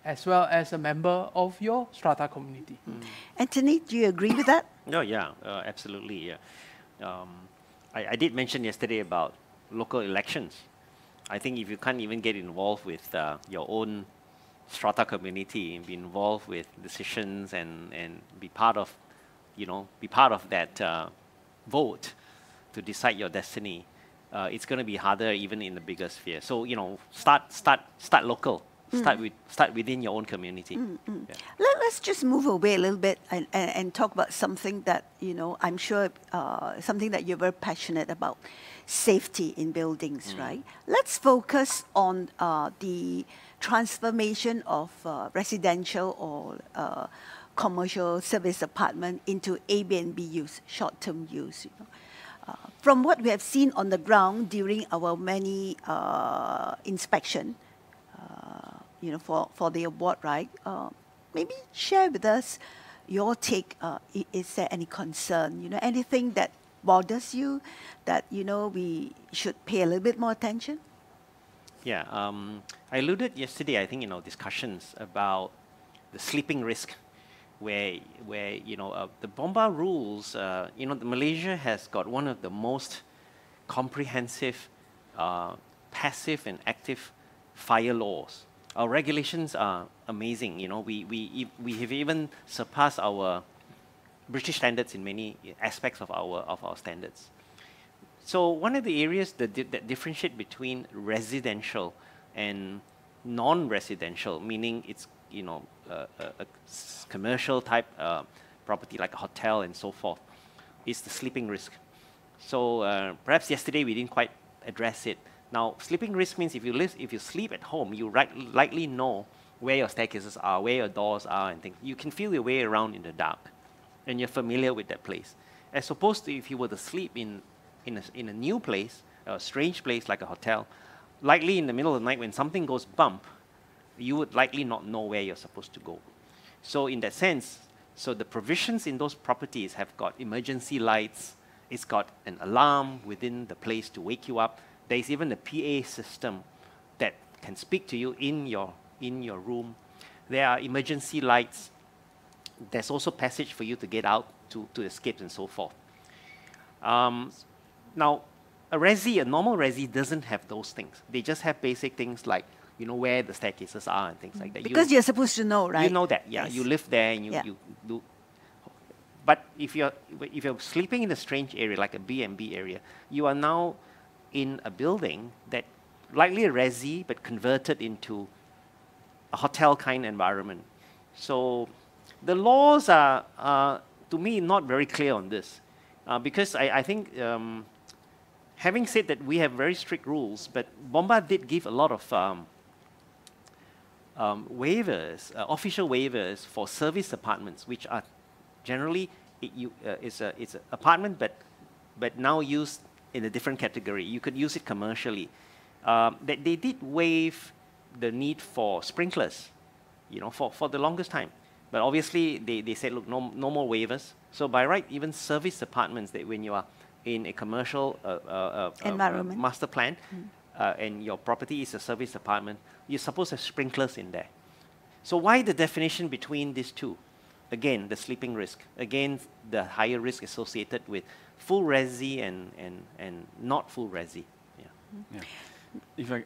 S3: as well as a member of your strata community.
S5: Anthony, do you agree with that?
S4: No, yeah, absolutely. Yeah. I did mention yesterday about local elections. I think if you can't even get involved with your own strata community and be involved with decisions and be part of, that vote to decide your destiny, it's going to be harder even in the bigger sphere. So start local. Start within your own community. Yeah.
S5: Let's just move away a little bit and talk about something that, you know, I'm sure something that you're very passionate about, safety in buildings, right? Let's focus on the transformation of residential or commercial service apartment into Airbnb use, short-term use. You know. From what we have seen on the ground during our many inspection, you know, for the award, right? Maybe share with us your take. Is there any concern? You know, anything that bothers you that, you know, we should pay a little bit more attention?
S4: Yeah, I alluded yesterday, I think, in our discussions about the sleeping risk, where you know, the Bomba rules, you know, Malaysia has got one of the most comprehensive passive and active fire laws. Our regulations are amazing. You know, we have even surpassed our British standards in many aspects of our standards. So one of the areas that differentiate between residential and non-residential, meaning it's, you know, a commercial type property like a hotel and so forth, is the sleeping risk. So perhaps yesterday we didn't quite address it. Now, sleeping risk means if you sleep at home, you likely know where your staircases are, where your doors are, and things. You can feel your way around in the dark, and you're familiar with that place. As opposed to if you were to sleep in a new place, a strange place like a hotel, likely in the middle of the night when something goes bump, you would likely not know where you're supposed to go. So in that sense, so the provisions in those properties have got emergency lights, it's got an alarm within the place to wake you up. There's even a PA system that can speak to you in your room. There are emergency lights. There's also passage for you to get out to escape and so forth. Now, a normal resi doesn't have those things. They just have basic things like, you know, where the staircases are and things like that.
S5: Because you're supposed to know, right?
S4: You know that, yeah.
S5: Yes.
S4: You live there and you do. But if you're sleeping in a strange area like a B&B area, you are now in a building that likely a resi but converted into a hotel kind environment. So the laws are to me not very clear on this, because I think having said that we have very strict rules, but Bomba did give a lot of waivers, official waivers for service apartments, which are generally it's an apartment but now used in a different category. You could use it commercially. They did waive the need for sprinklers, you know, for the longest time. But obviously, they said, look, no more waivers. So by right, even service apartments, that when you are in a commercial
S5: environment,
S4: master plan, and your property is a service apartment, you're supposed to have sprinklers in there. So why the definition between these two? Again, the sleeping risk. Again, the higher risk associated with full resi and not full resi. Yeah.
S6: Yeah.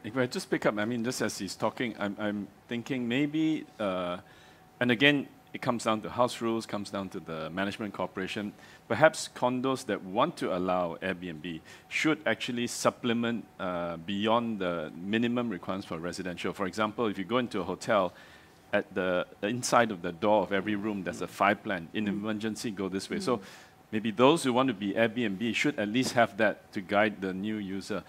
S6: If I just pick up, I mean, just as he's talking, I'm thinking maybe, and again, it comes down to house rules, comes down to the management corporation. Perhaps condos that want to allow Airbnb should actually supplement beyond the minimum requirements for residential. For example, if you go into a hotel, at the inside of the door of every room, there's a 5-plan. In emergency, go this way. So maybe those who want to be Airbnb should at least have that to guide the new user.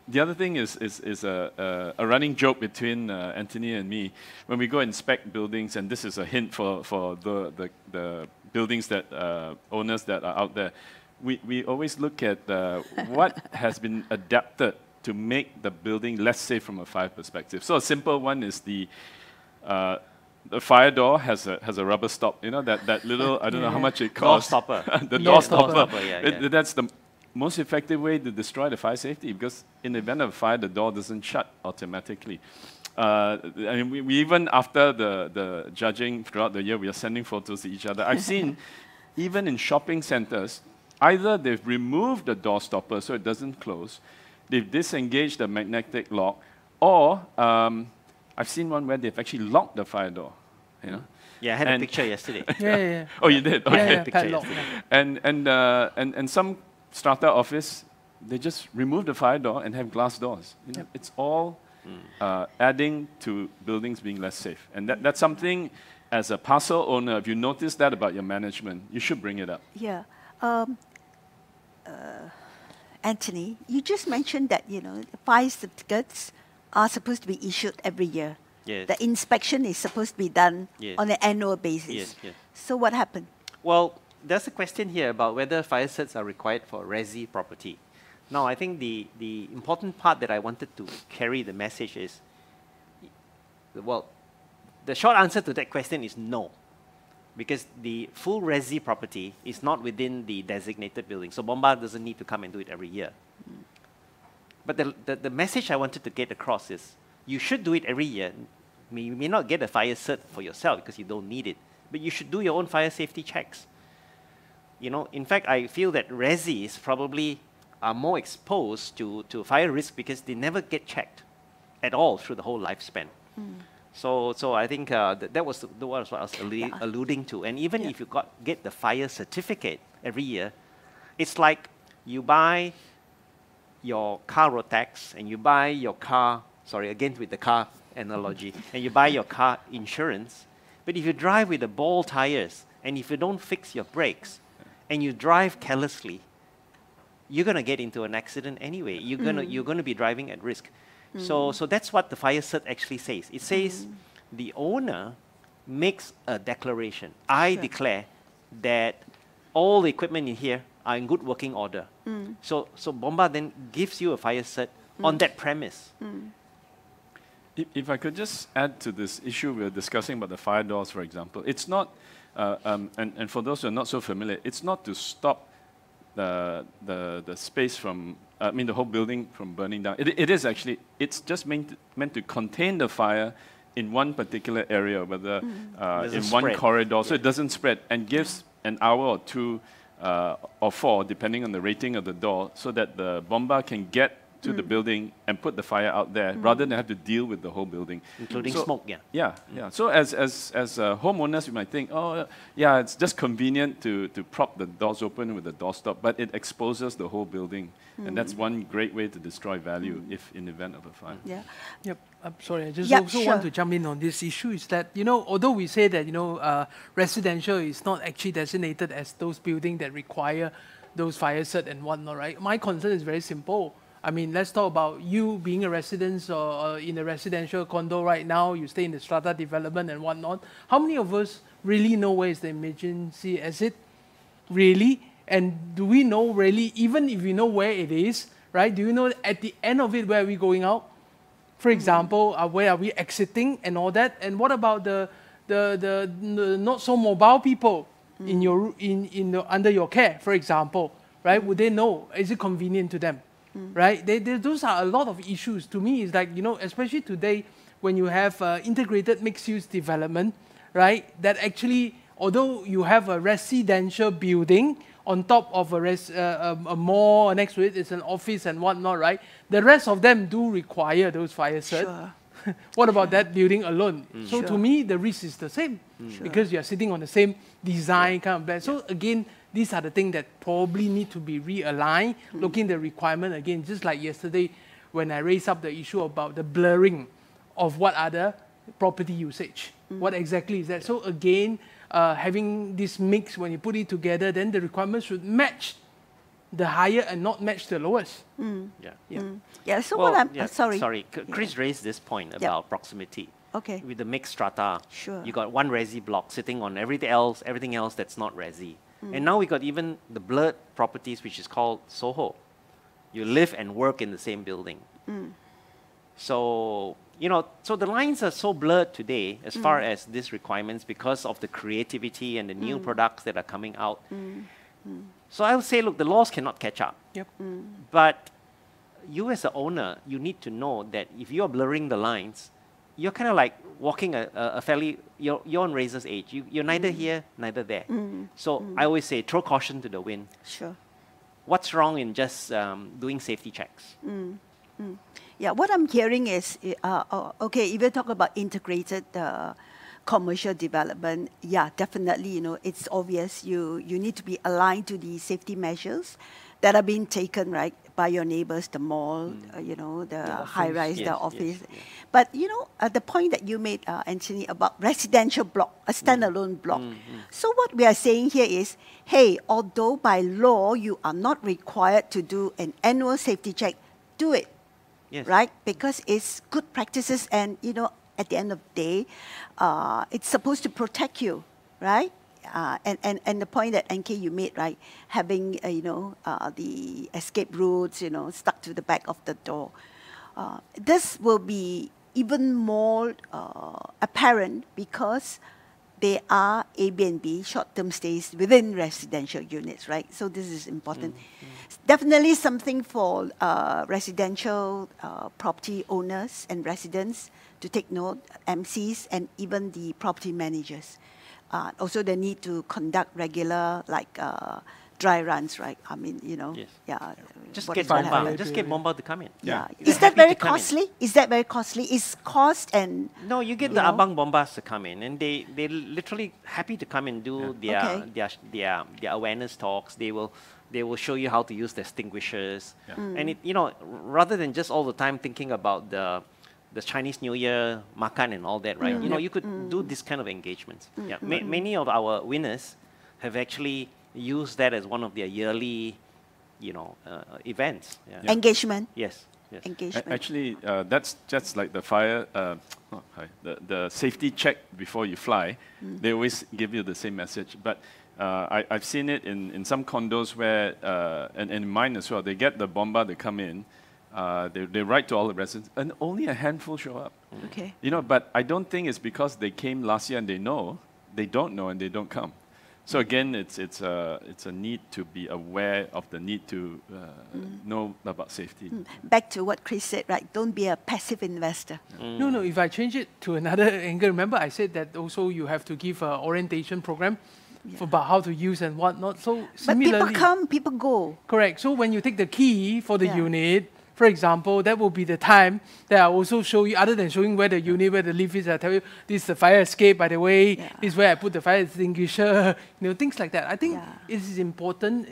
S6: The other thing is a running joke between Anthony and me. When we go inspect buildings, and this is a hint for the buildings that owners that are out there, we always look at what has been adapted to make the building less safe from a fire perspective. So a simple one is the fire door has a rubber stop. You know, that little, I don't know how much it costs.
S4: Door stopper.
S6: The door stopper.
S4: Yeah.
S6: That's the most effective way to destroy the fire safety, because in the event of a fire, the door doesn't shut automatically. I mean, we even after the judging throughout the year, we are sending photos to each other. I've seen, even in shopping centers, either they've removed the door stopper so it doesn't close, they've disengaged the magnetic lock, or I've seen one where they've actually locked the fire door. You know?
S4: Yeah, I had a picture yesterday.
S3: Yeah.
S6: Oh, you did? Okay.
S3: Yeah,
S4: Picture
S3: padlock.
S4: yesterday.
S6: And some strata office, they just remove the fire door and have glass doors. You know, it's all adding to buildings being less safe. And that's something, as a parcel owner, if you notice that about your management, you should bring it up.
S5: Yeah. Anthony, you just mentioned that, fire certificates are supposed to be issued every year.
S4: Yes.
S5: The inspection is supposed to be done
S4: Yes.
S5: on an annual basis.
S4: Yes, yes.
S5: So what happened?
S4: Well, there's a question here about whether fire certs are required for resi property. Now, I think the important part that I wanted to carry the message is, well, the short answer to that question is no. Because the full resi property is not within the designated building. So Bomba doesn't need to come and do it every year. But the message I wanted to get across is, you should do it every year. You may not get a fire cert for yourself because you don't need it, but you should do your own fire safety checks. In fact, I feel that resis probably are more exposed to fire risk because they never get checked at all through the whole lifespan. So I think that was what I was alluding to. And even if you get the fire certificate every year, it's like you buy your car road tax and you buy your car, sorry, again with the car analogy, and you buy your car insurance. But if you drive with the ball tires and if you don't fix your brakes and you drive carelessly, you're going to get into an accident anyway. You're going to be driving at risk. So that's what the fire cert actually says. It says the owner makes a declaration. I declare that all the equipment in here are in good working order. So Bomba then gives you a fire cert on that premise.
S6: If I could just add to this issue we were discussing about the fire doors, for example, it's not, and for those who are not so familiar, it's not to stop the space from, the whole building from burning down. It is actually, it's just meant to contain the fire in one particular area, whether in one corridor, so it doesn't spread, and gives an hour or two or 4, depending on the rating of the door, so that the bomba can get to the building and put the fire out there, rather than have to deal with the whole building.
S4: Including smoke, yeah.
S6: Yeah. So as homeowners, you might think, oh, yeah, it's just convenient to prop the doors open with a doorstop, but it exposes the whole building. And that's one great way to destroy value if in the event of a fire.
S5: Yeah.
S3: Yep. I'm sorry. I just also want to jump in on this issue. Is that although we say that residential is not actually designated as those buildings that require those fire cert and whatnot, right? My concern is very simple. I mean, let's talk about you being a resident or in a residential condo right now. You stay in the strata development and whatnot. How many of us really know where is the emergency exit? Really? And do we know really, even if we know where it is, right? Do you know at the end of it, where are we going out? For example, where are we exiting and all that? And what about the not so mobile people under your care, for example, right? Would they know? Is it convenient to them? Right? Those are a lot of issues. To me, it's like, especially today when you have integrated mixed-use development, right? That actually, although you have a residential building on top of a mall, next to it is an office and whatnot, right? The rest of them do require those fire cert.
S5: Sure.
S3: What about that building alone? So to me, the risk is the same because you're sitting on the same design kind of plan. So again, these are the things that probably need to be realigned, looking at the requirement again, just like yesterday when I raised up the issue about the blurring of what other property usage. What exactly is that? So again, having this mix, when you put it together, then the requirements should match the higher and not match the lowest.
S5: Yeah, so what I'm, sorry.
S4: Sorry, Chris raised this point about proximity.
S5: Okay.
S4: With the mixed strata,
S5: Sure.
S4: you got one resi block sitting on everything else that's not resi. And now we got even the blurred properties, which is called Soho. You live and work in the same building. So, so the lines are so blurred today as far as these requirements because of the creativity and the new products that are coming out. So I would say, look, the laws cannot catch up.
S3: Yep.
S4: But you as an owner, you need to know that if you're blurring the lines, you're kind of like walking a fairly, you're on razor's edge. You're neither here, neither there. So I always say, throw caution to the wind.
S5: Sure.
S4: What's wrong in just doing safety checks?
S5: Yeah, what I'm hearing is, okay, if you talk about integrated commercial development, yeah, definitely, it's obvious you need to be aligned to the safety measures that are being taken, right, by your neighbors, the mall, the high-rise, the
S4: Yes,
S5: office.
S4: yes.
S5: But, the point that you made, Anthony, about residential block, a standalone block. So what we are saying here is, hey, although by law you are not required to do an annual safety check, do it.
S4: Yes.
S5: Right? Because it's good practices and, at the end of the day, it's supposed to protect you, right? And the point that NK you made, right? Having, the escape routes, stuck to the back of the door. This will be even more apparent because they are Airbnb, short-term stays within residential units, right? So this is important. Definitely something for residential property owners and residents to take note, MCs and even the property managers. Also, they need to conduct regular, dry runs, right? I mean,
S4: Yes.
S5: yeah.
S4: Just
S5: what
S4: get
S5: is gonna
S4: Bomba.
S5: happen.
S4: Just get Bomba to come in.
S5: Yeah.
S4: They're
S5: Is that
S4: happy
S5: very
S4: to come in.
S5: costly? Is that very costly? Is cost and
S4: No, you get the Abang Bombas to come in, and they're literally happy to come and do their awareness talks. They will show you how to use the extinguishers, and it rather than just all the time thinking about the Chinese New Year makan and all that, right? You could do this kind of engagements. Many of our winners have actually used that as one of their yearly, events.
S5: engagement?
S4: Yes. Yes.
S5: Engagement.
S6: Actually, that's just like the fire, the safety check before you fly. They always give you the same message. But I've seen it in some condos where, and in mine as well, they get the bomba, they come in, they write to all the residents, and only a handful show up.
S5: Okay.
S6: But I don't think it's because they came last year and they don't know and they don't come. So again, it's a need to be aware of the need to know about safety.
S5: Back to what Chris said, right? Don't be a passive investor.
S3: No, if I change it to another angle, remember I said that also you have to give an orientation program about how to use and whatnot. So
S5: But
S3: similarly,
S5: people come, people go.
S3: correct. So when you take the key for the
S5: Yeah.
S3: unit, for example, that will be the time that I also show you, other than showing where the unit, where the lift is, I tell you, this is the fire escape, by the way, this is where I put the fire extinguisher, things like that. I think it is important.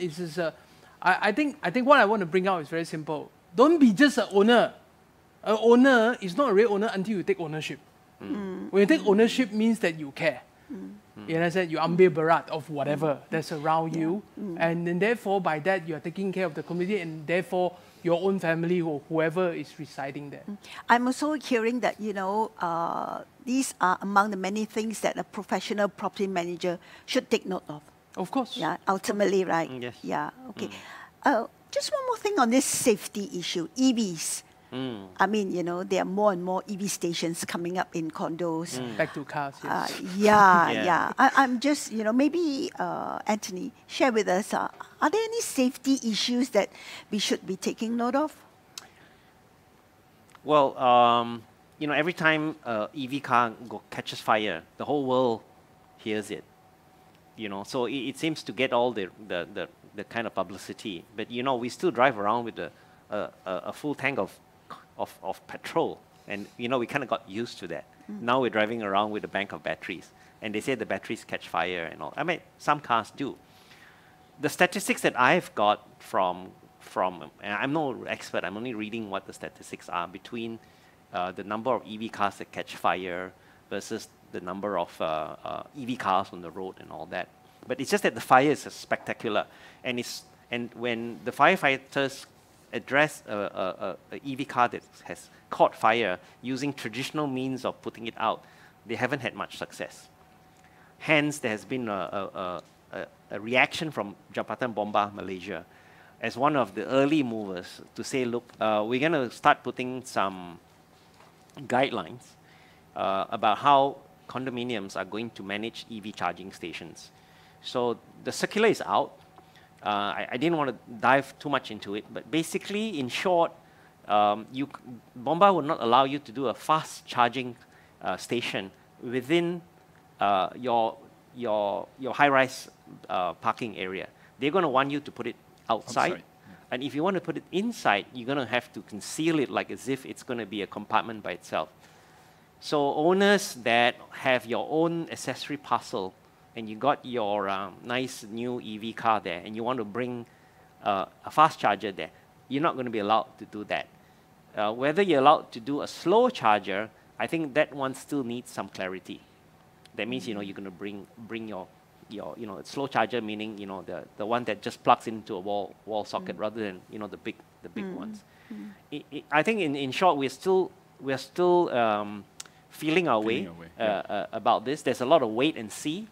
S3: I think what I want to bring out is very simple. Don't be just an owner. An owner is not a real owner until you take ownership. When you take ownership means that you care. You understand? You ambil berat of whatever that's around you. And then therefore, by that, you are taking care of the community and therefore your own family or whoever is residing there.
S5: I'm also hearing that, these are among the many things that a professional property manager should take note of.
S3: Of course.
S5: Yeah, ultimately, right?
S4: Yes.
S5: Yeah, okay. Just one more thing on this safety issue, EVs. I mean, there are more and more EV stations coming up in condos.
S3: Back to cars, yes.
S5: Yeah. I'm just, maybe, Anthony, share with us, are there any safety issues that we should be taking note of?
S4: Well, every time EV car catches fire, the whole world hears it. So it seems to get all the kind of publicity. But we still drive around with a full tank of petrol, and we kind of got used to that. Now we're driving around with a bank of batteries, and they say the batteries catch fire and all. I mean, some cars do. The statistics that I've got from and I'm no expert, I'm only reading what the statistics are between the number of EV cars that catch fire versus the number of EV cars on the road and all that. But it's just that the fire is spectacular, and when the firefighters address a EV car that has caught fire using traditional means of putting it out, they haven't had much success. Hence, there has been a reaction from Jabatan Bomba Malaysia as one of the early movers to say, look, we're going to start putting some guidelines about how condominiums are going to manage EV charging stations. So the circular is out. I didn't want to dive too much into it, but basically, in short, Bomba will not allow you to do a fast charging station within your high-rise parking area. They're going to want you to put it outside. And if you want to put it inside, you're going to have to conceal it like as if it's going to be a compartment by itself. So owners that have your own accessory parcel and you got your nice new EV car there and you want to bring a fast charger there, you're not going to be allowed to do that. Whether you're allowed to do a slow charger, I think that one still needs some clarity. That means, you're going to bring your slow charger, meaning, the one that just plugs into a wall socket rather than, the big ones. I think in short, we're still feeling our way about this. There's a lot of wait and see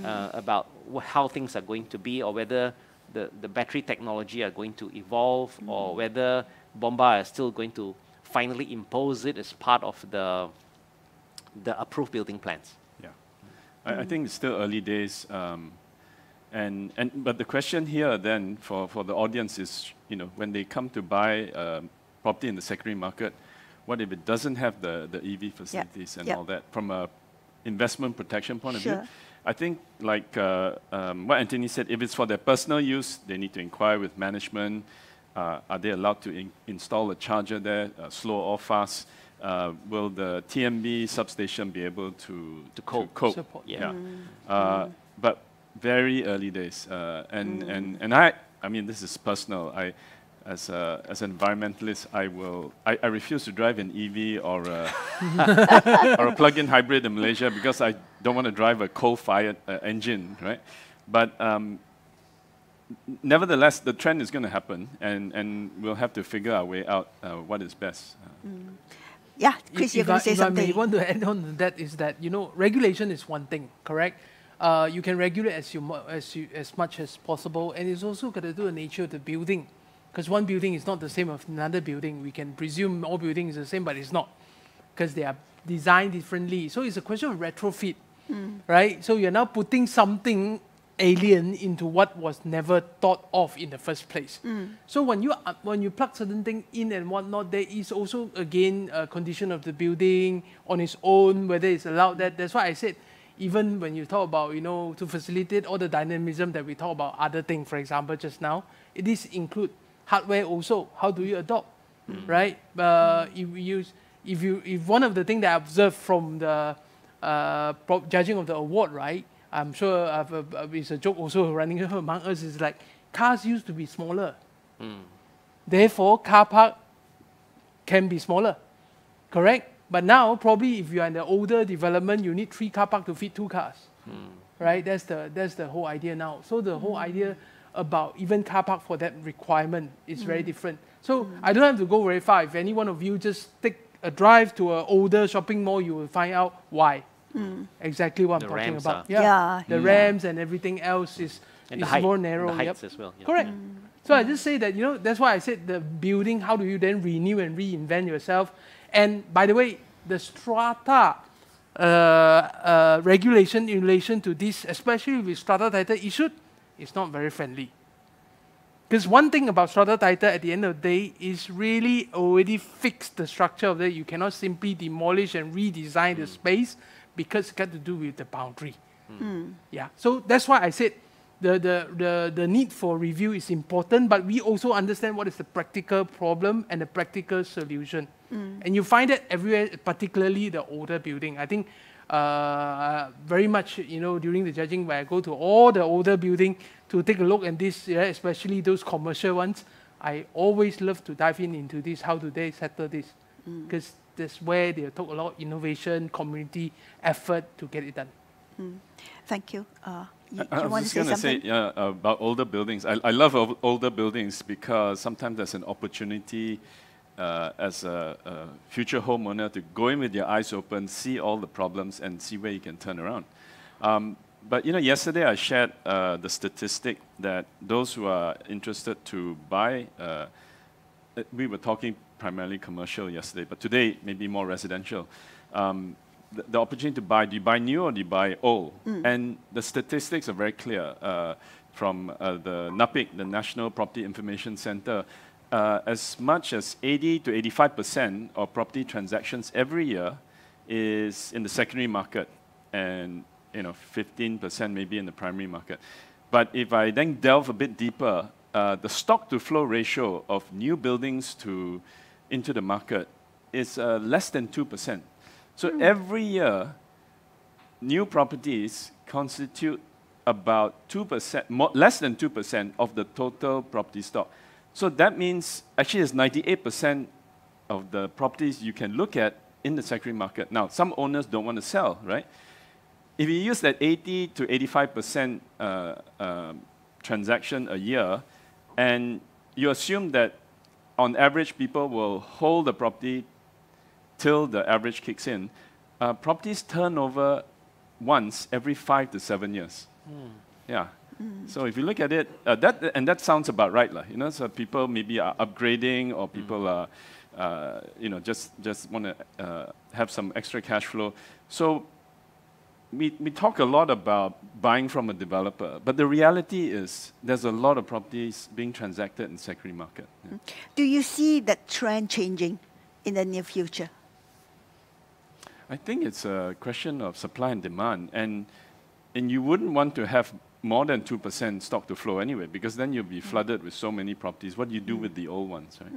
S4: about how things are going to be, or whether the battery technology are going to evolve, or whether Bomba is still going to finally impose it as part of the approved building plans.
S6: Yeah, I think it's still early days. But the question here then for the audience is, when they come to buy property in the secondary market, what if it doesn't have the EV facilities and all that from a investment protection point of view? I think like what Anthony said, if it's for their personal use, they need to inquire with management. Are they allowed to install a charger there, slow or fast? Will the TMB substation be able to cope?
S4: Support,
S6: But very early days, and I mean, this is personal. As an environmentalist, I refuse to drive an EV or or a plug-in hybrid in Malaysia because I don't want to drive a coal-fired engine, right? But nevertheless, the trend is going to happen, and we'll have to figure our way out what is best.
S5: Yeah, Chris, you're going to say something.
S3: If I want to add on to that, is that regulation is one thing, correct? You can regulate as much as possible, and it's also got to do with the nature of the building, because one building is not the same as another building. We can presume all buildings are the same, but it's not, because they are designed differently. So it's a question of retrofit, right? So you're now putting something alien into what was never thought of in the first place. So when you plug certain things in and whatnot, there is also again a condition of the building on its own, whether it's allowed. That's why I said, even when you talk about, to facilitate all the dynamism that we talk about other things, for example, just now, it is include hardware also. How do you adopt, right? If one of the things that I observed from the judging of the award, right, I'm sure it's a joke also running among us, is like cars used to be smaller. Therefore, car park can be smaller, correct? But now, probably if you are in the older development, you need 3 car park to fit 2 cars, right? That's the whole idea now. So the whole idea about even car park for that requirement is very different. So I don't have to go very far. If any one of you just take a drive to an older shopping mall, you will find out why. Exactly what I'm talking about. The ramps and everything else is more narrow.
S4: The heights as well.
S3: Correct. So I just say that, that's why I said the building, how do you then renew and reinvent yourself? And by the way, the strata regulation in relation to this, especially with strata title issued, is not very friendly. Because one thing about strata title at the end of the day is really already fixed the structure of that. You cannot simply demolish and redesign the space, because it's got to do with the boundary. Yeah. So that's why I said the need for review is important, but we also understand what is the practical problem and the practical solution. And you find that everywhere, particularly the older building. I think very much, during the judging, where I go to all the older building to take a look at this, especially those commercial ones, I always love to dive into this. How do they settle this? Because that's where they talk a lot of innovation, community effort to get it done.
S5: Thank you.
S6: I was just going to say about older buildings. I love older buildings because sometimes there's an opportunity as a future homeowner to go in with your eyes open, see all the problems, and see where you can turn around. But yesterday I shared the statistic that those who are interested to buy, we were talking primarily commercial yesterday, but today maybe more residential. The opportunity to buy, do you buy new or do you buy old? And the statistics are very clear from the NAPIC, the National Property Information Center. As much as 80 to 85% of property transactions every year is in the secondary market, and 15% maybe in the primary market. But if I then delve a bit deeper, the stock-to-flow ratio of new buildings into the market is less than 2%. So every year, new properties constitute about 2%, less than 2% of the total property stock. So that means actually it's 98% of the properties you can look at in the secondary market. Now, some owners don't want to sell, right? If you use that 80 to 85% transaction a year, and you assume that on average people will hold the property till the average kicks in, properties turn over once every 5 to 7 years. Yeah. So if you look at it, that sounds about right, lah. You know, so people maybe are upgrading, or people are, you know, just want to have some extra cash flow. So we talk a lot about buying from a developer, but the reality is there's a lot of properties being transacted in secondary market. Yeah.
S5: Do you see that trend changing in the near future?
S6: I think it's a question of supply and demand, and you wouldn't want to have more than 2% stock to flow anyway, because then you'll be flooded with so many properties. What do you do with the old ones, right?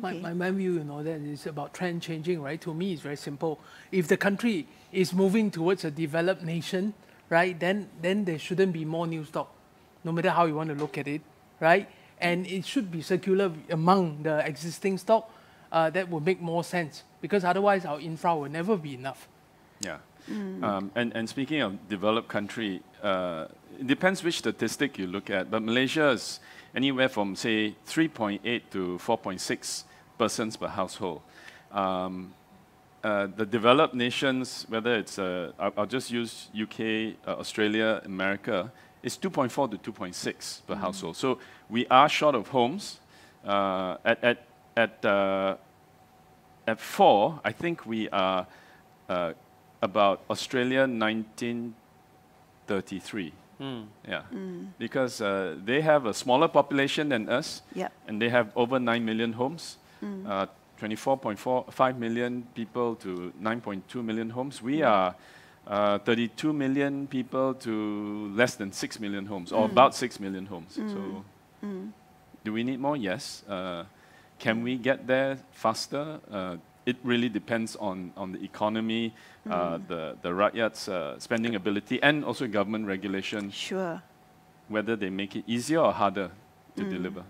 S5: Okay.
S3: My view, you know, that is about trend changing, right? To me, it's very simple. If the country is moving towards a developed nation, right, then there shouldn't be more new stock, no matter how you want to look at it, right? And it should be circular among the existing stock. That would make more sense, because otherwise our infra will never be enough.
S6: Yeah. And speaking of developed country, it depends which statistic you look at, but Malaysia is anywhere from, say, 3.8 to 4.6 persons per household. The developed nations, whether it's, I'll just use UK, Australia, America, it's 2.4 to 2.6 per household. So we are short of homes. At 4, I think we are about Australia 1933. Yeah, because they have a smaller population than us, and they have over 9 million homes, 24.5 million people to 9.2 million homes. We are 32 million people to less than 6 million homes, or about 6 million homes. So, do we need more? Yes. Can we get there faster? It really depends on the economy, the rakyat's spending ability, and also government regulation.
S5: Sure.
S6: Whether they make it easier or harder to deliver.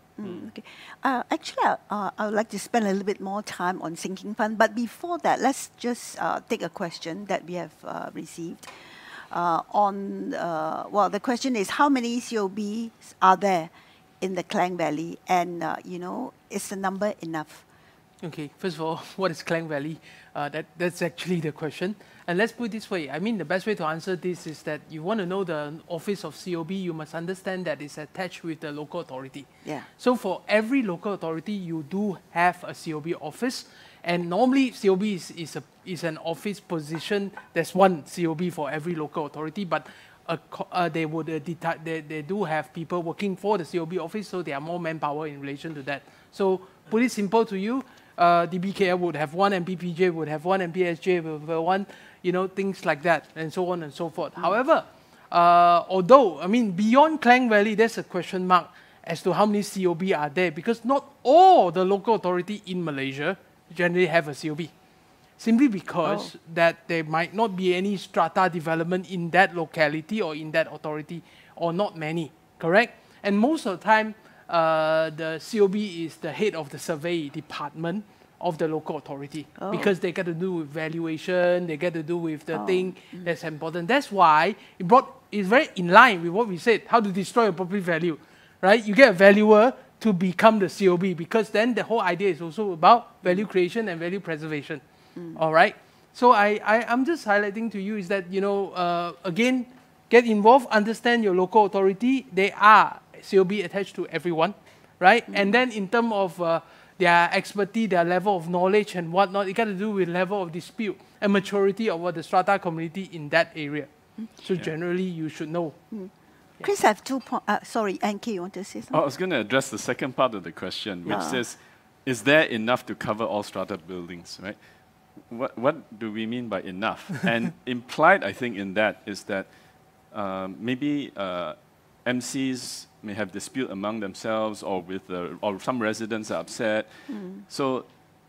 S5: Okay. Actually, I would like to spend a little bit more time on sinking fund. But before that, let's just take a question that we have received. Well, the question is, how many COBs are there in the Klang Valley? And, you know, is the number enough?
S3: Okay, first of all, what is Klang Valley? That's actually the question. And let's put it this way. I mean, the best way to answer this is that you want to know the office of COB, you must understand that it's attached with the local authority.
S5: Yeah.
S3: So for every local authority, you do have a COB office. And normally, COB is an office position. There's one COB for every local authority, but they do have people working for the COB office, so there are more manpower in relation to that. So put it simple to you, DBKL would have one, MPPJ would have one, MPSJ would have one, you know, things like that, and so on and so forth. However, although, I mean, beyond Klang Valley, there's a question mark as to how many COB are there, because not all the local authority in Malaysia generally have a COB. Simply because that there might not be any strata development in that locality or in that authority, or not many, correct? And most of the time, the COB is the head of the survey department of the local authority, because they get to do with valuation, they get to do with the thing that's important. That's why it's very in line with what we said, how to destroy a property value, right? You get a valuer to become the COB, because then the whole idea is also about value creation and value preservation. All right. So I'm just highlighting to you is that, you know, again, get involved, understand your local authority. They are COB attached to everyone, right? And then in terms of their expertise, their level of knowledge and whatnot, it got to do with level of dispute and maturity of what the strata community in that area. So generally, you should know.
S5: Chris, I have 2 points. Sorry, NK, you want to say something?
S6: I was going to address the second part of the question, which says, is there enough to cover all strata buildings, right? What do we mean by enough? And implied, I think, in that is that maybe MCs may have dispute among themselves, or with or some residents are upset. So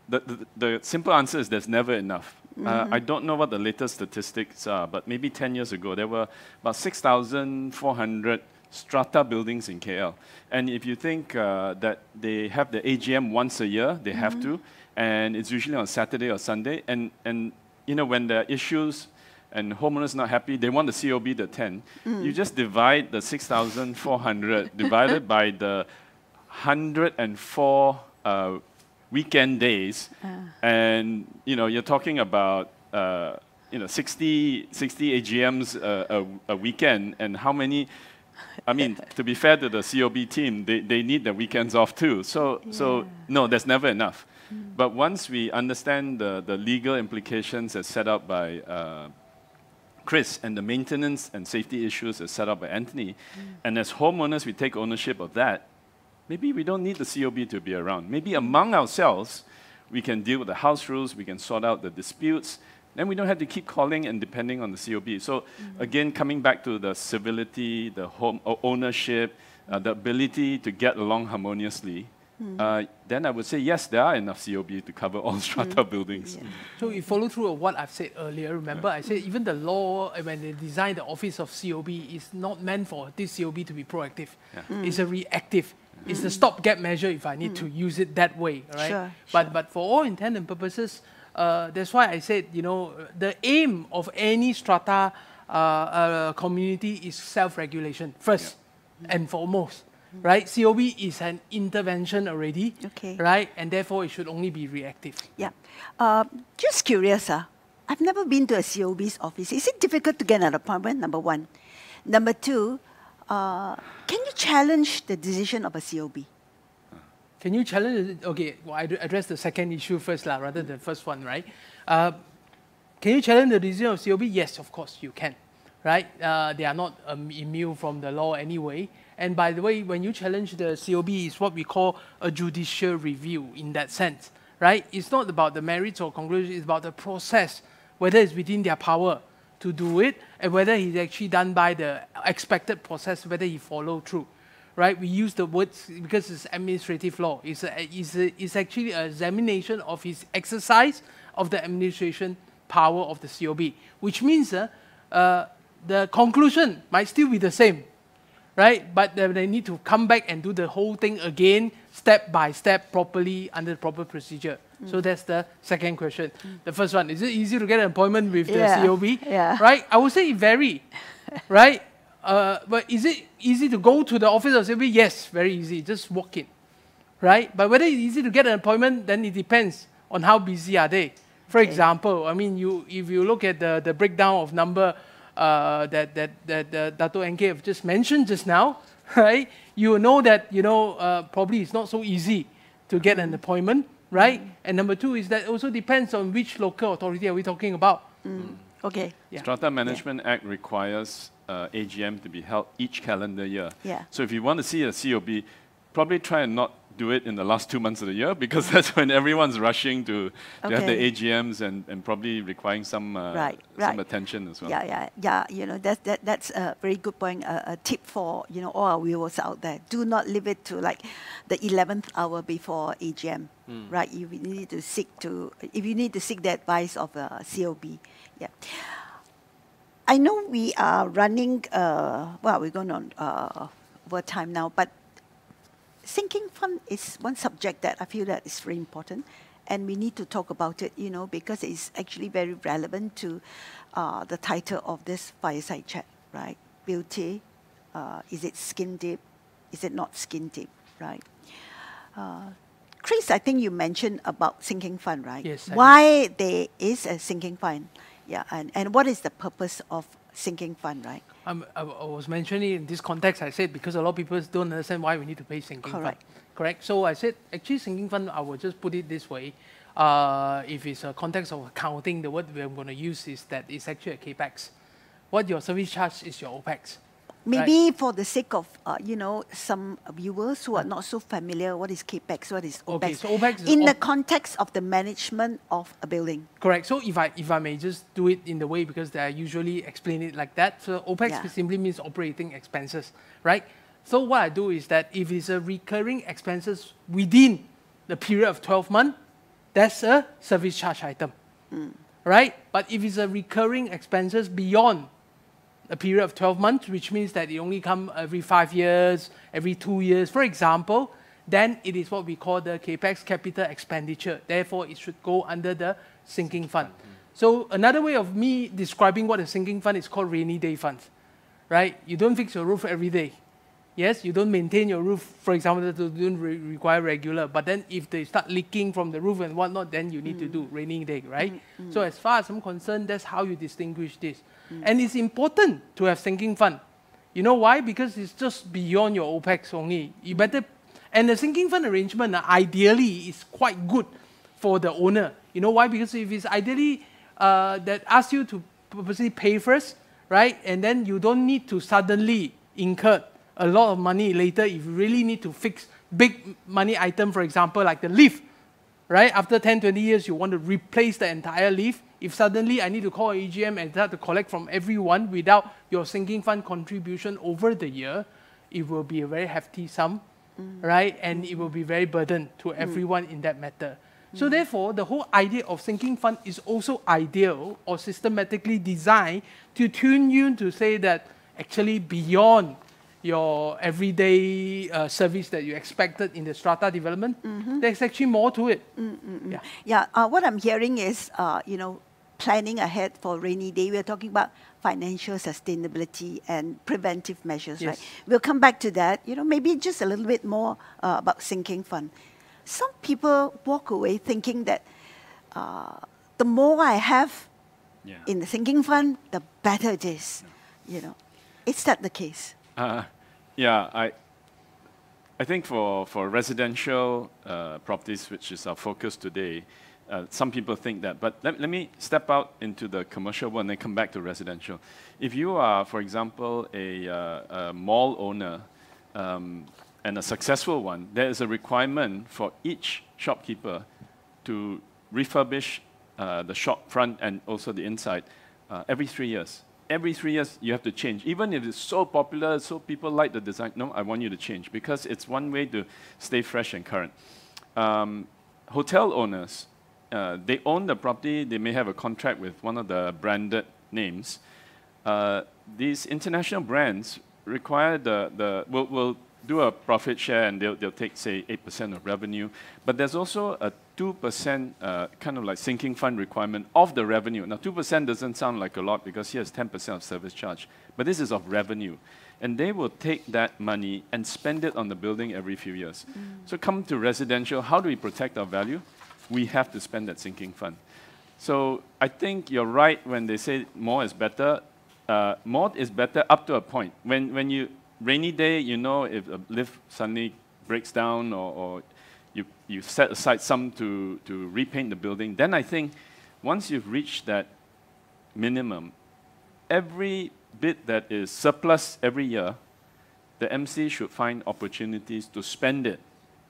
S6: the simple answer is there's never enough. I don't know what the latest statistics are, but maybe 10 years ago, there were about 6,400 strata buildings in KL. And if you think that they have the AGM once a year, they have to, and it's usually on Saturday or Sunday, and you know, when there are issues and homeowners not happy, they want the COB to attend, you just divide the 6,400 divided by the 104 weekend days, and you know, you're talking about 60 AGMs a weekend, and how many? I mean, to be fair to the COB team, they need the weekends off too. So no, there's never enough. But once we understand the legal implications as set out by Chris, and the maintenance and safety issues as set out by Anthony, and as homeowners we take ownership of that, maybe we don't need the COB to be around. Maybe among ourselves, we can deal with the house rules, we can sort out the disputes, then we don't have to keep calling and depending on the COB. So again, coming back to the civility, the home ownership, the ability to get along harmoniously, then I would say, yes, there are enough COB to cover all strata buildings.
S5: Yeah.
S3: So you follow through of what I've said earlier. Remember, I said even the law, when they designed the Office of COB, is not meant for this COB to be proactive. It's a reactive. It's the stopgap measure if I need to use it that way, right?
S5: Sure,
S3: but for all intent and purposes, that's why I said, you know, the aim of any strata community is self-regulation first and foremost. Right, COB is an intervention already, right, and therefore it should only be reactive.
S5: Yeah, just curious, I've never been to a COB's office. Is it difficult to get an appointment? Number one. Number two, can you challenge the decision of a COB?
S3: Can you challenge it? Okay, well, I address the second issue first, rather than the first one, right? Can you challenge the decision of COB? Yes, of course you can, right? They are not immune from the law anyway. And by the way, when you challenge the COB, it's what we call a judicial review in that sense, right? It's not about the merits or conclusion, it's about the process, whether it's within their power to do it, and whether it's actually done by the expected process, whether he followed through, right? We use the words because it's administrative law. It's actually an examination of his exercise of the administration power of the COB, which means the conclusion might still be the same, right? But they need to come back and do the whole thing again, step by step, properly, under the proper procedure. So that's the second question. The first one, is it easy to get an appointment with the COB?
S5: Yeah.
S3: Right? I would say it varies, right? But is it easy to go to the office of COB? Yes, very easy. Just walk in, right? But whether it's easy to get an appointment, then it depends on how busy are they. For example, I mean, if you look at the breakdown of number that Dato' NK have just mentioned just now, right? You know that, probably it's not so easy to get an appointment, right? And number two is that also depends on which local authority are we talking about.
S5: Okay.
S3: Yeah.
S6: Strata Management Act requires AGM to be held each calendar year.
S5: Yeah.
S6: So if you want to see a COB, probably try and not do it in the last 2 months of the year, because that's when everyone's rushing to have the AGMs and probably requiring some attention as well.
S5: Yeah. That's a very good point. A tip for all our viewers out there: do not leave it to like the 11th hour before AGM. Right? If you need to seek the advice of a COB. Yeah. I know we are running. We're going on over time now, but sinking fund is one subject that I feel that is very important, and we need to talk about it, because it's actually very relevant to the title of this fireside chat, right? Beauty, is it skin deep? Is it not skin deep, right? Chris, I think you mentioned about sinking fund, right?
S3: Yes.
S5: Why there is a sinking fund? Yeah, and what is the purpose of sinking fund, right?
S3: I was mentioning in this context, I said, because a lot of people don't understand why we need to pay sinking fund. Correct? So I said, actually, sinking fund, I will just put it this way. If it's a context of accounting, the word we're going to use is that it's actually a CAPEX. What your service charge is your OPEX.
S5: Maybe for the sake of, some viewers who are not so familiar, what is CAPEX, what is OPEX?
S3: Okay, so OPEX is
S5: in the context of the management of a building.
S3: Correct. So if I may just do it in the way, because I usually explain it like that. So OPEX simply means operating expenses, right? So what I do is that if it's a recurring expenses within the period of 12 months, that's a service charge item. right? But if it's a recurring expenses beyond a period of 12 months, which means that it only come every 5 years, every 2 years, for example, then it is what we call the capex, capital expenditure. Therefore, it should go under the sinking fund. So another way of me describing what a sinking fund is called rainy day funds, right? You don't fix your roof every day. Yes, you don't maintain your roof, for example, that don't require regular. But then if they start leaking from the roof and whatnot, then you need to do rainy day, right? So as far as I'm concerned, that's how you distinguish this. And it's important to have sinking fund. You know why? Because it's just beyond your OPEX only. You better, and the sinking fund arrangement ideally is quite good for the owner. You know why? Because if it's ideally that asks you to purposely pay first, right? And then you don't need to suddenly incur a lot of money later if you really need to fix big money item, for example, like the lift, right? After 10, 20 years, you want to replace the entire lift. If suddenly I need to call EGM and start to collect from everyone without your sinking fund contribution over the year, it will be a very hefty sum, right? And it will be very burden to everyone in that matter. So therefore, the whole idea of sinking fund is also ideal or systematically designed to tune you to say that actually beyond your everyday service that you expected in the strata development, there's actually more to it.
S5: What I'm hearing is, planning ahead for rainy day. We're talking about financial sustainability and preventive measures, right? We'll come back to that. Maybe just a little bit more about sinking fund. Some people walk away thinking that the more I have in the sinking fund, the better it is. Is that the case?
S6: I think for residential properties, which is our focus today, some people think that. But let me step out into the commercial one and then come back to residential. If you are, for example, a mall owner and a successful one, there is a requirement for each shopkeeper to refurbish the shop front and also the inside every 3 years. Every 3 years, you have to change. Even if it's so popular, so people like the design, no, I want you to change because it's one way to stay fresh and current. Hotel owners, they own the property, they may have a contract with one of the branded names. These international brands require will do a profit share and they'll take, say, 8% of revenue. But there's also a 2% kind of like sinking fund requirement of the revenue. Now, 2% doesn't sound like a lot because here's 10% of service charge. But this is of revenue. And they will take that money and spend it on the building every few years. So come to residential, how do we protect our value? We have to spend that sinking fund. So I think you're right when they say more is better. More is better up to a point. When you rainy day, if a lift suddenly breaks down or you set aside some to repaint the building, then I think once you've reached that minimum, every bit that is surplus every year, the MC should find opportunities to spend it,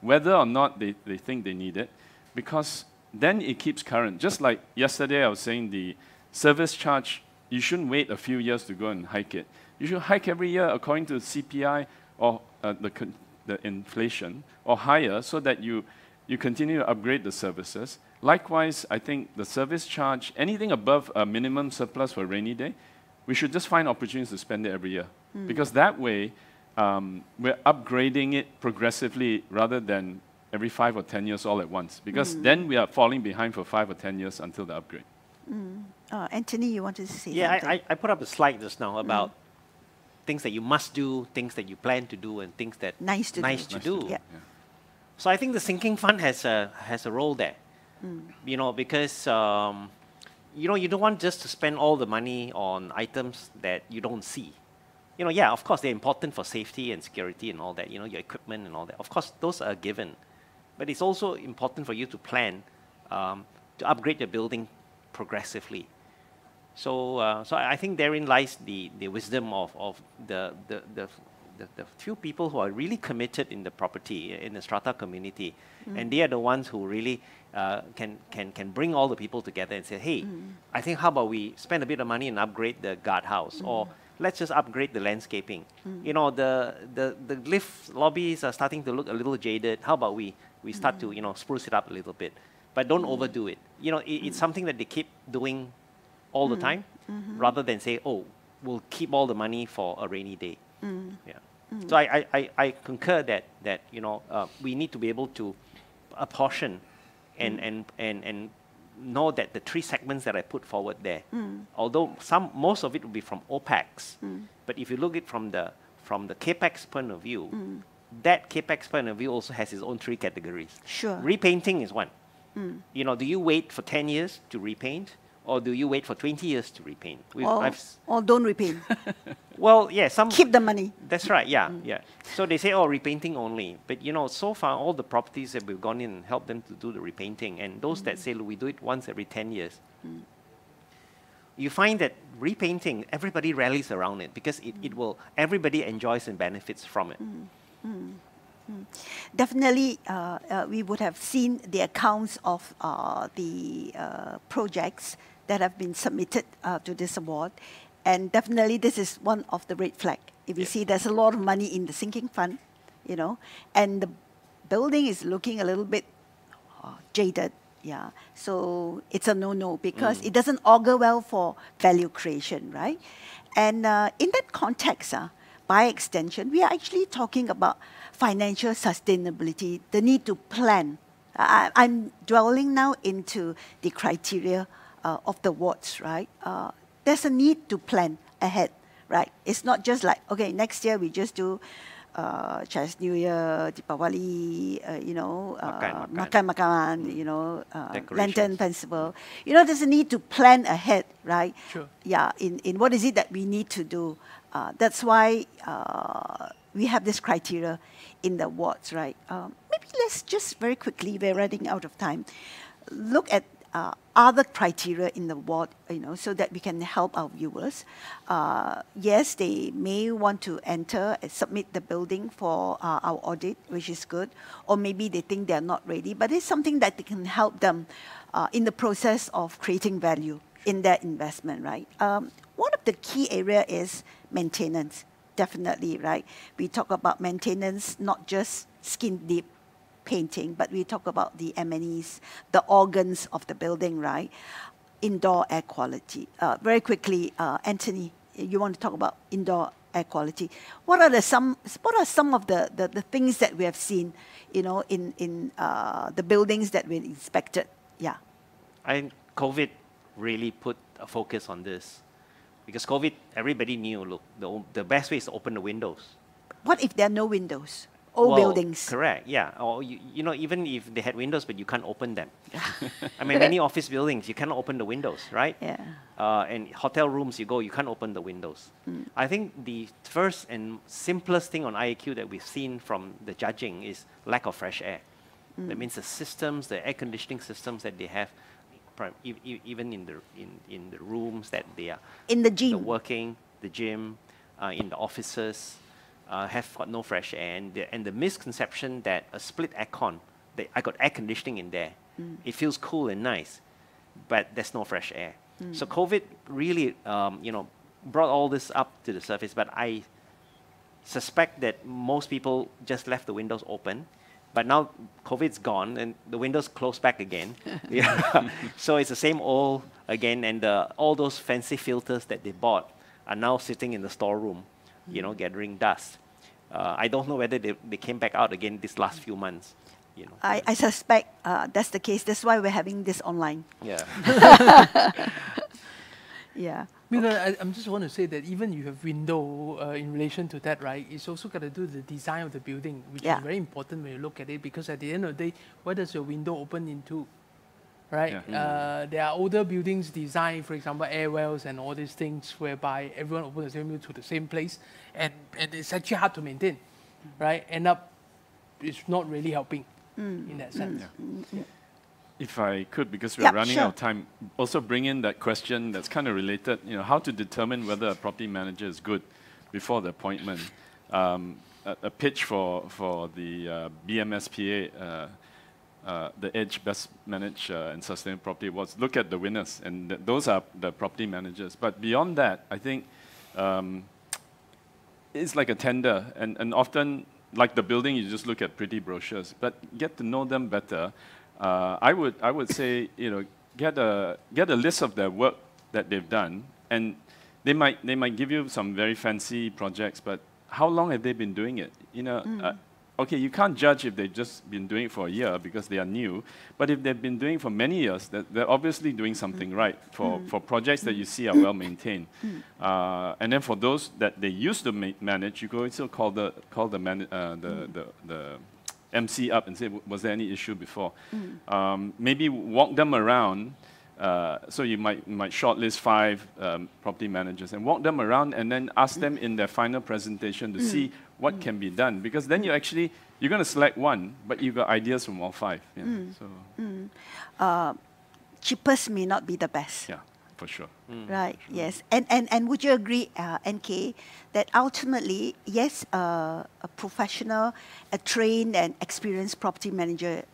S6: whether or not they think they need it, because then it keeps current. Just like yesterday I was saying the service charge, you shouldn't wait a few years to go and hike it. You should hike every year according to CPI or the inflation or higher so that you continue to upgrade the services. Likewise, I think the service charge, anything above a minimum surplus for rainy day, we should just find opportunities to spend it every year. Because that way, we're upgrading it progressively rather than every 5 or 10 years all at once. Because then we are falling behind for 5 or 10 years until the upgrade.
S5: Anthony, you wanted to say
S4: something?
S5: Yeah,
S4: I put up a slide just now about things that you must do, things that you plan to do, and things that
S5: nice to do.
S4: Yeah. So I think the sinking fund has a role there. Because you don't want just to spend all the money on items that you don't see. Of course they're important for safety and security and all that. Your equipment and all that. Of course those are given, but it's also important for you to plan to upgrade your building progressively. So I think therein lies the wisdom of the few people who are really committed in the property, in the strata community, and they are the ones who really can bring all the people together and say, hey, I think how about we spend a bit of money and upgrade the guardhouse, or let's just upgrade the landscaping. The lift lobbies are starting to look a little jaded. How about we start to spruce it up a little bit? but don't overdo it. You know, it's something that they keep doing all the time, rather than say, oh, we'll keep all the money for a rainy day. Yeah. So I concur that you know, we need to be able to apportion and know that the 3 segments that I put forward there, although most of it will be from OPEX, but if you look at it from the CAPEX point of view, that CAPEX point of view also has its own 3 categories.
S5: Sure.
S4: Repainting is one. You know, do you wait for 10 years to repaint, or do you wait for 20 years to repaint?
S5: Or don't repaint.
S4: Well, yeah,
S5: Keep the money.
S4: That's right, yeah, yeah. So they say, oh, repainting only. But, you know, so far, all the properties that we've gone in and helped them to do the repainting, and those that say, look, we do it once every 10 years, you find that repainting, everybody rallies around it because it will, everybody enjoys and benefits from it.
S5: Definitely, we would have seen the accounts of the projects that have been submitted to this award. And definitely, this is one of the red flag. If you see there's a lot of money in the sinking fund, you know, and the building is looking a little bit jaded, yeah. So it's a no-no because it doesn't augur well for value creation, right? And in that context, by extension, we are actually talking about financial sustainability, the need to plan. I'm dwelling now into the criteria of the wards, right? There's a need to plan ahead, right? It's not just like, okay, next year we just do Chinese New Year, Deepawali, you know, makan, you know, Lantern Festival. You know, there's a need to plan ahead, right?
S3: Sure.
S5: Yeah, in what is it that we need to do. That's why we have this criteria in the wards, right? Maybe let's just very quickly, we're running out of time, look at other criteria in the ward, you know, so that we can help our viewers. Yes, they may want to enter and submit the building for our audit, which is good, or maybe they think they're not ready, but it's something that they can help them in the process of creating value in their investment, right? One of the key area is maintenance, definitely, right? We talk about maintenance, not just skin deep painting, but we talk about the M&Es, the organs of the building, right? Indoor air quality. Very quickly, Anthony, you want to talk about indoor air quality. What are some of the things that we have seen, you know, in the buildings that we inspected? Yeah.
S4: I think COVID really put a focus on this. Because COVID, everybody knew, look, the best way is to open the windows.
S5: What if there are no windows? All buildings.
S4: Correct, yeah. Or, you know, even if they had windows, but you can't open them. I mean, many office buildings, you cannot open the windows, right?
S5: Yeah.
S4: And hotel rooms, you can't open the windows. I think the first and simplest thing on IAQ that we've seen from the judging is lack of fresh air. That means the systems, the air conditioning systems that they have, even in the rooms that they are
S5: in the gym,
S4: working, the gym, in the offices, have got no fresh air, and the misconception that a split aircon, I got air conditioning in there, it feels cool and nice, but there's no fresh air. So COVID really, you know, brought all this up to the surface. But I suspect that most people just left the windows open. But now COVID's gone and the windows closed back again. Yeah. So it's the same old again, and all those fancy filters that they bought are now sitting in the storeroom, you know, gathering dust. I don't know whether they came back out again this last few months. You know.
S5: I suspect that's the case. That's why we're having this online.
S4: Yeah.
S5: Yeah.
S3: Because I just want to say that even you have window in relation to that, right? It's also got to do with the design of the building, which is very important when you look at it. Because at the end of the day, where does your window open into? Right?
S6: Yeah.
S3: There are older buildings designed, for example, air wells and all these things, whereby everyone opens the same window to the same place, and it's actually hard to maintain, right? End up, it's not really helping in that sense.
S6: Yeah. If I could, because we're running out of time, also bring in that question that's kind of related, you know, how to determine whether a property manager is good before the appointment. A pitch for the BMSPA, the EDGE Best Managed and Sustainable Property Awards, look at the winners, and those are the property managers. But beyond that, I think it's like a tender, and often, like the building, you just look at pretty brochures, but get to know them better. I would say, you know, get a list of their work that they've done, and they might give you some very fancy projects, but how long have they been doing it? You know, okay, you can't judge if they've just been doing it for a year because they are new, but if they've been doing it for many years, they're obviously doing something right for projects that you see are well maintained. And then for those that they used to manage, you could also call the MC up and say, was there any issue before? Maybe walk them around. So you might shortlist 5 property managers and walk them around and then ask them in their final presentation to see what can be done. Because then you're going to select one, but you've got ideas from all 5. Yeah,
S5: Cheapest may not be the best.
S6: yeah, for sure.
S5: Right, yes. And would you agree, NK, that ultimately, yes, a professional, a trained and experienced property manager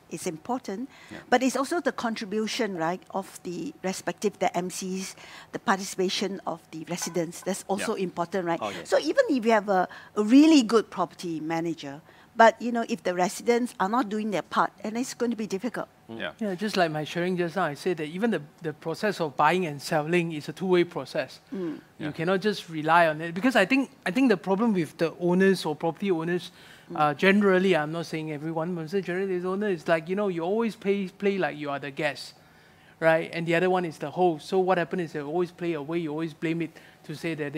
S5: is important, but it's also the contribution, right, of the respective, the MCs, the participation of the residents. That's also important, right?
S4: Oh, yes.
S5: So even if you have a really good property manager, but you know, if the residents are not doing their part, and it's going to be difficult.
S3: Yeah, just like my sharing just now, I said that even the process of buying and selling is a two-way process. You cannot just rely on it, because I think the problem with the owners or property owners, generally, I'm not saying everyone, but generally the owner is like, you know, you always play like you are the guest, right? And the other one is the host. So what happens is they always play away, you always blame it to say that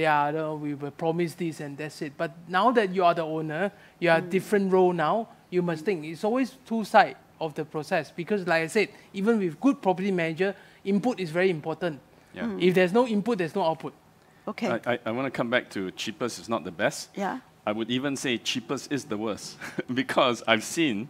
S3: we were promised this and that's it. But now that you are the owner, you are a different role now, you must think. It's always two sides of the process, because like I said, even with good property manager, input is very important. If there's no input, there's no output.
S5: Okay.
S6: I want to come back to cheapest is not the best.
S5: Yeah.
S6: I would even say cheapest is the worst because I've seen,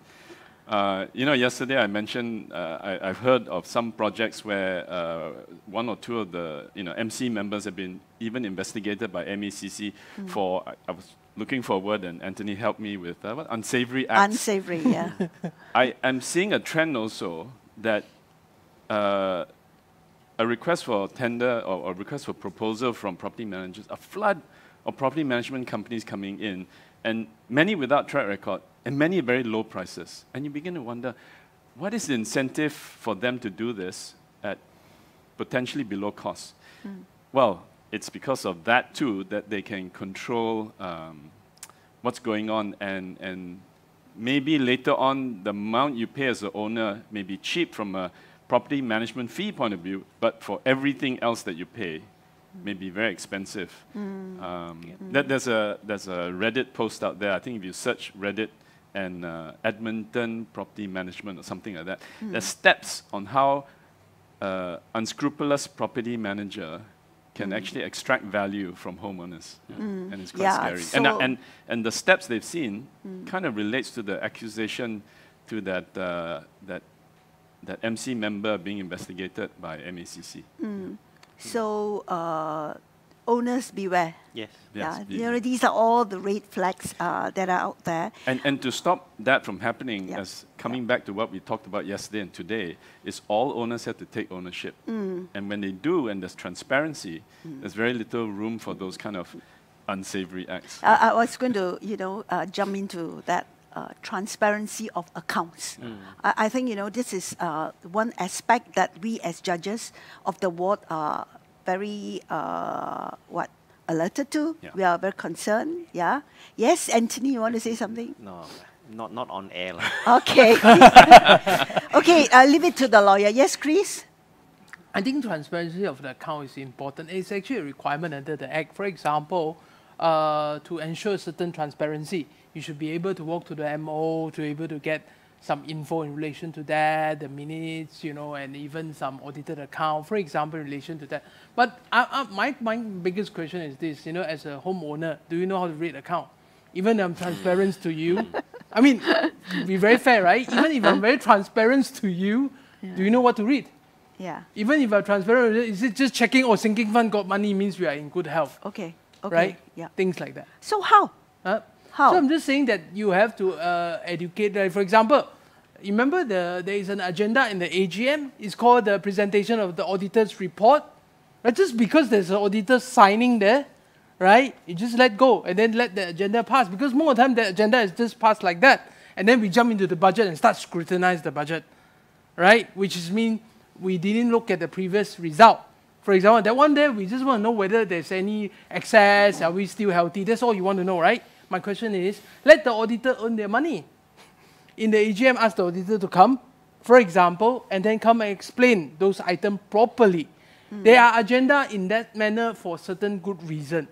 S6: you know, yesterday I mentioned, I've heard of some projects where 1 or 2 of the, you know, MC members have been even investigated by MACC for, I was looking for a word and Anthony helped me with what? Unsavory acts.
S5: Unsavory, yeah.
S6: I am seeing a trend also that a request for tender or a request for proposal from property managers, a flood of property management companies coming in, and many without track record, and many at very low prices. And you begin to wonder, what is the incentive for them to do this at potentially below cost? Well, it's because of that too, that they can control what's going on, and maybe later on, the amount you pay as an owner may be cheap from a property management fee point of view, but for everything else that you pay, may be very expensive. There's a Reddit post out there. I think if you search Reddit and Edmonton property management or something like that, there's steps on how unscrupulous property manager can actually extract value from homeowners, and it's quite scary.
S5: So
S6: And the steps they've seen kind of relates to the accusation to that MC member being investigated by MACC.
S5: So owners beware.
S4: Yes.
S5: Yeah, you know, these are all the red flags that are out there.
S6: And to stop that from happening, as coming back to what we talked about yesterday and today, is all owners have to take ownership. And when they do, and there's transparency, there's very little room for those kind of unsavory acts.
S5: I was going to, you know, jump into that. Transparency of accounts. I think, you know, this is one aspect that we as judges of the ward are very, alerted to. We are very concerned, Yes, Anthony, you want to say something?
S4: No, not on air.
S5: Okay. Okay, I'll leave it to the lawyer. Yes, Chris?
S3: I think transparency of the account is important. It's actually a requirement under the Act. For example, to ensure certain transparency, you should be able to walk to the MO to be able to get some info in relation to that, the minutes, you know, and even some audited account, for example, in relation to that. But my biggest question is this, you know, as a homeowner, do you know how to read account? Even if I'm transparent to you, I mean, be very fair, right? Even if I'm very transparent to you, do you know what to read?
S5: Yeah.
S3: Even if I'm transparent, is it just checking, oh, sinking fund got money means we are in good health?
S5: Okay.
S3: Right?
S5: Yeah.
S3: Things like that.
S5: So how? How?
S3: So I'm just saying that you have to educate. For example, remember there is an agenda in the AGM. It's called the presentation of the auditor's report. Right? Just because there's an auditor signing there, right? You just let go and then let the agenda pass. Because most of the time the agenda is just passed like that. and then we jump into the budget and start scrutinize the budget, right? Which is mean we didn't look at the previous result. For example, that one there, we just want to know whether there's any excess, are we still healthy? That's all you want to know, right? My question is, let the auditor earn their money. In the AGM, ask the auditor to come, for example, and then come and explain those items properly. They are agenda in that manner for certain good reason.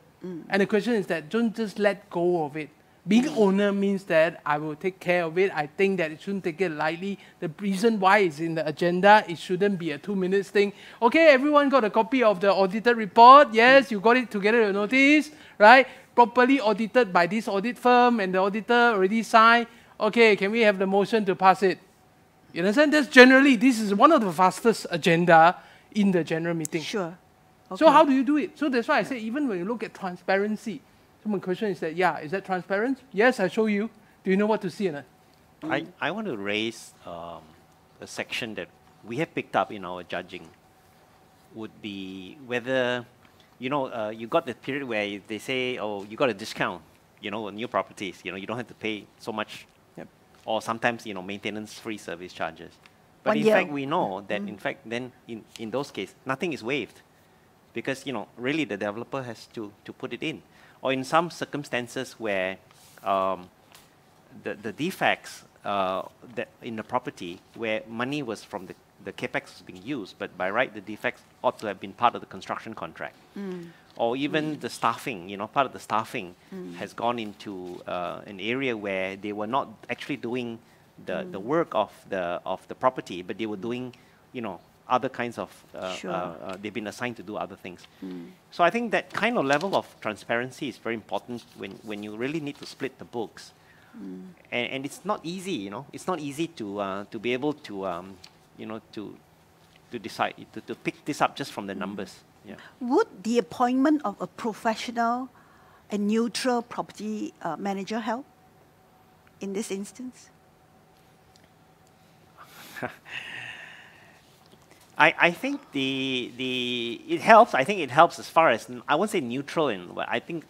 S3: And the question is that don't just let go of it. Being owner means that I will take care of it. I think that it shouldn't take it lightly. The reason why it's in the agenda, it shouldn't be a 2 minutes thing. Okay, everyone got a copy of the audited report. Yes, you got it together with notice, right? Properly audited by this audit firm and the auditor already signed. Okay, can we have the motion to pass it? You understand? That's generally, this is one of the fastest agenda in the general meeting.
S5: Sure. Okay.
S3: So how do you do it? So that's why I say even when you look at transparency, so my question is that, yeah, is that transparent? Yes, I show you. Do you know what to see or not?
S4: I want to raise a section that we have picked up in our judging would be whether, you know, you got the period where they say, oh, you got a discount, you know, on new properties, you know, you don't have to pay so much, or sometimes, you know, maintenance-free service charges. But in fact, we know that, in fact, then in those cases, nothing is waived because, you know, really the developer has to put it in. Or in some circumstances where the defects that in the property where money was from the capex was being used, but by right the defects ought to have been part of the construction contract. Or even the staffing, you know, part of the staffing has gone into an area where they were not actually doing the work of the property, but they were doing, you know, other kinds of, they've been assigned to do other things. So I think that kind of level of transparency is very important when you really need to split the books. And it's not easy, you know, it's not easy to be able to, you know, to decide, to pick this up just from the numbers. Yeah.
S5: Would the appointment of a professional and neutral property manager help in this instance?
S4: I think it helps. I think it helps as far as, I won't say neutral, I think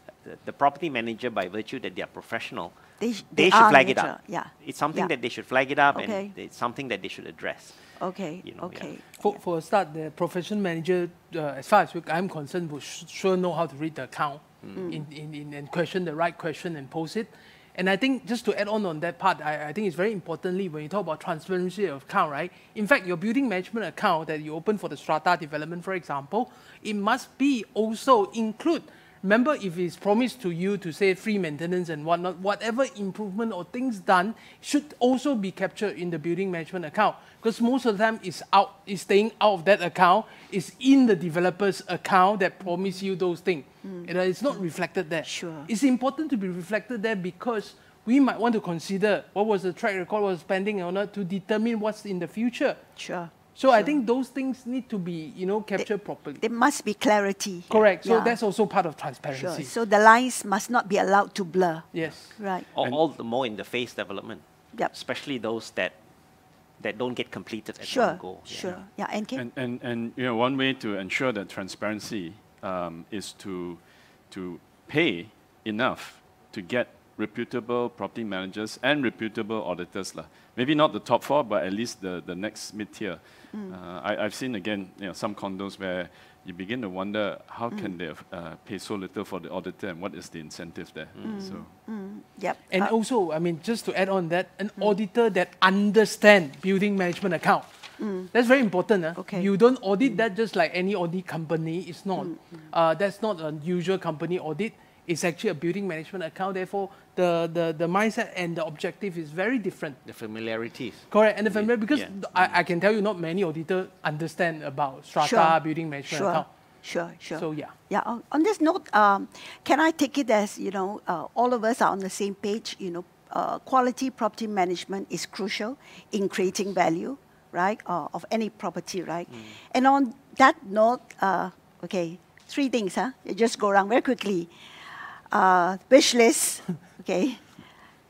S4: the property manager, by virtue that they are professional, they should flag
S5: neutral.
S4: it up.
S5: Yeah.
S4: It's something that they should flag it up,
S5: Okay.
S4: and it's something that they should address.
S5: Okay.
S4: You know,
S5: Okay.
S3: For a start, the professional manager, as far as I'm concerned, will sure know how to read the account and question the right question and post it. And I think just to add on that part, I think it's very importantly when you talk about transparency of account, right? In fact, your building management account that you open for the strata development, for example, it must be also include. Remember, if it's promised to you to say free maintenance and whatnot, whatever improvement or things done should also be captured in the building management account. Because most of the time it's staying out of that account, it's in the developer's account that promise you those things. It's not reflected there.
S5: Sure.
S3: It's important to be reflected there because we might want to consider what was the track record, what was spending or not, to determine what's in the future.
S5: Sure.
S3: So I think those things need to be, you know, captured properly.
S5: There must be clarity.
S3: Correct. So that's also part of transparency.
S5: Sure. So the lines must not be allowed to blur.
S3: Yes.
S5: Right.
S4: All the more in the phase development,
S5: Yep.
S4: especially those that don't get completed at
S5: Sure.
S4: one go.
S5: Sure. Yeah. NK?
S6: And you know, one way to ensure that transparency is to pay enough to get reputable property managers and reputable auditors. Maybe not the top four, but at least the next mid-tier. I've seen, again, you know, some condos where you begin to wonder how can they pay so little for the auditor and what is the incentive there. So.
S5: Yep.
S3: And also, I mean, just to add on that, an auditor that understands building management account. That's very important.
S5: Okay.
S3: You don't audit that just like any audit company. It's not. That's not a usual company audit. It's actually a building management account. Therefore, the mindset and the objective is very different.
S4: The familiarities.
S3: Correct. And the familiar, because
S4: Yeah.
S3: I can tell you not many auditors understand about strata
S5: Sure.
S3: building management
S5: Sure.
S3: account.
S5: Sure. Sure.
S3: So, yeah.
S5: Yeah. On this note, can I take it as, you know, all of us are on the same page? You know, quality property management is crucial in creating value, right, of any property, right? And on that note, okay, 3 things, You just go around very quickly. Wish list, okay.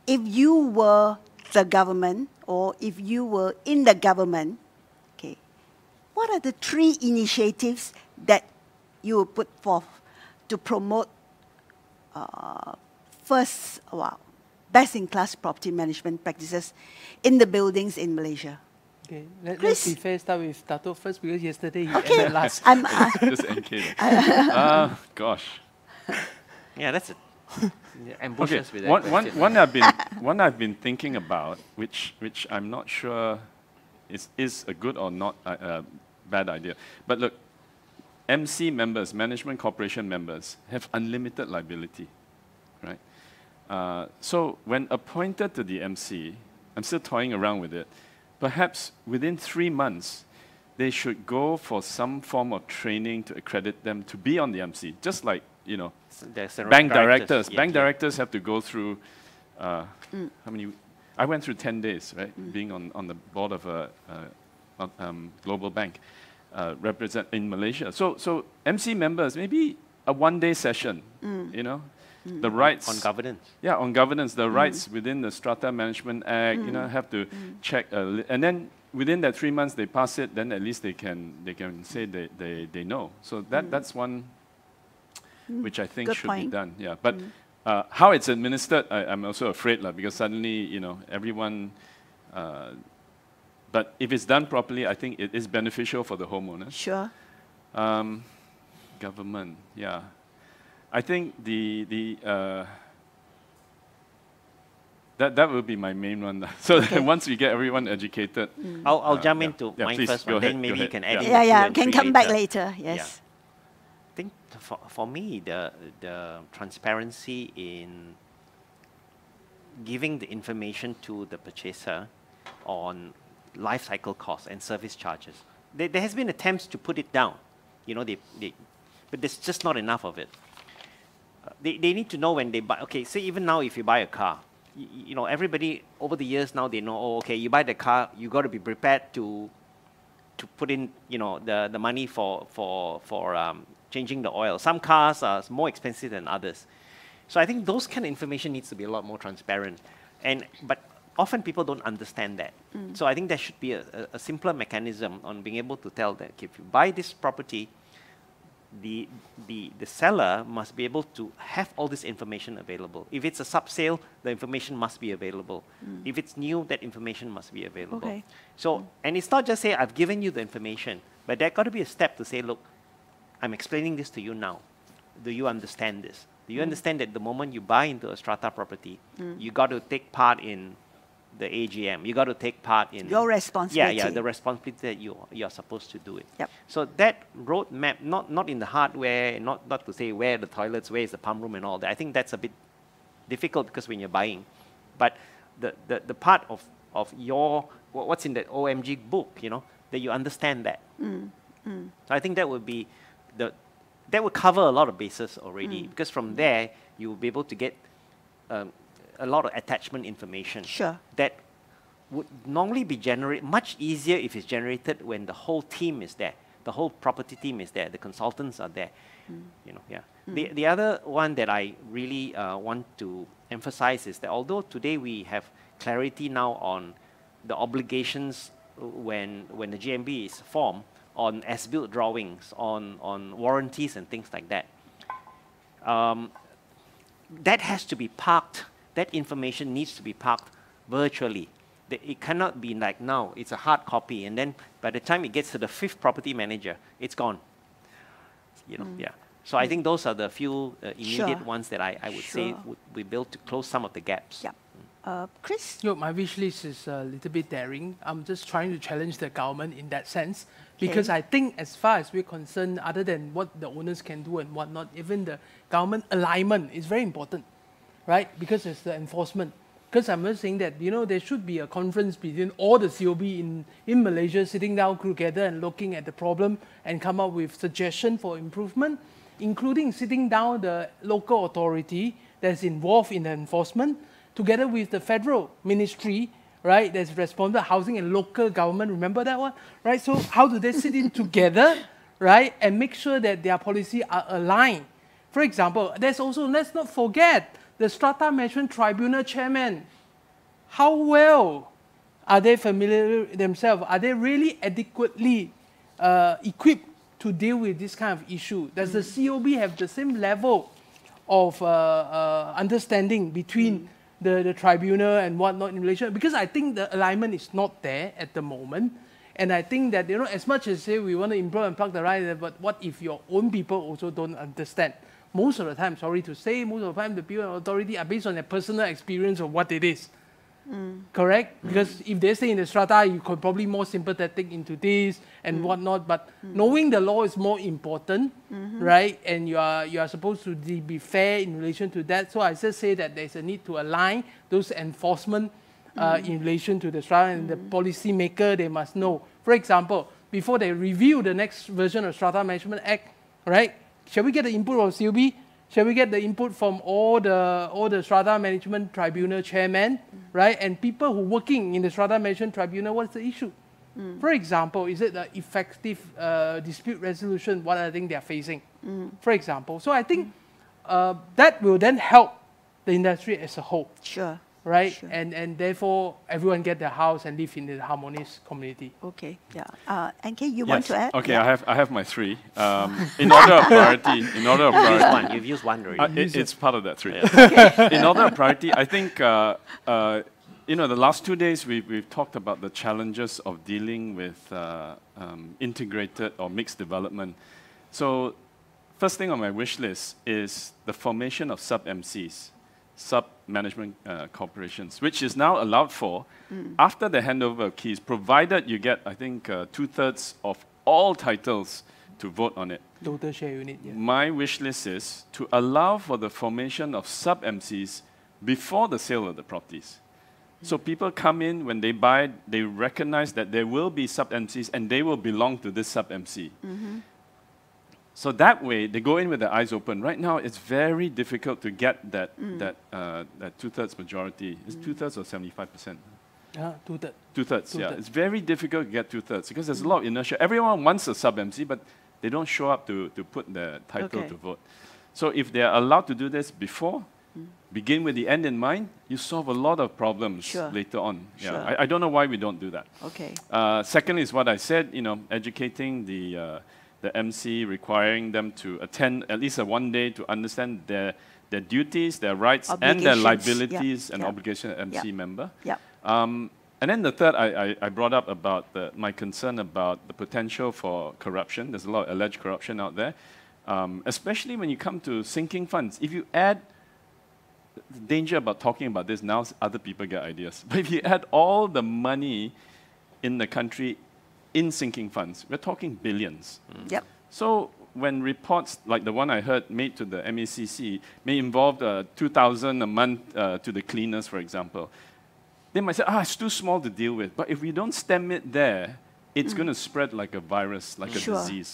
S5: If you were the government or if you were in the government, okay, what are the 3 initiatives that you will put forth to promote best-in-class property management practices in the buildings in Malaysia.
S3: Okay, let's
S5: Chris?
S3: be fair, start with Dato first because yesterday he
S5: Okay,
S3: ended last.
S6: Just NK. Gosh.
S4: Yeah, that's it. Ambush
S6: Okay.
S4: us with that question.
S6: One I've been thinking about, which I'm not sure is a good or not bad idea. But look, MC members, management corporation members, have unlimited liability, right? So when appointed to the MC, I'm still toying around with it. Perhaps within 3 months, they should go for some form of training to accredit them to be on the MC, just like, you know, bank directors.
S4: Yeah,
S6: Bank directors have to go through, how many? I went through 10 days, right, being on the board of a global bank, represent in Malaysia. So MC members, maybe a one-day session, you know, the rights
S4: on governance.
S6: Yeah, on governance, the rights within the Strata Management Act, you know, have to check, and then within that 3 months they pass it, then at least they can say they know. So that's one which I think
S5: Good
S6: should
S5: point.
S6: be done. Yeah, but how it's administered, I'm also afraid, because suddenly, you know, everyone. But if it's done properly, I think it is beneficial for the homeowners.
S5: Sure.
S6: Government, yeah. I think that will be my main one. So then once we get everyone educated.
S4: I'll jump into
S6: yeah,
S4: mine
S6: please,
S4: first
S6: go
S4: one,
S6: ahead,
S4: then maybe
S6: go
S4: you
S6: ahead.
S4: can add in
S5: Yeah,
S4: the two
S5: yeah.
S4: and
S5: Can
S4: three
S5: come back later.
S4: Yeah.
S5: Yes.
S4: I think for me, the transparency in giving the information to the purchaser on life cycle costs and service charges. There has been attempts to put it down, you know, but there's just not enough of it. They need to know when they buy. Okay, say even now if you buy a car, you know, everybody over the years now they know, oh, okay, you buy the car, you got to be prepared to put in, you know, the money for changing the oil. Some cars are more expensive than others. So I think those kind of information needs to be a lot more transparent. But often people don't understand that. So I think there should be a simpler mechanism on being able to tell that if you buy this property, the seller must be able to have all this information available. If it's a sub-sale, the information must be available. If it's new, that information must be available.
S5: Okay.
S4: So, and it's not just say, I've given you the information, but there got to be a step to say, look, I'm explaining this to you now. Do you understand this? Do you understand that the moment you buy into a strata property, you got to take part in the AGM. You got to take part in
S5: Your responsibility.
S4: Yeah, the responsibility that you are supposed to do it.
S5: Yep.
S4: So that roadmap, not in the hardware, not to say where the toilets, where is the pump room and all that. I think that's a bit difficult because when you're buying, but the part of your what's in the OMG book, you know, that you understand that. So I think that would be that would cover a lot of bases already because from there you will be able to get a lot of attachment information.
S5: Sure.
S4: That would normally be much easier if it's generated when the whole team is there, the whole property team is there, the consultants are there. You know, yeah. The other one that I really want to emphasize is that although today we have clarity now on the obligations when the GMB is formed, on as-built drawings, on warranties and things like that, that has to be parked. That information needs to be parked virtually. It cannot be like now, it's a hard copy, and then by the time it gets to the 5th property manager, it's gone. You know, yeah. So I think those are the few immediate ones that I would say would be built to close some of the gaps.
S5: Yeah. Chris?
S3: Look, my wish list is a little bit daring. I'm just trying to challenge the government in that sense. Because I think as far as we're concerned, other than what the owners can do and whatnot, even the government alignment is very important, right? Because it's the enforcement. Because I'm just saying that, you know, there should be a conference between all the COB in Malaysia sitting down together and looking at the problem and come up with suggestions for improvement, including sitting down the local authority that's involved in the enforcement, together with the federal ministry, right, that's responsible housing and local government. Remember that one, right? So how do they sit in together, right, and make sure that their policy are aligned? For example, there's also, let's not forget, the Strata Management Tribunal chairman. How well are they familiar themselves? Are they really adequately equipped to deal with this kind of issue? Does the COB have the same level of understanding between the tribunal and whatnot in Malaysia? Because I think the alignment is not there at the moment. And I think that, as much as say we want to improve and plug the right, but what if your own people also don't understand? Most of the time, sorry to say, most of the time the people in authority are based on their personal experience of what it is. Correct? Because if they stay in the strata, you could probably more sympathetic into this and whatnot. But knowing the law is more important, right? And you are supposed to be fair in relation to that. So I just say that there's a need to align those enforcement in relation to the strata, and the policy maker, they must know. For example, before they review the next version of Strata Management Act, right? Shall we get the input of COB? Shall we get the input from all the Strata Management Tribunal chairmen, right? And people who are working in the Strata Management Tribunal, what's the issue? For example, is it the effective dispute resolution, what I think they are facing, for example? So I think that will then help the industry as a whole.
S5: Sure.
S3: Right?
S5: Sure.
S3: And therefore, everyone get their house and live in a harmonious community.
S5: Okay, yeah. NK, you want to add?
S6: Okay,
S5: Yeah.
S6: I have my three. In order of priority,
S4: You've used one already.
S6: it's part of that three. In order of priority, I think the last 2 days we've talked about the challenges of dealing with integrated or mixed development. So, first thing on my wish list is the formation of sub-MCs. Sub-management corporations, which is now allowed for after the handover of keys, provided you get, I think, 2/3 of all titles to vote on it.
S3: Total share unit, yeah.
S6: My wish list is to allow for the formation of sub-MCs before the sale of the properties. So people come in, when they buy, they recognize that there will be sub-MCs and they will belong to this sub-MC. So that way, they go in with their eyes open. Right now, it's very difficult to get that 2/3 majority. It's 2/3 or 75%?
S3: 2/3.
S6: 2/3, yeah. It's very difficult to get 2/3 because there's a lot of inertia. Everyone wants a sub-MC, but they don't show up to put their title to vote. So if they're allowed to do this before, begin with the end in mind, you solve a lot of problems later on.
S5: Sure.
S6: Yeah, I don't know why we don't do that.
S5: Okay.
S6: Second is what I said, educating the MC, requiring them to attend at least 1 day to understand their duties, their rights, and their liabilities and obligation as MC member. And then the third, I brought up about my concern about the potential for corruption. There's a lot of alleged corruption out there, especially when you come to sinking funds. If you add the danger about talking about this, now other people get ideas. But if you add all the money in the country in sinking funds, we're talking billions. So when reports like the one I heard made to the MACC may involve 2,000 a month to the cleaners, for example, they might say, it's too small to deal with. But if we don't stem it there, it's going to spread like a virus, like a disease.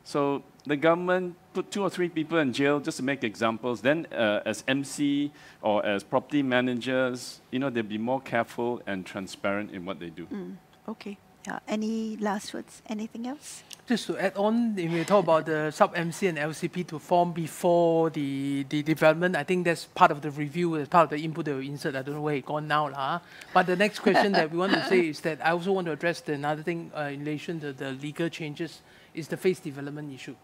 S6: So the government put 2 or 3 people in jail just to make examples. Then as MC or as property managers, they'll be more careful and transparent in what they do.
S5: Okay. Any last words? Anything else?
S3: Just to add on, if we talk about the sub-MC and LCP to form before the development, I think that's part of the review, as part of the input that we insert. I don't know where it's gone now. But the next question that we want to say is that I also want to address another thing in relation to the legal changes, is the phase development issue.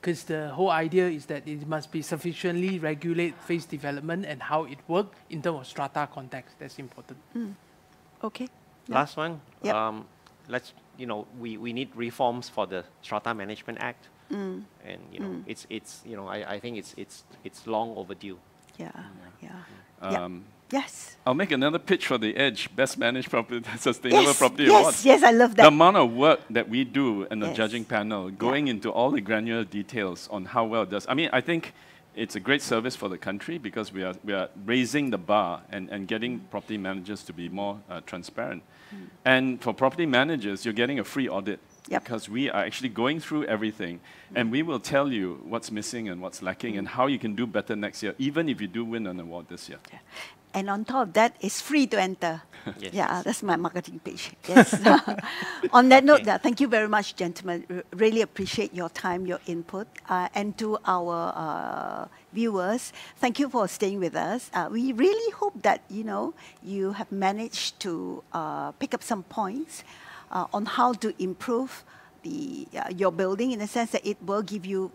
S3: Because the whole idea is that it must be sufficiently regulate phase development and how it works in terms of strata context. That's important.
S5: Okay.
S4: Last one. We need reforms for the Strata Management Act, and I think it's long overdue.
S5: Yes.
S6: I'll make another pitch for the EDGE Best Managed Property Sustainable Property Award.
S5: Yes, I love that.
S6: The amount of work that we do in the judging panel, going into all the granular details on how well it does. I mean, I think it's a great service for the country because we are raising the bar and getting property managers to be more transparent. And for property managers, you're getting a free audit because we are actually going through everything, and we will tell you what's missing and what's lacking and how you can do better next year, even if you do win an award this year.
S5: And on top of that, it's free to enter. That's my marketing page. On that note, thank you very much, gentlemen. Really appreciate your time, your input. And to our viewers, thank you for staying with us. We really hope that, you have managed to pick up some points on how to improve your building, in the sense that it will give you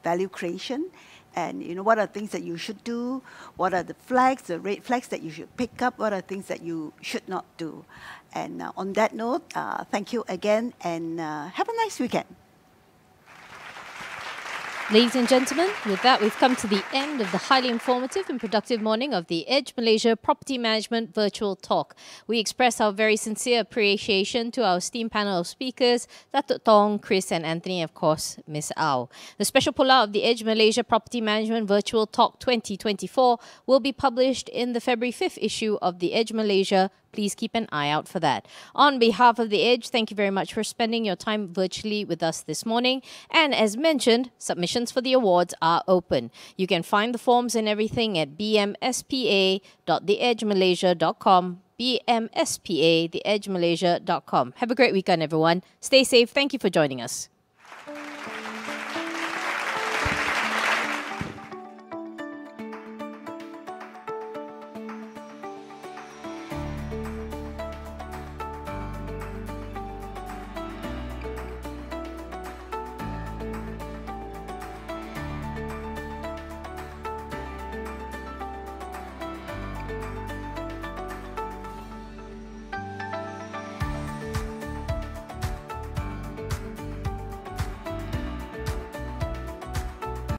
S5: value creation. And what are the things that you should do? What are the flags, the red flags that you should pick up? What are things that you should not do? And on that note, thank you again, and have a nice weekend.
S1: Ladies and gentlemen, with that, we've come to the end of the highly informative and productive morning of the Edge Malaysia Property Management Virtual Talk. We express our very sincere appreciation to our esteemed panel of speakers, Datuk Tong, Chris and Anthony, of course, Miss Au. The special pull-out of the Edge Malaysia Property Management Virtual Talk 2024 will be published in the February 5th issue of the Edge Malaysia. Please keep an eye out for that. On behalf of The Edge, thank you very much for spending your time virtually with us this morning. And as mentioned, submissions for the awards are open. You can find the forms and everything at bmspa.theedgemalaysia.com, bmspa.theedgemalaysia.com. Have a great weekend, everyone. Stay safe. Thank you for joining us.